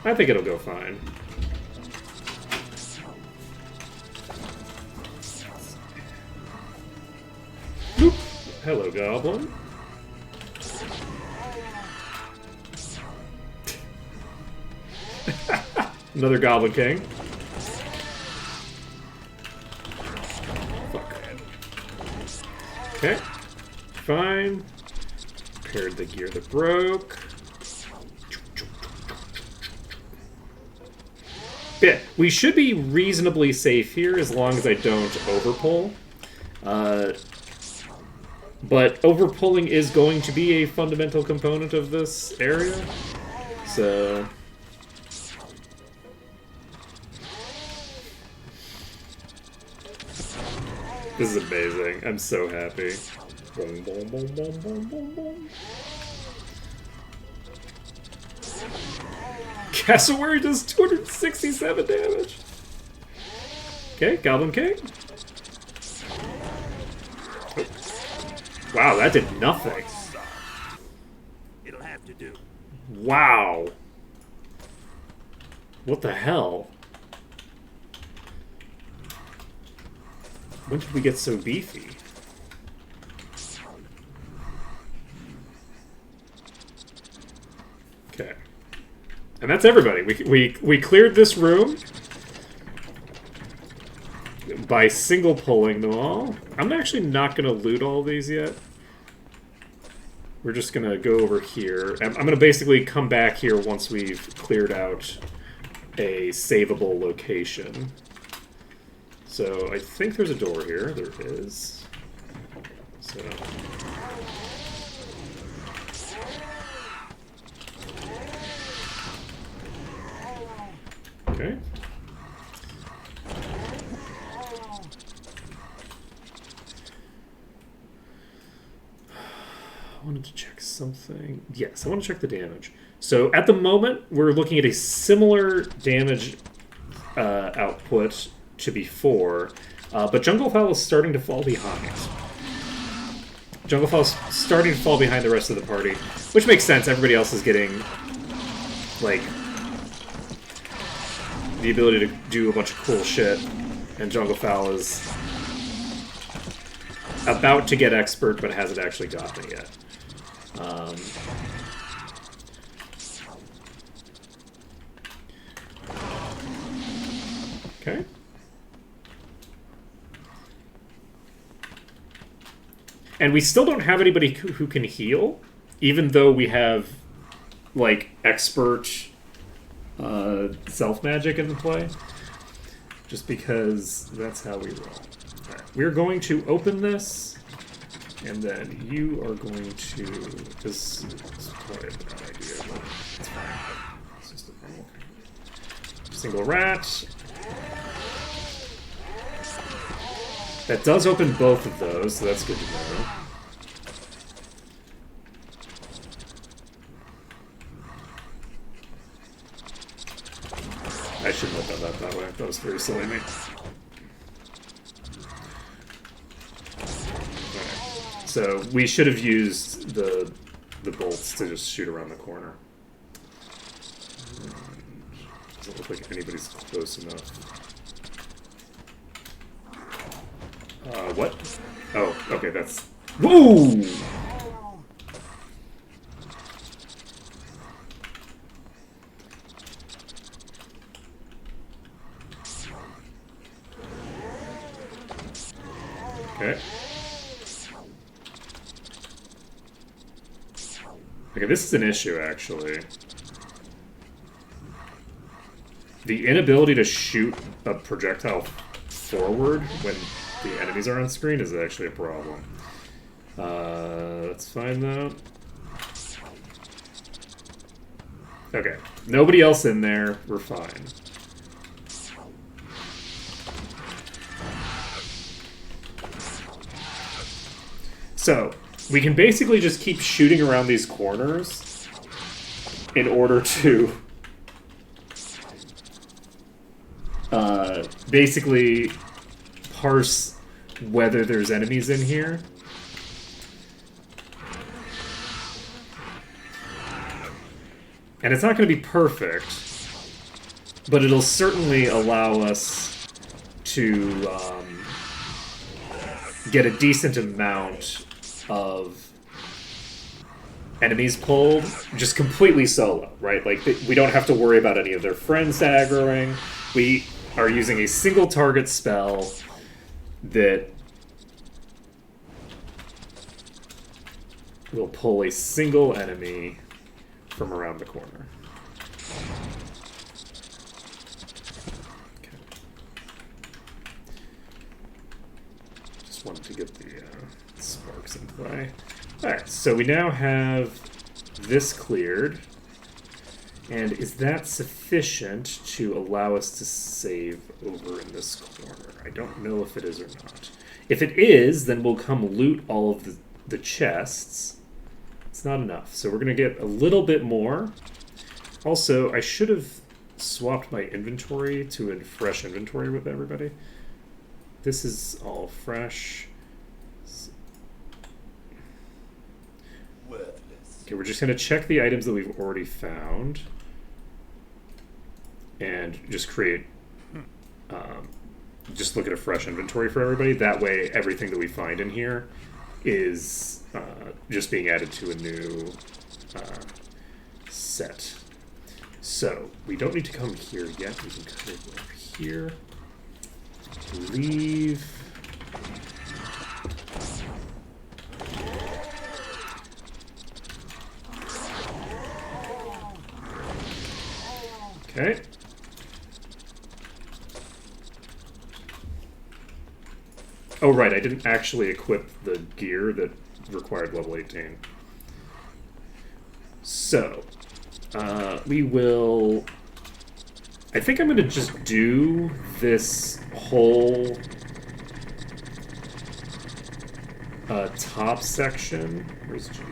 I think it'll go fine. Boop. Hello, Goblin. Another Goblin King. Fuck. Okay. Fine. Repaired the gear that broke. Yeah, we should be reasonably safe here as long as I don't overpull. But overpulling is going to be a fundamental component of this area. So... this is amazing. I'm so happy. Boom, boom, boom, boom, boom, boom, boom. Cassowary does 267 damage. Okay, Goblin King. Oh. Wow, that did nothing. It'll have to do. Wow. What the hell? When did we get so beefy? Okay. And that's everybody. We cleared this room by single pulling them all. I'm actually not going to loot all these yet. We're just going to go over here. I'm going to basically come back here once we've cleared out a savable location. So I think there's a door here. There is. So... okay. I wanted to check something. Yes, I want to check the damage. So at the moment, we're looking at a similar damage output to before, but Junglefowl is starting to fall behind. Junglefowl is starting to fall behind the rest of the party, which makes sense. Everybody else is getting, like, the ability to do a bunch of cool shit, and Junglefowl is about to get expert, but hasn't actually gotten it yet. Okay. And we still don't have anybody who can heal, even though we have, like, expert self-magic in play. Just because that's how we roll. Alright, we're going to open this, and then you are going to... this is probably a bad idea, but it's fine. It's just a normal single rat. That does open both of those, so that's good to know. I shouldn't have done that way. That was very silly of me. Okay. So we should have used the bolts to just shoot around the corner. Doesn't look like anybody's close enough. What? Oh, okay, that's... whoa! Okay. Okay, this is an issue, actually. The inability to shoot a projectile forward when the enemies are on screen is actually a problem. That's fine, though. Okay. Nobody else in there. We're fine. So, we can basically just keep shooting around these corners in order to basically parse whether there's enemies in here. And it's not going to be perfect, but it'll certainly allow us to get a decent amount of enemies pulled just completely solo, right? Like, we don't have to worry about any of their friends aggroing. We are using a single target spell that will pull a single enemy from around the corner. Okay. Just wanted to get the sparks in play. Alright, so we now have this cleared. And is that sufficient to allow us to save over in this corner? I don't know if it is or not. If it is, then we'll come loot all of the chests. It's not enough, so we're going to get a little bit more. Also, I should have swapped my inventory to a fresh inventory with everybody. This is all fresh. Okay, we're just going to check the items that we've already found. And just create, just look at a fresh inventory for everybody. That way, everything that we find in here is just being added to a new set. So, we don't need to come here yet. We can come over here. Leave. Okay. Oh, right, I didn't actually equip the gear that required level 18. So, we will... I think I'm going to just do this whole top section. Where's G?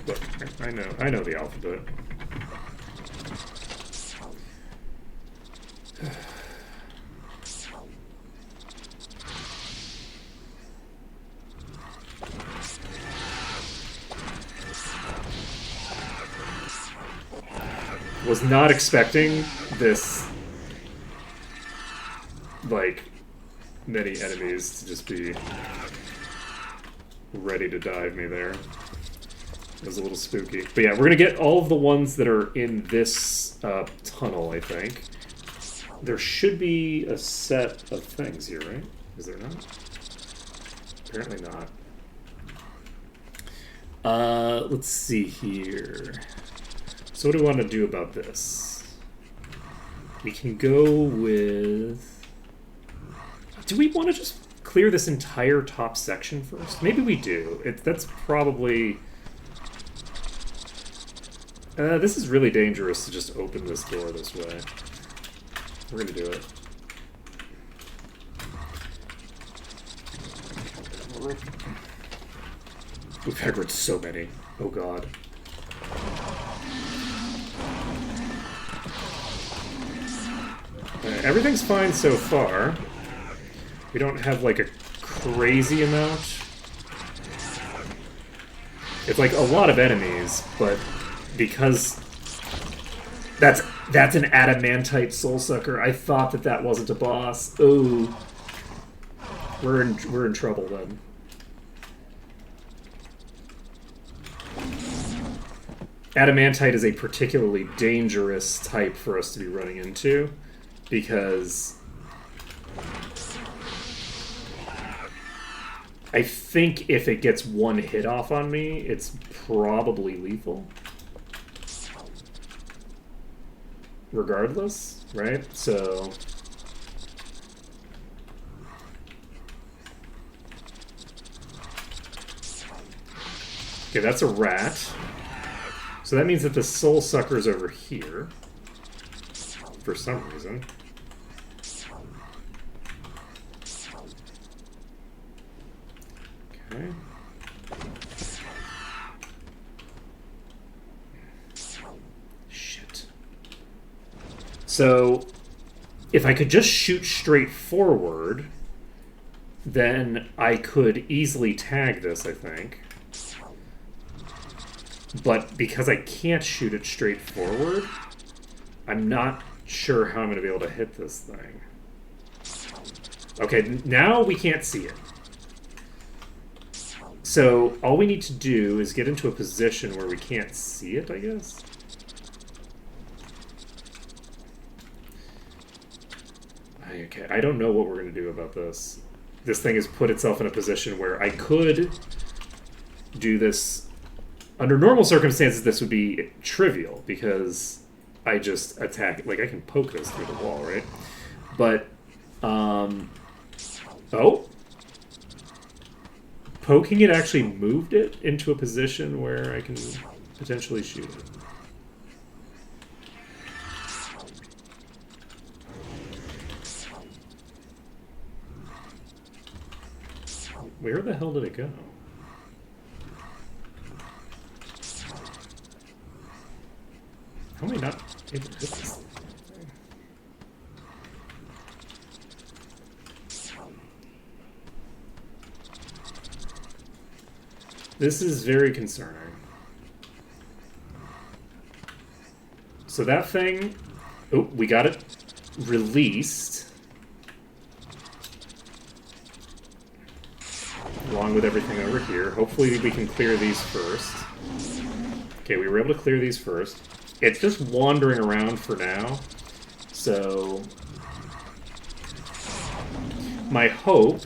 Look, I know the alphabet. Was not expecting this, like, many enemies to just be ready to dive me there. It was a little spooky. But yeah, we're going to get all of the ones that are in this tunnel, I think. There should be a set of things here, right? Is there not? Apparently not. Let's see here. So what do we want to do about this? We can go with... Do we want to just clear this entire top section first? Maybe we do. That's probably... this is really dangerous to just open this door this way. We're gonna do it. We've aggroed so many. Oh god. Everything's fine so far. We don't have, like, a crazy amount. It's, like, a lot of enemies, but because that's an adamantite soulsucker, I thought that wasn't a boss. Oh, we're in trouble then. Adamantite is a particularly dangerous type for us to be running into, because I think if it gets one hit off on me, it's probably lethal. Regardless, right? So... Okay, that's a rat. So that means that the soul sucker's over here. For some reason. Okay. Shit. So, if I could just shoot straight forward, then I could easily tag this, I think. But because I can't shoot it straight forward, I'm not sure how I'm going to be able to hit this thing. Okay, now we can't see it. So all we need to do is get into a position where we can't see it, I guess. Okay, I don't know what we're going to do about this. This thing has put itself in a position where I could do this. Under normal circumstances, this would be trivial because I just attack. Like, I can poke this through the wall, right? But, oh. Poking it actually moved it into a position where I can potentially shoot it. Where the hell did it go? How am I not able to hit this thing? This is very concerning. So that thing... Oh, we got it released. Along with everything over here. Hopefully we can clear these first. Okay, we were able to clear these first. It's just wandering around for now. So... my hope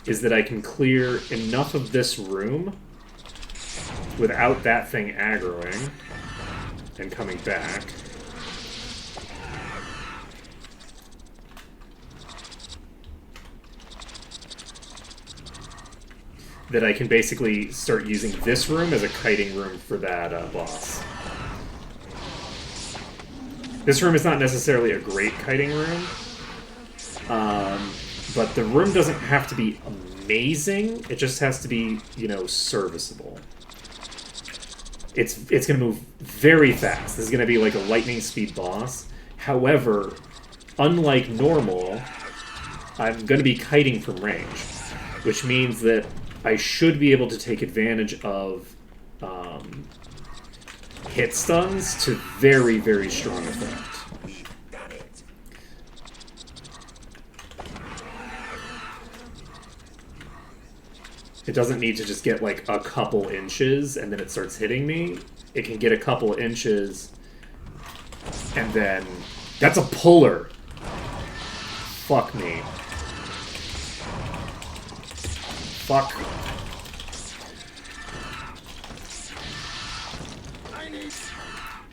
is that I can clear enough of this room without that thing aggroing and coming back. That I can basically start using this room as a kiting room for that boss. This room is not necessarily a great kiting room, but the room doesn't have to be amazing. It just has to be, you know, serviceable. It's going to move very fast. This is going to be like a lightning speed boss. However, unlike normal, I'm going to be kiting from range, which means that I should be able to take advantage of hit stuns to very, very strong effect. It doesn't need to just get like a couple inches and then it starts hitting me. It can get a couple inches and then... That's a puller! Fuck me. Fuck.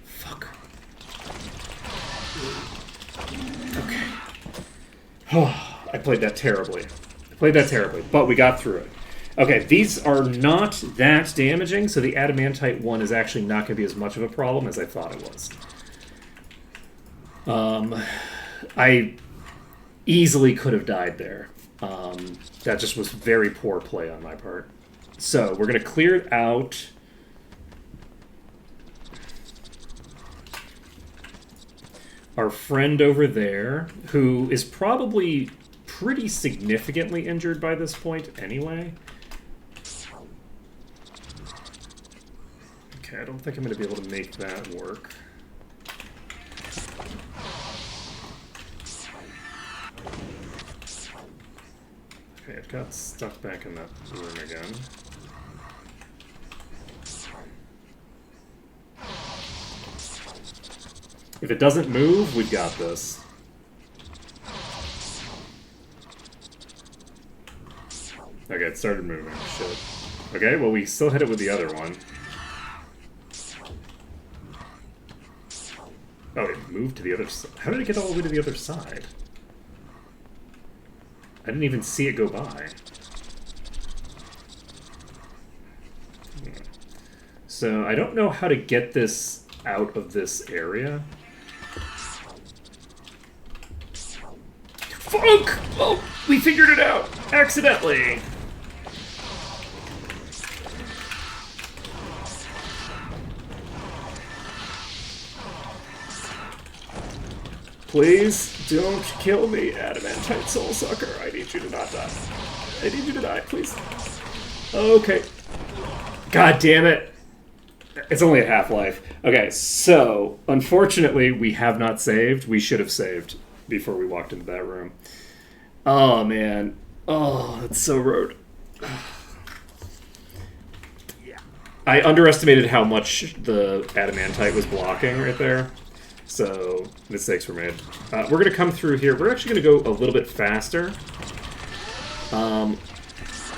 Fuck. Okay. I played that terribly. But we got through it. Okay, these are not that damaging, so the adamantite one is actually not going to be as much of a problem as I thought it was. I easily could have died there. That just was very poor play on my part. So, we're going to clear it out. Our friend over there, who is probably pretty significantly injured by this point anyway. Okay, I don't think I'm going to be able to make that work. Okay, it got stuck back in that room again. If it doesn't move, we've got this. Okay, it started moving. Shit. Okay, well, we still hit it with the other one. Oh, it moved to the other side. How did it get all the way to the other side? I didn't even see it go by. So, I don't know how to get this out of this area. Fuck! Oh, we figured it out! Accidentally! Please don't kill me, adamantite soul sucker. I need you to not die. I need you to die, please. Okay. God damn it! It's only at half-life. Okay, so unfortunately we have not saved. We should have saved before we walked into that room. Oh man. Oh, that's so rude. I underestimated how much the adamantite was blocking right there. So, mistakes were made. We're going to come through here. We're actually going to go a little bit faster.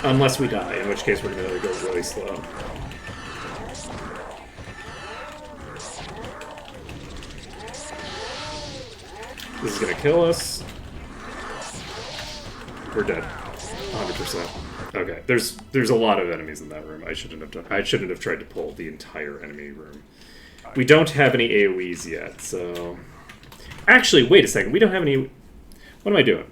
Unless we die, in which case we're going to go really slow. This is going to kill us. We're dead. 100%. Okay, there's a lot of enemies in that room. I shouldn't have tried to pull the entire enemy room. We don't have any AoEs yet, so... Actually, wait a second. We don't have any... What am I doing?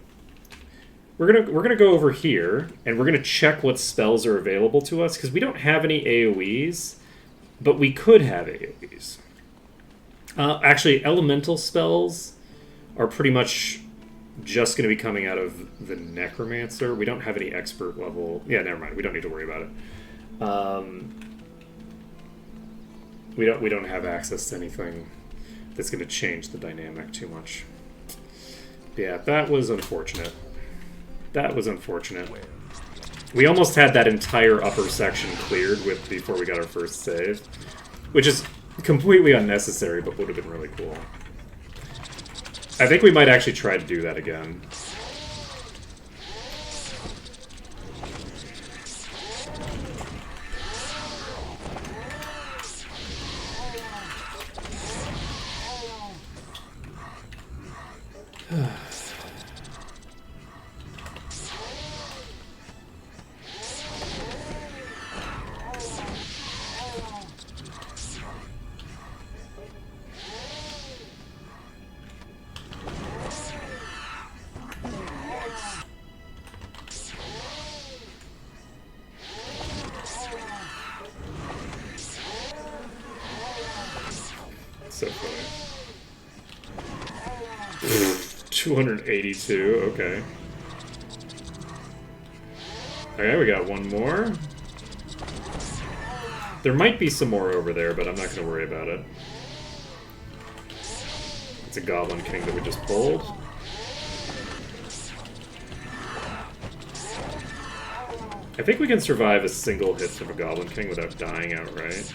We're gonna go over here, and we're gonna check what spells are available to us, because we don't have any AoEs, but we could have AoEs. Actually, elemental spells are pretty much just going to be coming out of the Necromancer. We don't have any expert level... Yeah, never mind. We don't need to worry about it. We don't have access to anything that's going to change the dynamic too much. Yeah, that was unfortunate. That was unfortunate. We almost had that entire upper section cleared before we got our first save, which is completely unnecessary, but would have been really cool. I think we might actually try to do that again. So funny. 282, okay. Okay, we got one more. There might be some more over there, but I'm not going to worry about it. It's a Goblin King that we just pulled. I think we can survive a single hit from a Goblin King without dying outright.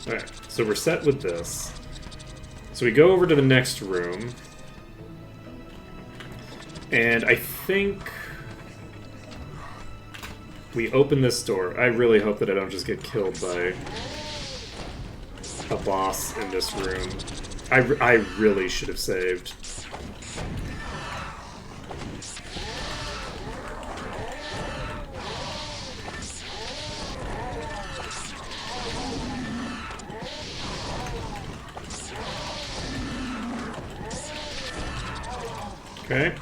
Alright, so we're set with this. So we go over to the next room. And I think we open this door. I really hope that I don't just get killed by a boss in this room. I really should have saved. Okay,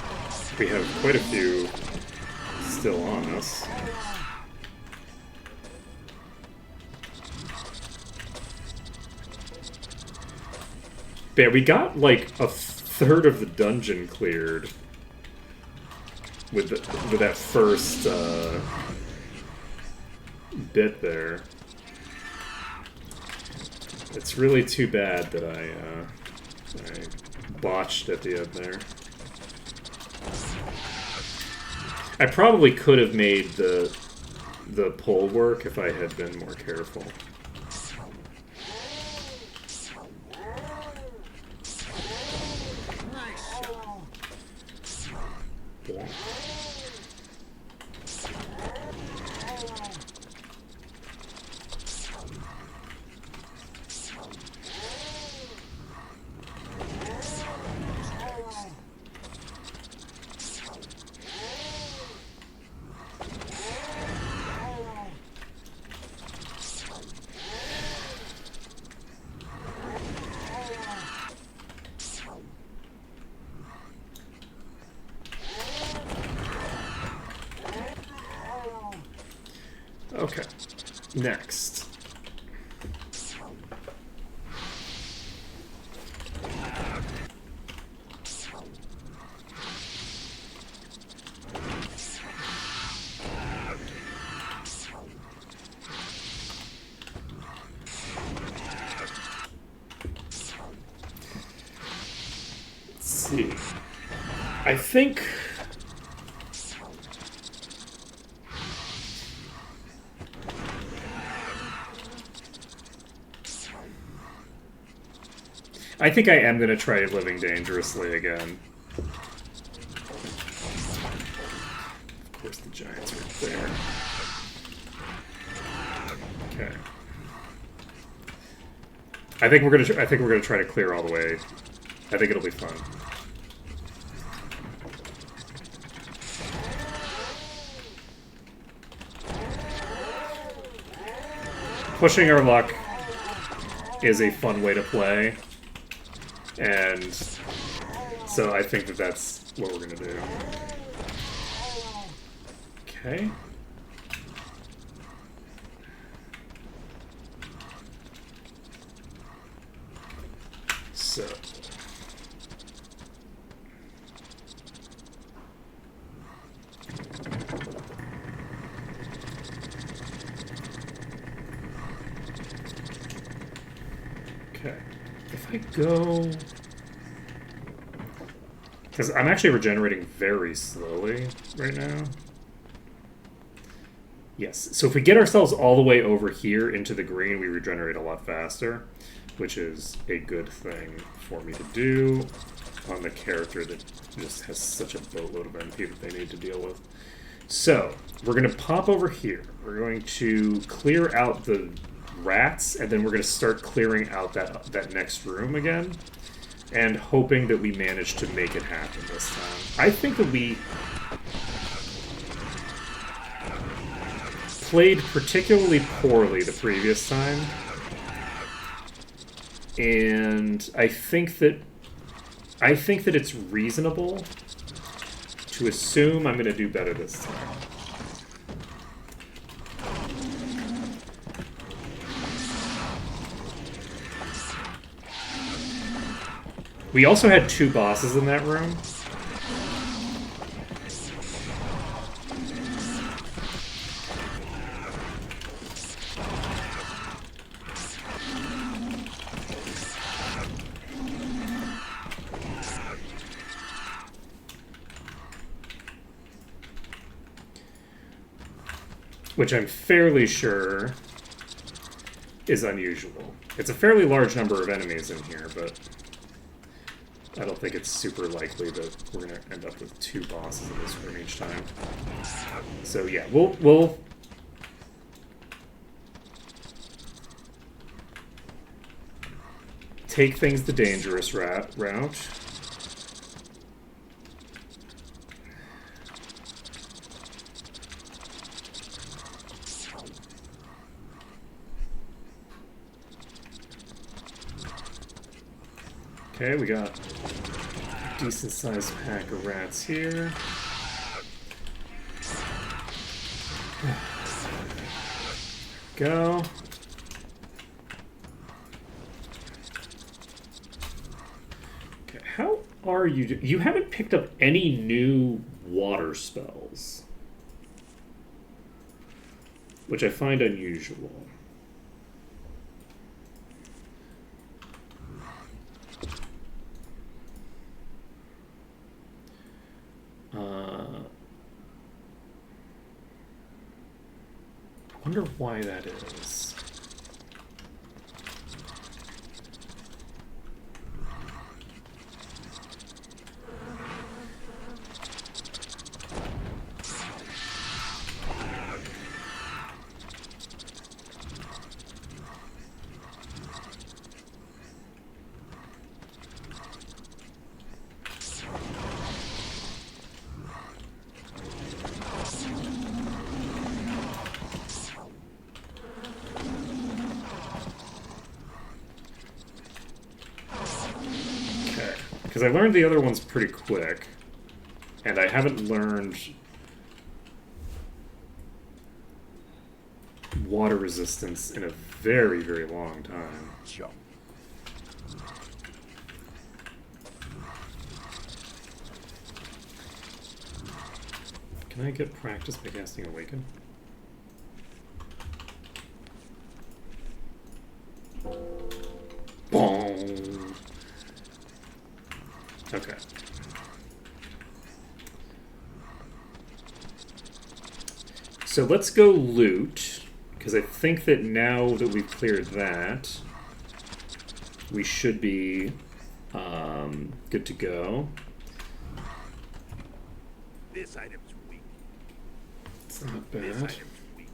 we have quite a few still on us. But yeah, we got like a third of the dungeon cleared with that first bit there. It's really too bad that I botched at the end there. I probably could have made the pull work if I had been more careful. Yeah. Okay. Next. Let's see. I think... I think I am going to try living dangerously again. Of course, the giants are there. Okay. I think we're gonna try to clear all the way. I think it'll be fun. Pushing our luck is a fun way to play. And so I think that that's what we're going to do. Okay. So. Okay. If I go... Because I'm actually regenerating very slowly right now. Yes, so if we get ourselves all the way over here into the green, we regenerate a lot faster, which is a good thing for me to do on the character that just has such a boatload of MP that they need to deal with. So, we're going to pop over here. We're going to clear out the rats, and then we're going to start clearing out that next room again. And hoping that we manage to make it happen this time. I think that we played particularly poorly the previous time. And I think that it's reasonable to assume I'm going to do better this time. We also had 2 bosses in that room. Which I'm fairly sure is unusual. It's a fairly large number of enemies in here, but I don't think it's super likely that we're going to end up with 2 bosses in this room each time. So yeah, we'll take things the dangerous route. Okay, we got a decent-sized pack of rats here. Go. Okay, how are you? You haven't picked up any new water spells, which I find unusual. I wonder why that is. Because I learned the other ones pretty quick, and I haven't learned water resistance in a very, very long time. Jump. Can I get practice by casting Awaken? Boom. Okay. So let's go loot, because I think that now that we've cleared that, we should be good to go. This item's weak. It's not This bad. item's weak.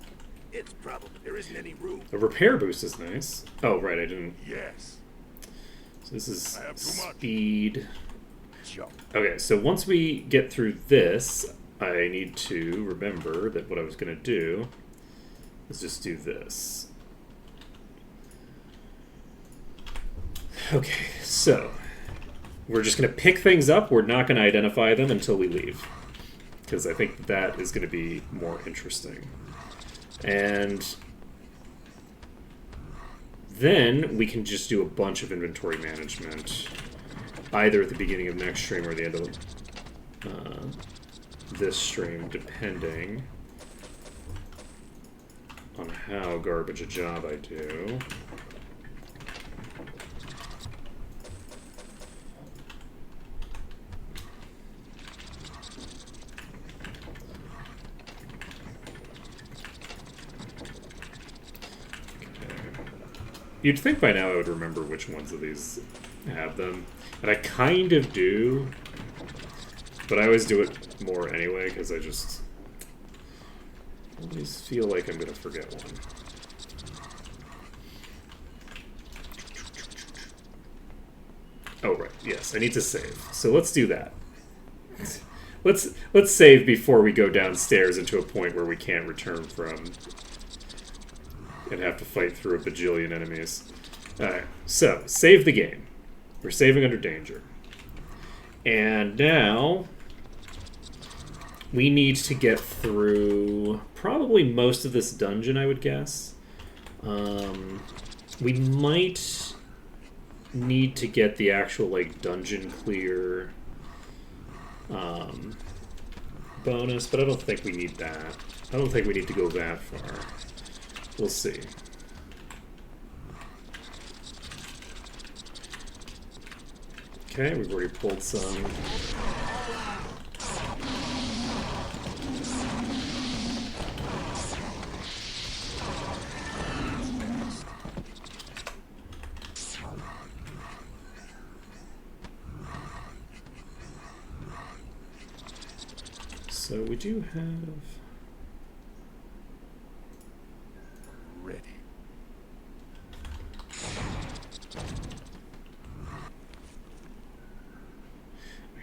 It's probably there isn't any room. The repair boost is nice. Oh, right, I didn't. Yes. So this is I have too much. speed. Jump. Okay, so once we get through this, I need to remember that what I was going to do is just do this. Okay, so we're just going to pick things up. We're not going to identify them until we leave, because I think that is going to be more interesting. And then we can just do a bunch of inventory management, either at the beginning of next stream or the end of this stream, depending on how garbage a job I do. You'd think by now I would remember which ones of these have them. And I kind of do, but I always do it more anyway, because I just always feel like I'm going to forget one. Oh, right. Yes, I need to save. So let's do that. Let's save before we go downstairs into a point where we can't return from and have to fight through a bajillion enemies. Alright, so, save the game. We're saving under danger. And now, we need to get through probably most of this dungeon, I would guess. We might need to get the actual, like, dungeon clear bonus, but I don't think we need that. I don't think we need to go that far. We'll see. Okay, we've already pulled some. So we do have... Ready.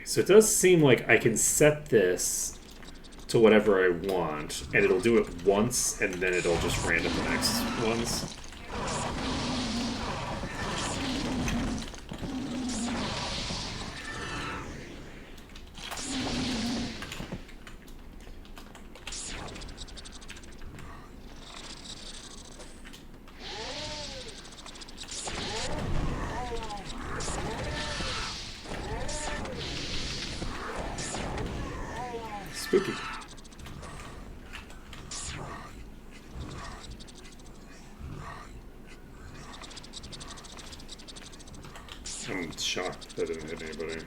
So it does seem like I can set this to whatever I want, and it'll do it once, and then it'll just random the next ones. Spooky. I'm shocked that didn't hit anybody.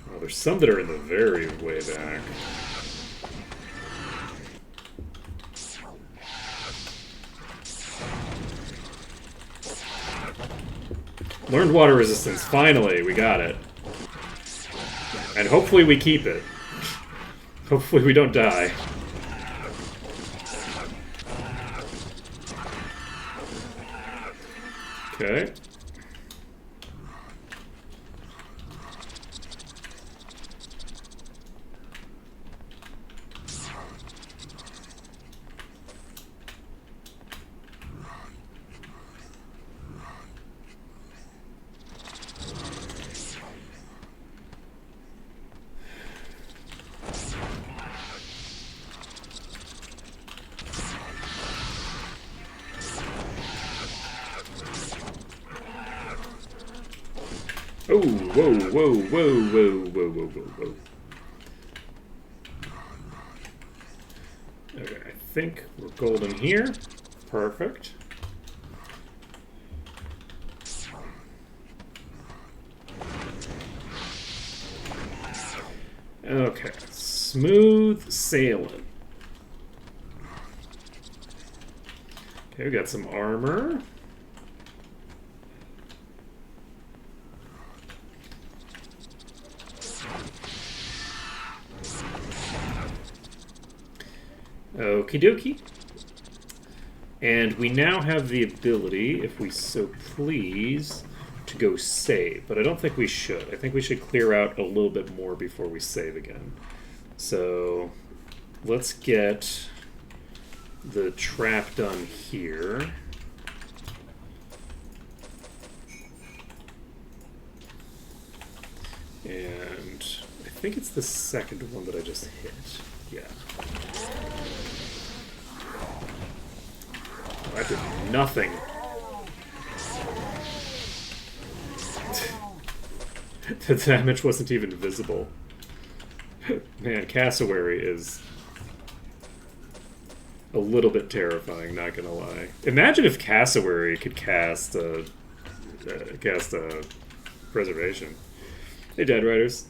Well, there's some that are in the very way back. Learned water resistance. Finally, we got it. And hopefully we keep it. Hopefully we don't die. Okay. Oh, whoa, whoa, whoa, whoa, whoa, whoa, whoa, whoa. Okay, I think we're golden here. Perfect. Okay, smooth sailing. Okay, we got some armor. Okie dokie. And we now have the ability, if we so please, to go save. But I don't think we should. I think we should clear out a little bit more before we save again. So let's get the trap done here. And I think it's the second one that I just hit. Yeah. That did nothing. The damage wasn't even visible. Man, Cassowary is a little bit terrifying, not gonna lie. Imagine if Cassowary could cast a preservation. Hey, Dead Riders.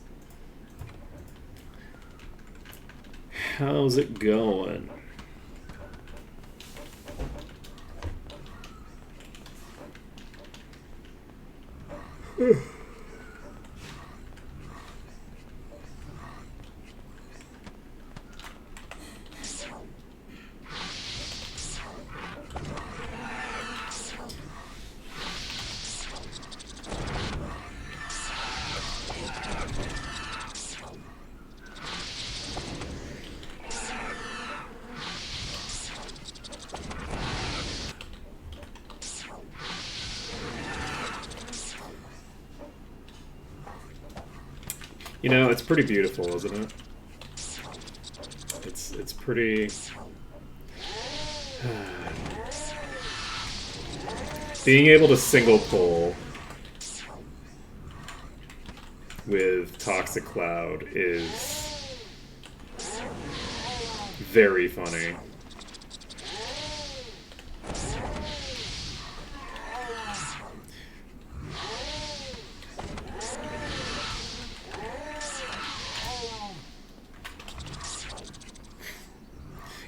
How's it going? You know, it's pretty beautiful, isn't it? It's pretty... Being able to single pull with Toxic Cloud is very funny.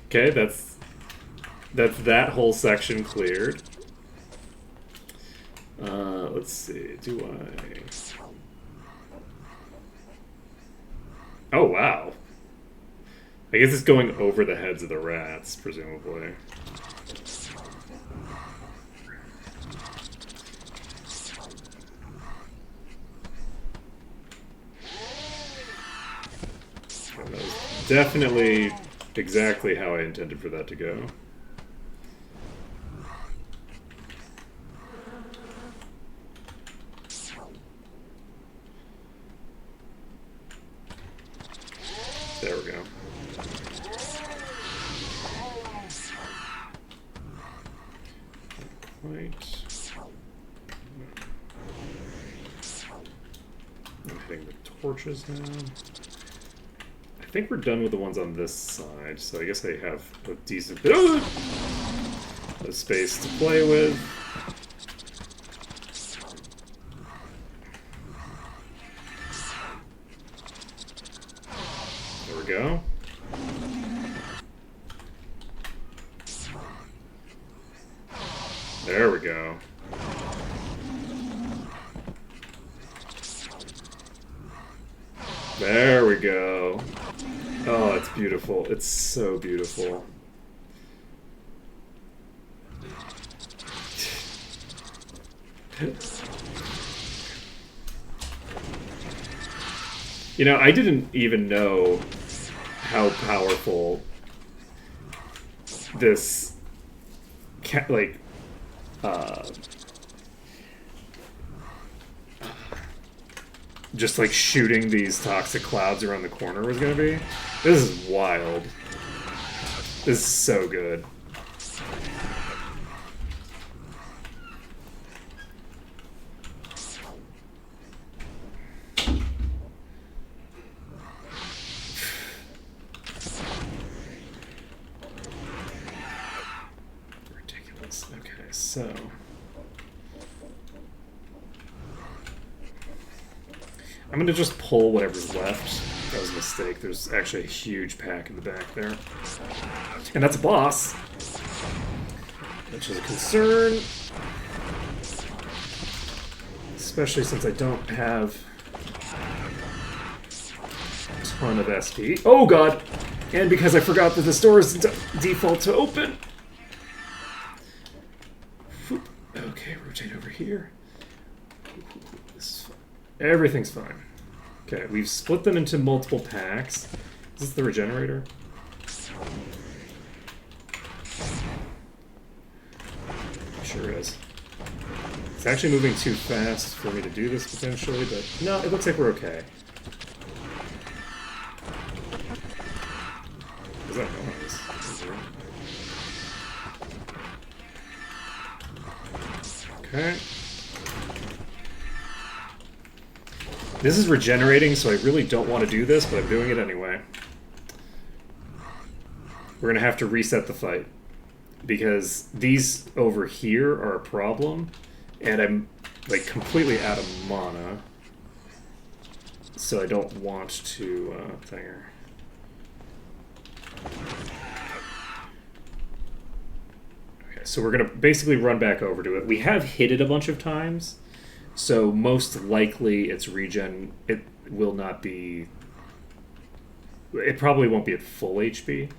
Okay, that's that whole section cleared. Let's see, do I... Oh, wow. I guess it's going over the heads of the rats, presumably. That was definitely exactly how I intended for that to go. There we go. Quite. I'm hitting the torches now. I think we're done with the ones on this side, so I guess I have a decent bit of space to play with. There we go. There we go. There we go. Oh, it's beautiful. It's so beautiful. You know, I didn't even know how powerful this just like shooting these toxic clouds around the corner was gonna be. This is wild. This is so good. Nice. Okay, so I'm gonna just pull whatever's left. That was a mistake. There's actually a huge pack in the back there. And that's a boss, which is a concern. Especially since I don't have a ton of SP. Oh god! And because I forgot that this door is default to open. Okay, rotate over here. This is fine. Everything's fine. Okay, we've split them into multiple packs. Is this the regenerator? Sure is. It's actually moving too fast for me to do this potentially, but no, it looks like we're okay. Is that noise? Okay. This is regenerating, so I really don't want to do this, but I'm doing it anyway. We're going to have to reset the fight, because these over here are a problem, and I'm like completely out of mana, so I don't want to thinger. Okay, so we're going to basically run back over to it. We have hit it a bunch of times, so most likely its regen, it will not be, it probably won't be at full HP.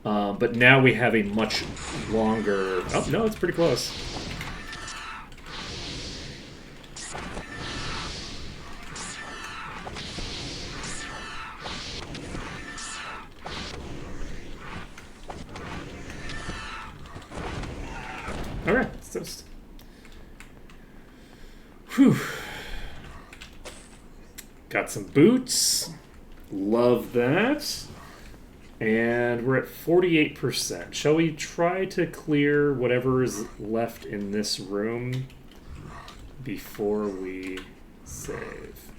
But now we have a much longer, oh no, it's pretty close. Alright, it's toast. Whew. Got some boots. Love that. And we're at 48%. Shall we try to clear whatever is left in this room before we save?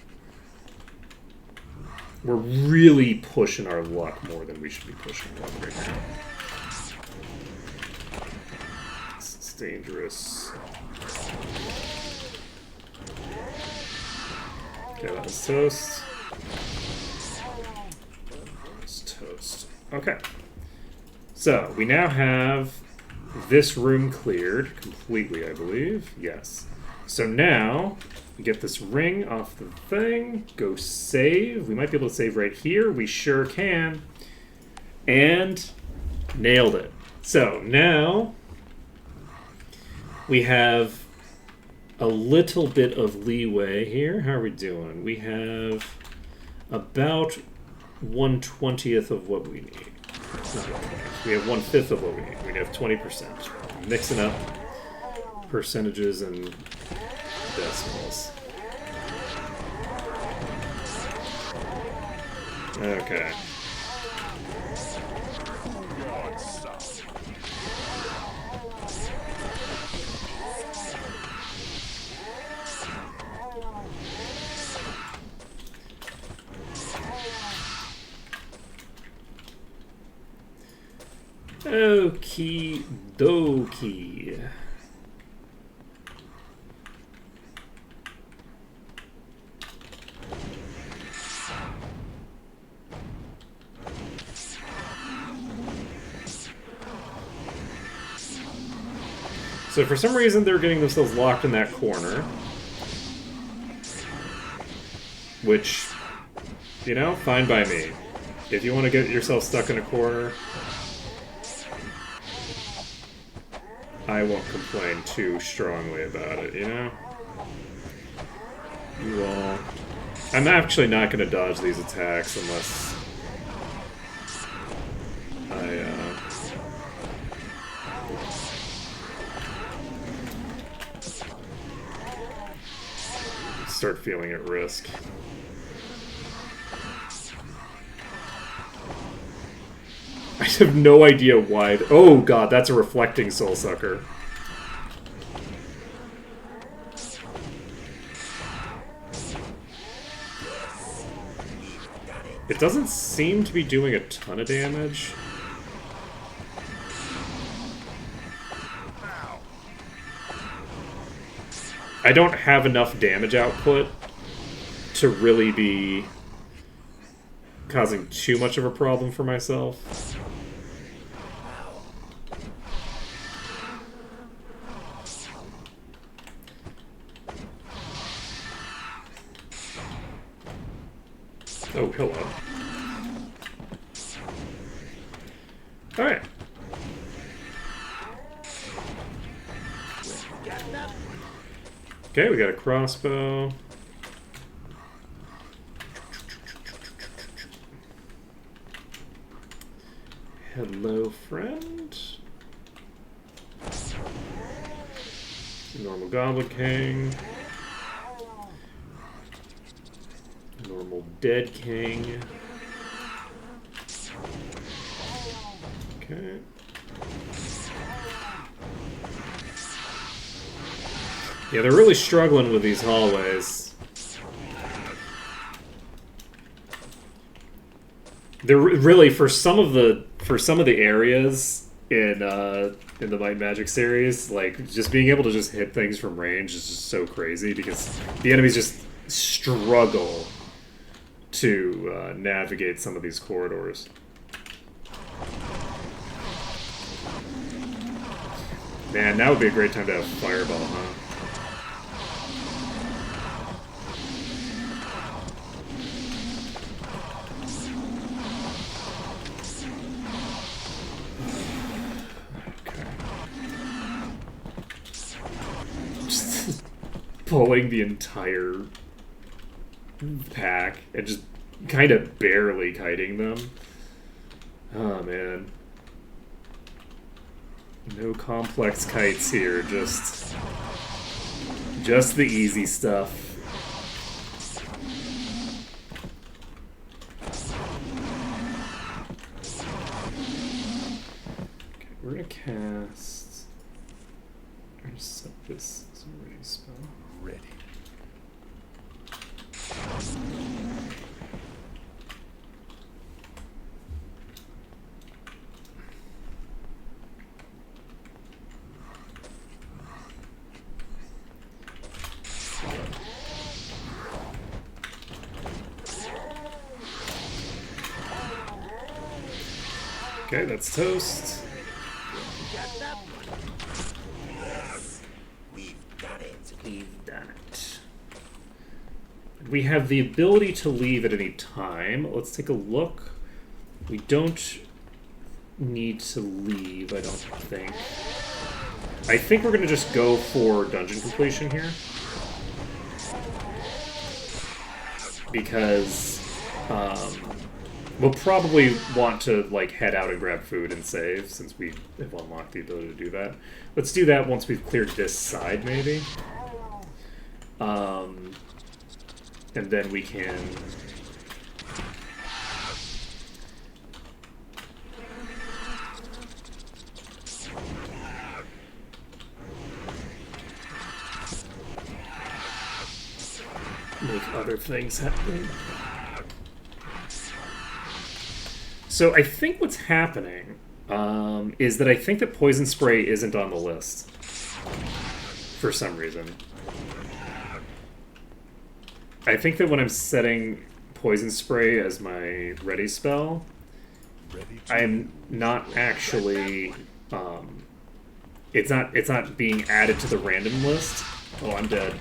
We're really pushing our luck more than we should be pushing luck right now. It's dangerous. Okay, that was toast. Toast. Okay. So, we now have this room cleared completely, I believe. Yes. So now, we get this ring off the thing, go save. We might be able to save right here. We sure can. And nailed it. So, now we have a little bit of leeway here. How are we doing? We have about 1/20th of what we need. We have 1/5 of what we need. We have 20%. Mixing up percentages and decimals. Okay. Okie dokie. So for some reason they're getting themselves locked in that corner. Which, you know, fine by me. If you want to get yourself stuck in a corner, I won't complain too strongly about it, you know? You all... I'm actually not going to dodge these attacks unless I, start feeling at risk. I have no idea why. Oh god, that's a reflecting soul sucker. It doesn't seem to be doing a ton of damage. I don't have enough damage output to really be causing too much of a problem for myself. Oh, hello. Alright. Okay, we got a crossbow. Hello, friend. Normal Goblin King. Normal Dead King. Okay. Yeah, they're really struggling with these hallways. They're really for some of the areas in the Might and Magic series, like just being able to just hit things from range is just so crazy because the enemies just struggle to navigate some of these corridors. Man, that would be a great time to have Fireball, huh? Just pulling the entire pack and just kind of barely kiting them. Oh, man. No complex kites here, just the easy stuff. Okay, we're gonna cast. I'm gonna set this as a ready spell. Ready. Okay, that's toast. We've done it. We've done it. We have the ability to leave at any time. Let's take a look. We don't need to leave, I don't think. I think we're going to just go for dungeon completion here. Because we'll probably want to like head out and grab food and save since we have unlocked the ability to do that. Let's do that once we've cleared this side, maybe. And then we can... make other things happen. So I think what's happening is that I think that Poison Spray isn't on the list for some reason. I think that when I'm setting Poison Spray as my ready spell, I'm not actually it's not being added to the random list. Oh, I'm dead.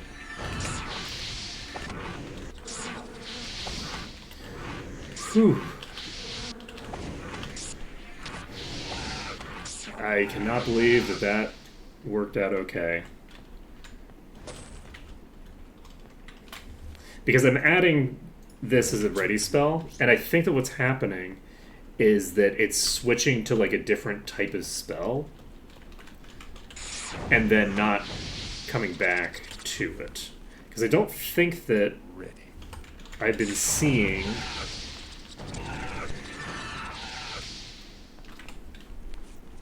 Whew. I cannot believe that that worked out okay. Because I'm adding this as a ready spell, and I think that what's happening is that it's switching to like a different type of spell, and then not coming back to it. Because I don't think that I've been seeing...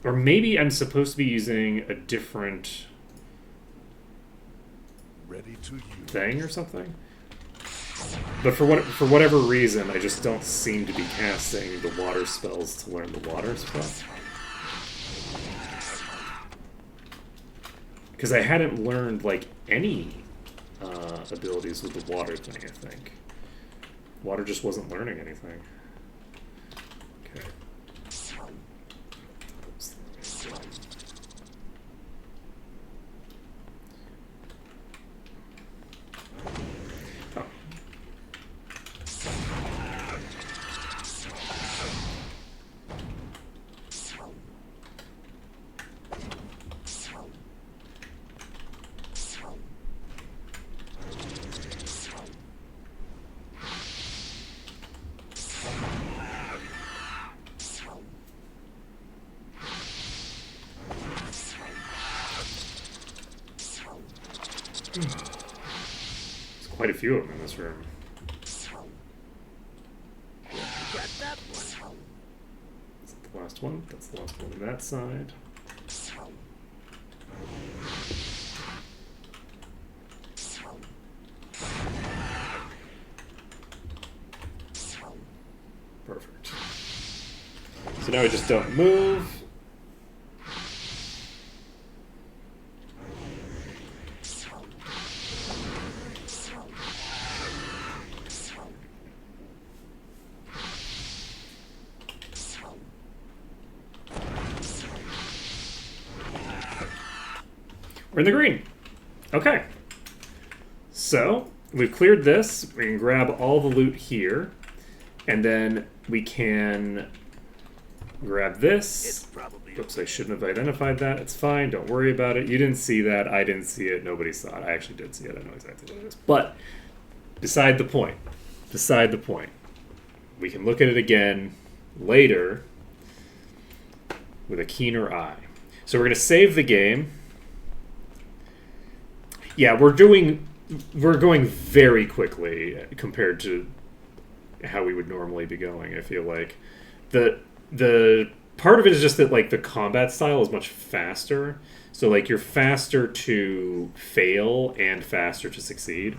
Or maybe I'm supposed to be using a different thing or something. But for whatever reason, I just don't seem to be casting the water spells to learn the water spell. Because I hadn't learned like any abilities with the water thing, I think. Water just wasn't learning anything. Okay. Oh. There's quite a few of them in this room. Got that one. Is that the last one? That's the last one on that side. Perfect. So now we just don't move. We're in the green. Okay. So, we've cleared this. We can grab all the loot here. And then we can grab It's this. probably Oops, I shouldn't have identified that. It's fine. Don't worry about it. You didn't see that. I didn't see it. Nobody saw it. I actually did see it. I know exactly what it is. But, beside the point. Beside the point. We can look at it again later with a keener eye. So we're going to save the game. Yeah, we're going very quickly compared to how we would normally be going. I feel like the part of it is just that like the combat style is much faster. So like you're faster to fail and faster to succeed.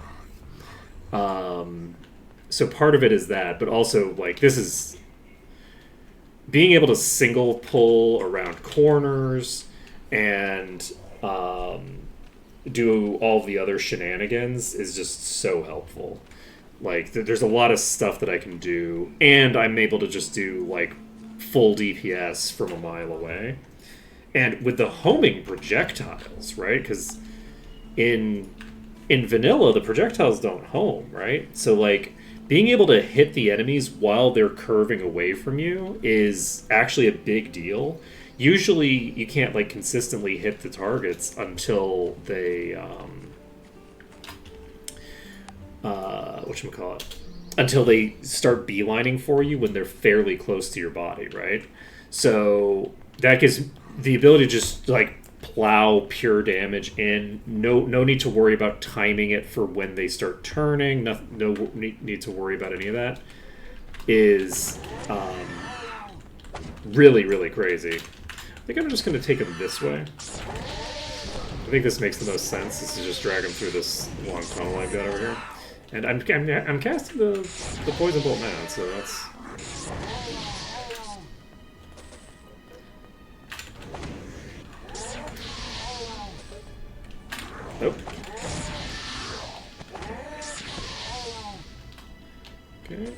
So part of it is that, but also like this is being able to single pull around corners and do all the other shenanigans is just so helpful. Like, there's a lot of stuff that I can do, and I'm able to just do, like, full DPS from a mile away. And with the homing projectiles, right? Because in vanilla, the projectiles don't home, right? So, like, being able to hit the enemies while they're curving away from you is actually a big deal. Usually, you can't, like, consistently hit the targets until they, whatchamacallit? Until they start beelining for you when they're fairly close to your body, right? So, that gives the ability to just, like, plow pure damage in. No need to worry about timing it for when they start turning. No need to worry about any of that. Is, really, really crazy. I think I'm just going to take him this way. I think this makes the most sense. This is just drag him through this long tunnel I've got over here. And I'm casting the poison bolt now, so that's... Nope. Okay.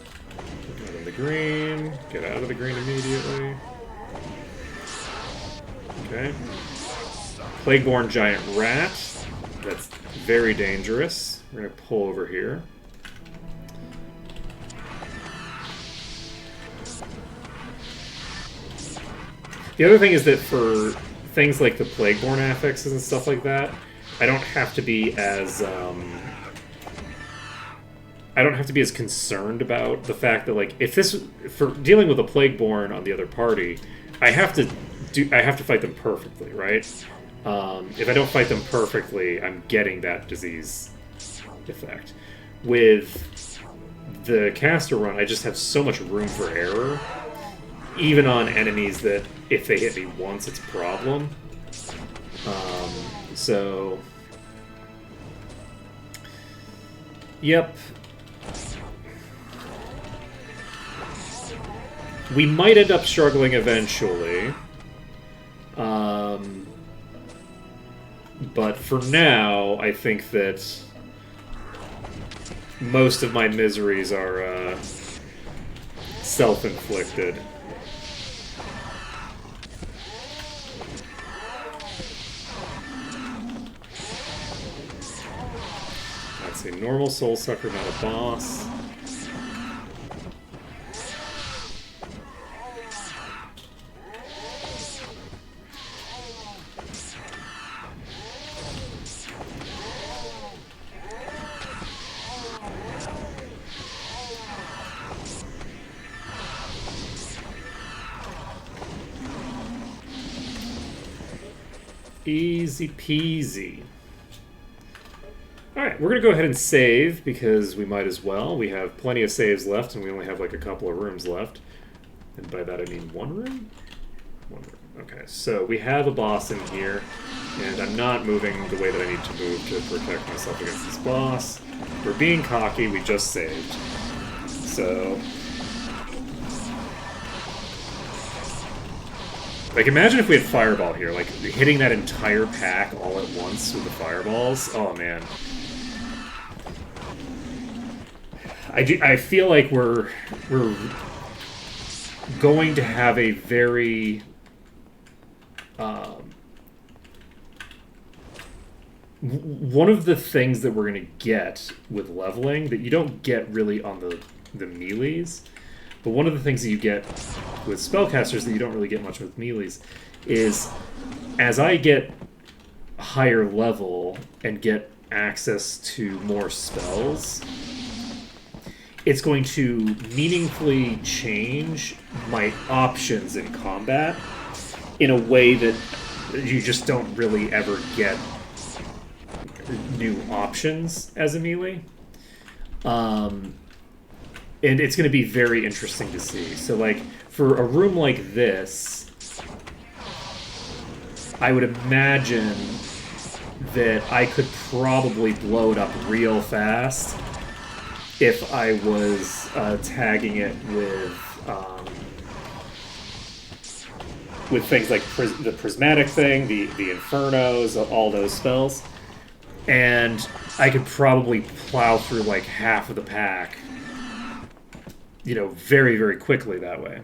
Get out of the green. Get out of the green immediately. Okay. Plagueborn giant rat. That's very dangerous. We're going to pull over here. The other thing is that for things like the Plagueborn affixes and stuff like that, I don't have to be as concerned about the fact that, like, if this, for dealing with a Plagueborn on the other party, I have to fight them perfectly, right? If I don't fight them perfectly, I'm getting that disease effect. With the caster run, I just have so much room for error, even on enemies that if they hit me once, it's a problem. So, yep. We might end up struggling eventually. But for now, I think that most of my miseries are self-inflicted. That's a normal soul sucker, not a boss. Easy peasy. Alright, we're going to go ahead and save, because we might as well. We have plenty of saves left, and we only have like a couple of rooms left. And by that I mean one room? One room. Okay, so we have a boss in here, and I'm not moving the way that I need to move to protect myself against this boss. We're being cocky, we just saved. So... like, imagine if we had Fireball here, like, hitting that entire pack all at once with the Fireballs. Oh, man. I feel like we're going to have a very... one of the things that we're going to get with leveling that you don't get really on the melees, but one of the things that you get with spellcasters that you don't really get much with melees is as I get higher level and get access to more spells, it's going to meaningfully change my options in combat in a way that you just don't really ever get new options as a melee. And it's going to be very interesting to see. So, like, for a room like this, I would imagine that I could probably blow it up real fast if I was tagging it with things like the prismatic thing, the infernos, all those spells. And I could probably plow through like half of the pack, you know, very, very quickly that way.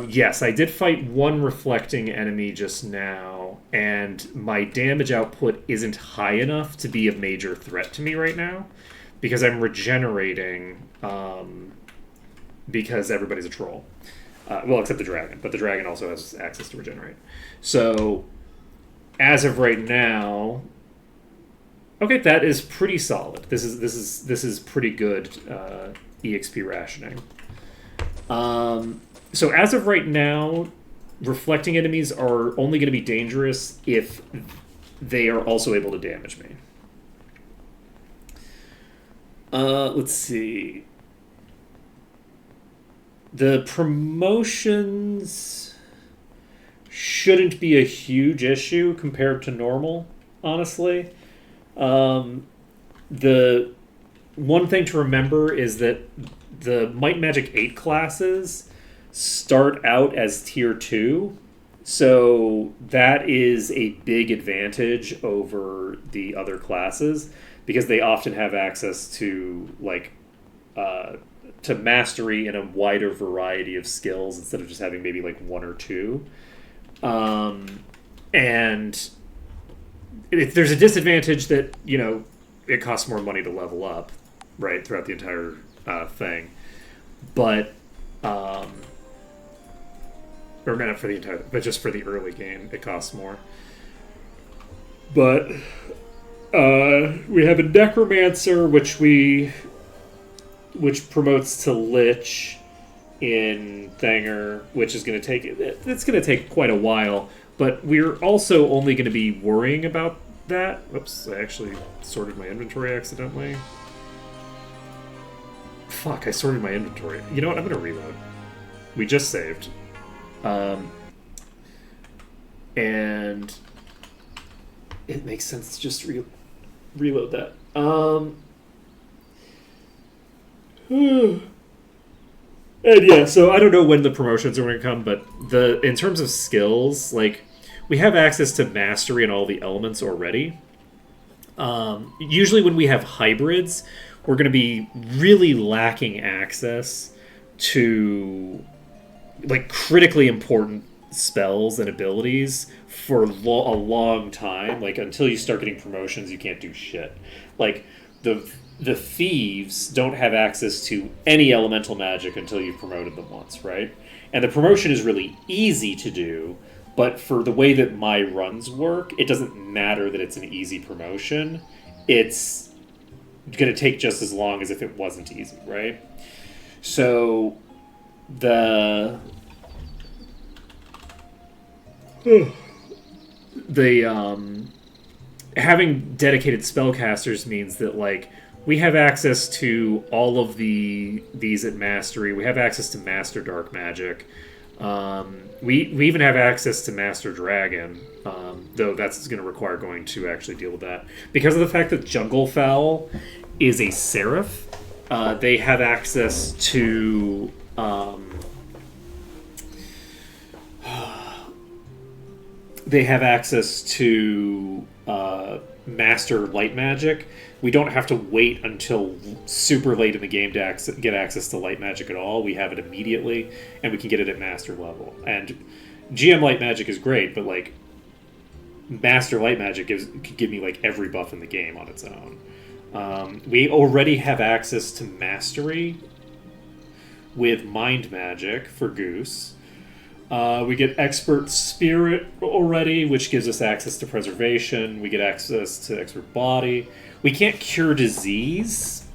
Yes, I did fight one reflecting enemy just now, and my damage output isn't high enough to be a major threat to me right now, because I'm regenerating, because everybody's a troll. Well, except the dragon, but the dragon also has access to regenerate. So, as of right now... okay, that is pretty solid. This is pretty good EXP rationing. So as of right now, reflecting enemies are only going to be dangerous if they are also able to damage me. Let's see. The promotions shouldn't be a huge issue compared to normal, honestly. The one thing to remember is that the Might and Magic 8 classes start out as Tier 2, so that is a big advantage over the other classes, because they often have access to, like, to mastery in a wider variety of skills instead of just having maybe, like, one or two. And... there's a disadvantage that, you know, it costs more money to level up, right, throughout the entire thing. But, or not for the entire, but just for the early game, it costs more. But, we have a Necromancer, which promotes to Lich in Thanger, which is going to take, it's going to take quite a while. But we're also only going to be worrying about that. Whoops, I actually sorted my inventory accidentally. Fuck, I sorted my inventory. You know what, I'm going to reload. We just saved. And it makes sense to just reload that. And yeah, so I don't know when the promotions are going to come, but in terms of skills, like, we have access to mastery and all the elements already. Usually when we have hybrids, we're going to be really lacking access to like critically important spells and abilities for a long time. Like until you start getting promotions, you can't do shit. Like the thieves don't have access to any elemental magic until you've promoted them once, right? And the promotion is really easy to do, but for the way that my runs work, it doesn't matter that it's an easy promotion. It's going to take just as long as if it wasn't easy, right? So the having dedicated spellcasters means that like we have access to all of these at mastery. We have access to master dark magic. We even have access to master dragon, though that's going to require going to actually deal with that because of the fact that jungle fowl is a seraph. They have access to master light magic. We don't have to wait until super late in the game to get access to light magic at all. We have it immediately, and we can get it at master level. And GM light magic is great, but like master light magic could give me like every buff in the game on its own. We already have access to mastery with mind magic for Goose. We get Expert Spirit already, which gives us access to Preservation. We get access to Expert Body. We can't cure disease,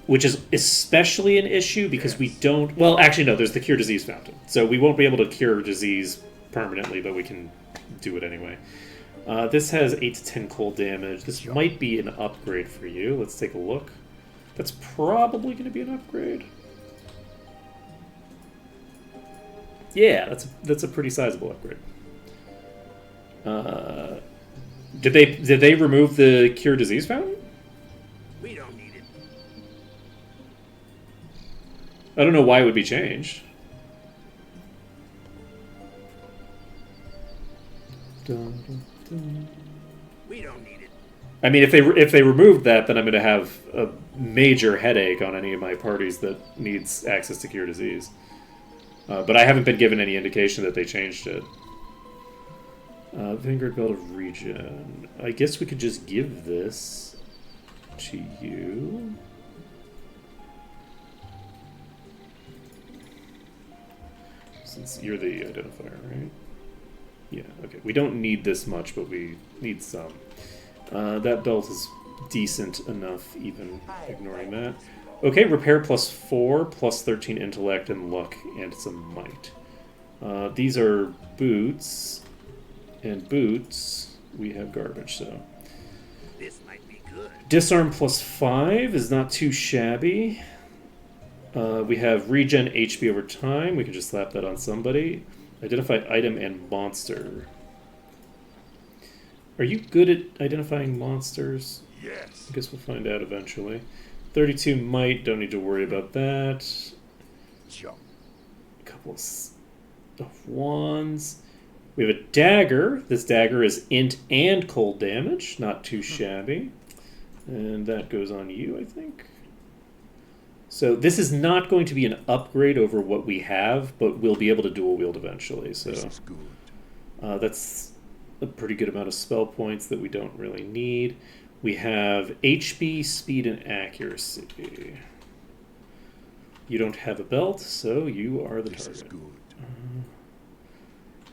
which is especially an issue because we don't... Well, actually, no, there's the Cure Disease Fountain. So we won't be able to cure disease permanently, but we can do it anyway. This has 8 to 10 cold damage. This might be an upgrade for you. Let's take a look. That's probably going to be an upgrade. Yeah, that's a pretty sizable upgrade. Did they remove the Cure Disease Fountain? We don't need it. I don't know why it would be changed. We don't need it. I mean, if they removed that, then I'm going to have a major headache on any of my parties that needs access to Cure Disease. But I haven't been given any indication that they changed it. Vanguard Belt of Regen. I guess we could just give this to you. Since you're the identifier, right? Yeah, okay. We don't need this much, but we need some. That belt is decent enough, even ignoring that. Okay, repair +4, +13 intellect and luck, and some might. These are boots, and boots, we have garbage, so. This might be good. Disarm +5 is not too shabby. We have regen HP over time. We can just slap that on somebody. Identify item and monster. Are you good at identifying monsters? Yes. I guess we'll find out eventually. 32 might, don't need to worry about that. Jump. A couple of wands. We have a dagger. This dagger is int and cold damage. Not too shabby. And that goes on you, I think. So this is not going to be an upgrade over what we have, but we'll be able to dual wield eventually. So This is good. that's a pretty good amount of spell points that we don't really need. We have HP, speed, and accuracy. You don't have a belt, so you are the This is target. good.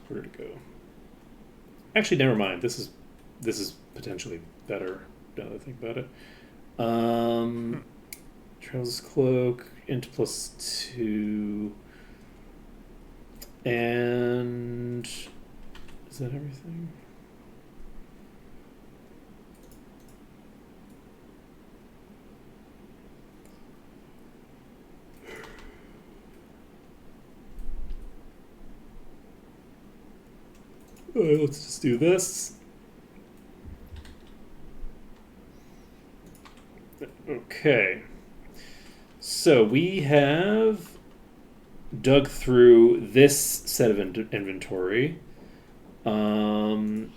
Where to go? Actually, never mind. This is potentially better now that I think about it. Trails Cloak, int +2, and is that everything? Let's just do this. Okay. So we have dug through this set of inventory. Let's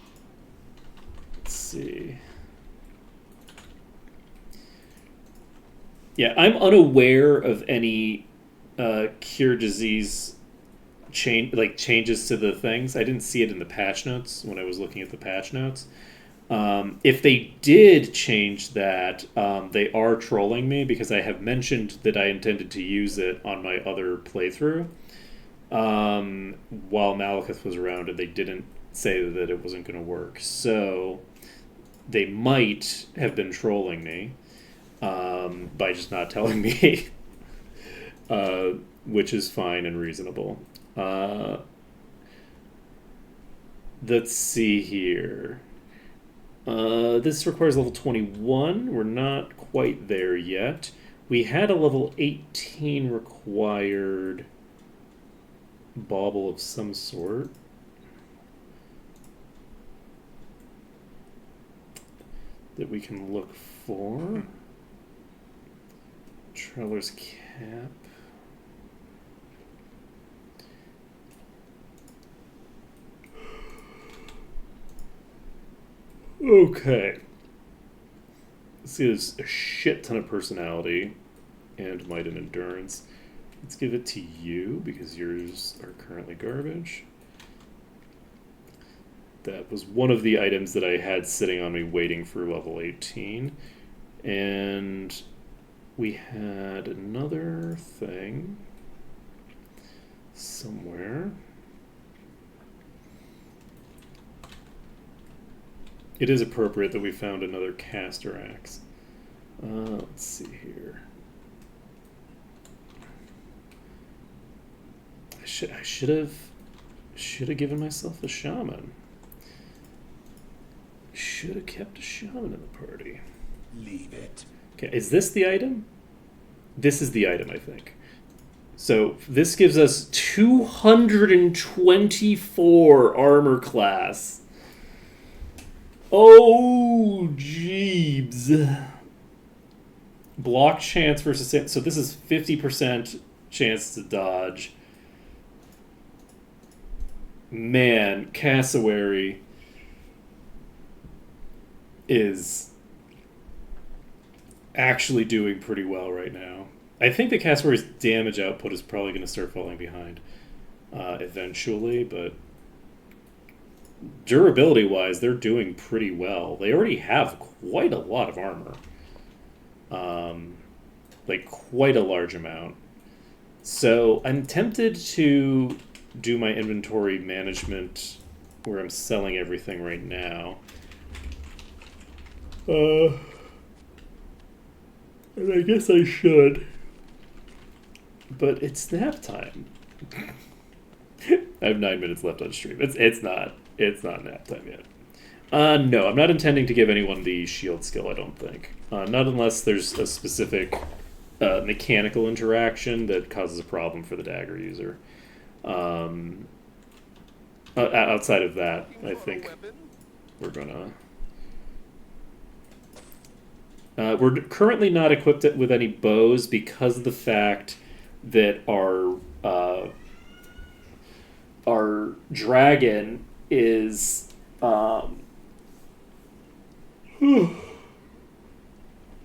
see. Yeah, I'm unaware of any cure disease changes to the things. I didn't see it in the patch notes when I was looking at the patch notes. If they did change that, they are trolling me because I have mentioned that I intended to use it on my other playthrough while Malekith was around, and they didn't say that it wasn't going to work. So they might have been trolling me by just not telling me, which is fine and reasonable. Let's see here. This requires level 21. We're not quite there yet. We had a level 18 required bauble of some sort. That we can look for. Traveler's Cap. Okay. Let's see, there's a shit ton of personality and might and endurance. Let's give it to you because yours are currently garbage. That was one of the items that I had sitting on me waiting for level 18. And we had another thing somewhere. It is appropriate that we found another caster axe. Let's see here. I should have given myself a shaman. Should have kept a shaman in the party. Leave it. Okay, is this the item? This is the item, I think. So this gives us 224 armor class. Oh, jeebs. Block chance versus... So this is 50% chance to dodge. Man, Cassowary is actually doing pretty well right now. I think the Cassowary's damage output is probably going to start falling behind eventually, but... durability-wise, they're doing pretty well. They already have quite a lot of armor. Like, quite a large amount. So, I'm tempted to do my inventory management where I'm selling everything right now. And I guess I should. But it's nap time. I have 9 minutes left on stream. It's not nap time yet. No, I'm not intending to give anyone the shield skill, I don't think. Not unless there's a specific mechanical interaction that causes a problem for the dagger user. Outside of that, I think we're gonna... we're currently not equipped with any bows because of the fact that our dragon is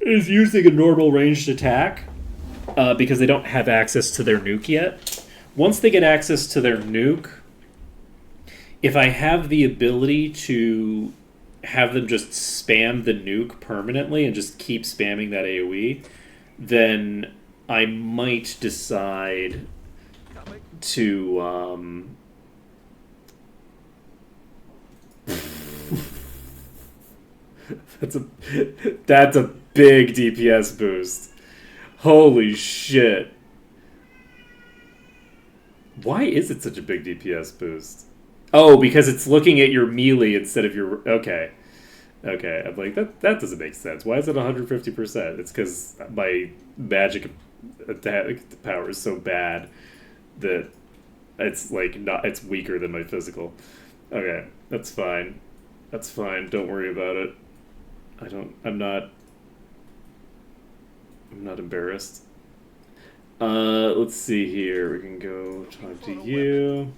using a normal ranged attack because they don't have access to their nuke yet. Once they get access to their nuke, if I have the ability to have them just spam the nuke permanently and just keep spamming that AoE, then I might decide to that's a big DPS boost. Holy shit. Why is it such a big DPS boost? Oh, because it's looking at your melee instead of your... Okay. Okay, I'm like, that doesn't make sense. Why is it 150%? It's because my magic attack power is so bad that it's like it's weaker than my physical. Okay, that's fine. That's fine. Don't worry about it. I'm not embarrassed. Let's see here. We can go talk to you.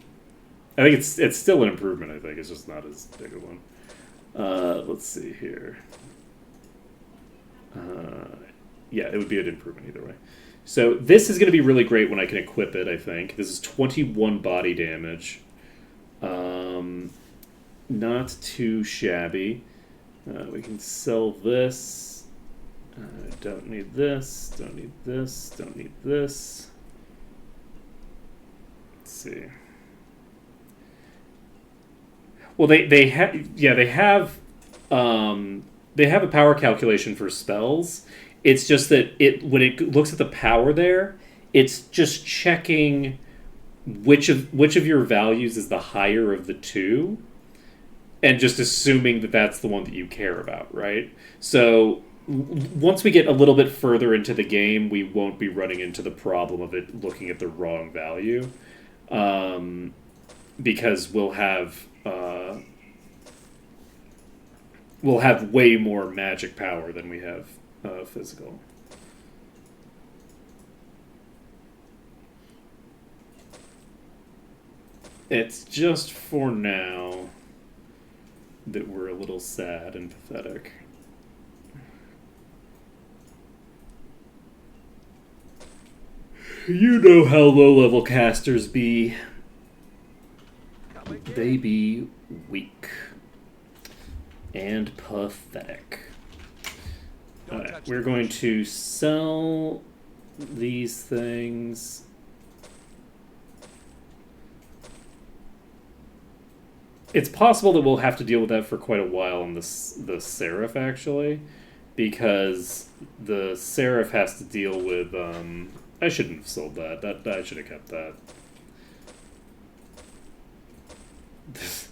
I think it's still an improvement, I think. It's just not as big a one. Let's see here. Yeah, it would be an improvement either way. So this is going to be really great when I can equip it, I think. This is 21 body damage. Not too shabby. We can sell this. Don't need this. Don't need this. Don't need this. Let's see. Well, they have a power calculation for spells. It's just that when it looks at the power there, it's just checking which of your values is the higher of the two, and just assuming that that's the one that you care about, right? So once we get a little bit further into the game, we won't be running into the problem of it looking at the wrong value, because we'll have way more magic power than we have physical. It's just for now that we're a little sad and pathetic. You know how low-level casters be. They be weak and pathetic. Alright, we're going to sell these things. It's possible that we'll have to deal with that for quite a while in the Seraph, actually, because the Seraph has to deal with. I shouldn't have sold that. I should have kept that. This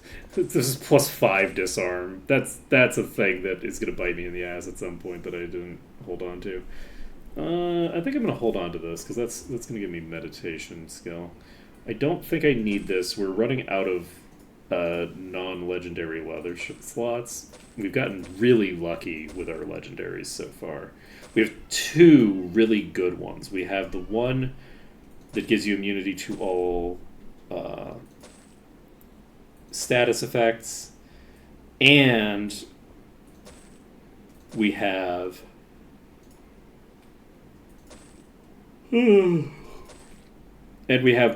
is +5 disarm. That's a thing that is going to bite me in the ass at some point that I didn't hold on to. I think I'm going to hold on to this because that's going to give me meditation skill. I don't think I need this. We're running out of non-legendary leather slots. We've gotten really lucky with our legendaries so far. We have 2 really good ones. We have the one that gives you immunity to all status effects, and we have the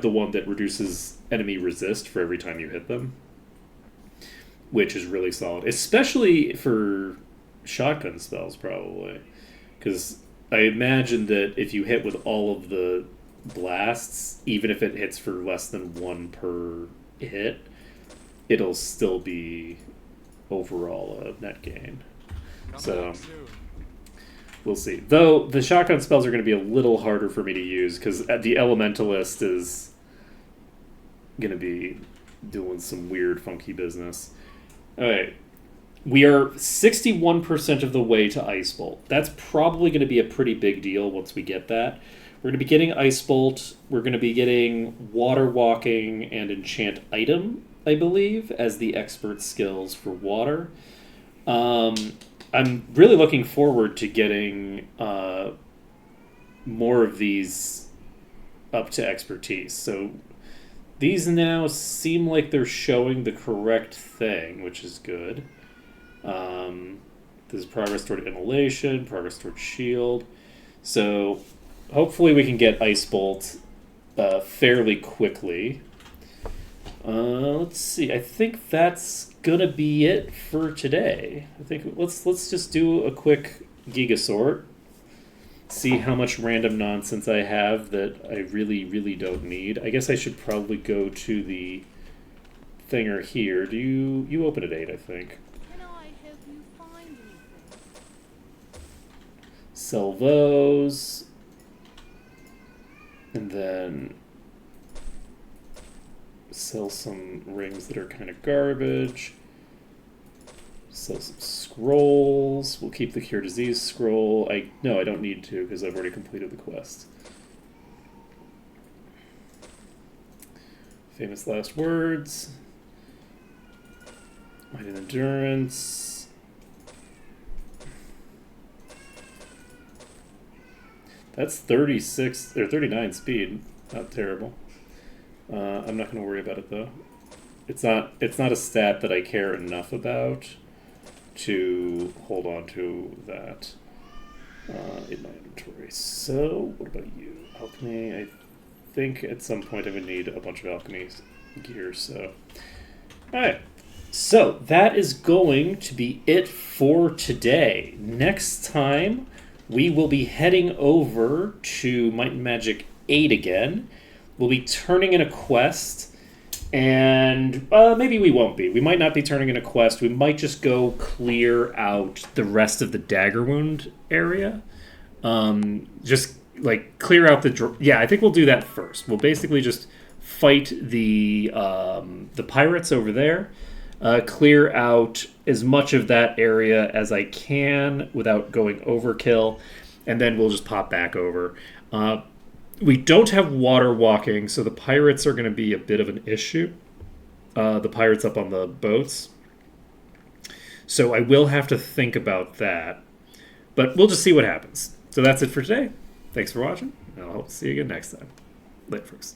one that reduces enemy resist for every time you hit them, which is really solid, especially for shotgun spells, probably, because I imagine that if you hit with all of the blasts, even if it hits for less than 1 per hit, it'll still be overall a net gain. So we'll see. Though the shotgun spells are going to be a little harder for me to use because the Elementalist is going to be doing some weird, funky business. All right. We are 61% of the way to Ice Bolt. That's probably going to be a pretty big deal once we get that. We're going to be getting Ice Bolt. We're going to be getting Water Walking and Enchant Item, I believe, as the expert skills for water. I'm really looking forward to getting more of these up to expertise. So these now seem like they're showing the correct thing, which is good. There's progress toward Immolation, progress toward Shield. So hopefully we can get Ice Bolt fairly quickly. Let's see. I think that's gonna be it for today. I think let's just do a quick Giga sort. See how much random nonsense I have that I really don't need. I guess I should probably go to the thinger here. Do you open at 8? I think. Can I help you find anything? Sell those, and then sell some rings that are kind of garbage. Sell some scrolls. We'll keep the Cure Disease scroll. No, I don't need to because I've already completed the quest. Famous last words. Might and Endurance. That's 36 or 39 speed. Not terrible. I'm not going to worry about it though. It's not a stat that I care enough about to hold on to that. in my inventory. So, what about you? Alchemy, I think at some point I would need a bunch of alchemy gear, so... Alright. So, that is going to be it for today. Next time, we will be heading over to Might and Magic 8 again. We'll be turning in a quest, and maybe we won't be. We might not be turning in a quest. We might just go clear out the rest of the Dagger Wound area. Just, like, clear out the... Yeah, I think we'll do that first. We'll basically just fight the pirates over there. Clear out as much of that area as I can without going overkill, and then we'll just pop back over. We don't have water walking, so the pirates are going to be a bit of an issue. The pirates up on the boats. So I will have to think about that. But we'll just see what happens. So that's it for today. Thanks for watching, and I'll hope to see you again next time. Later, folks.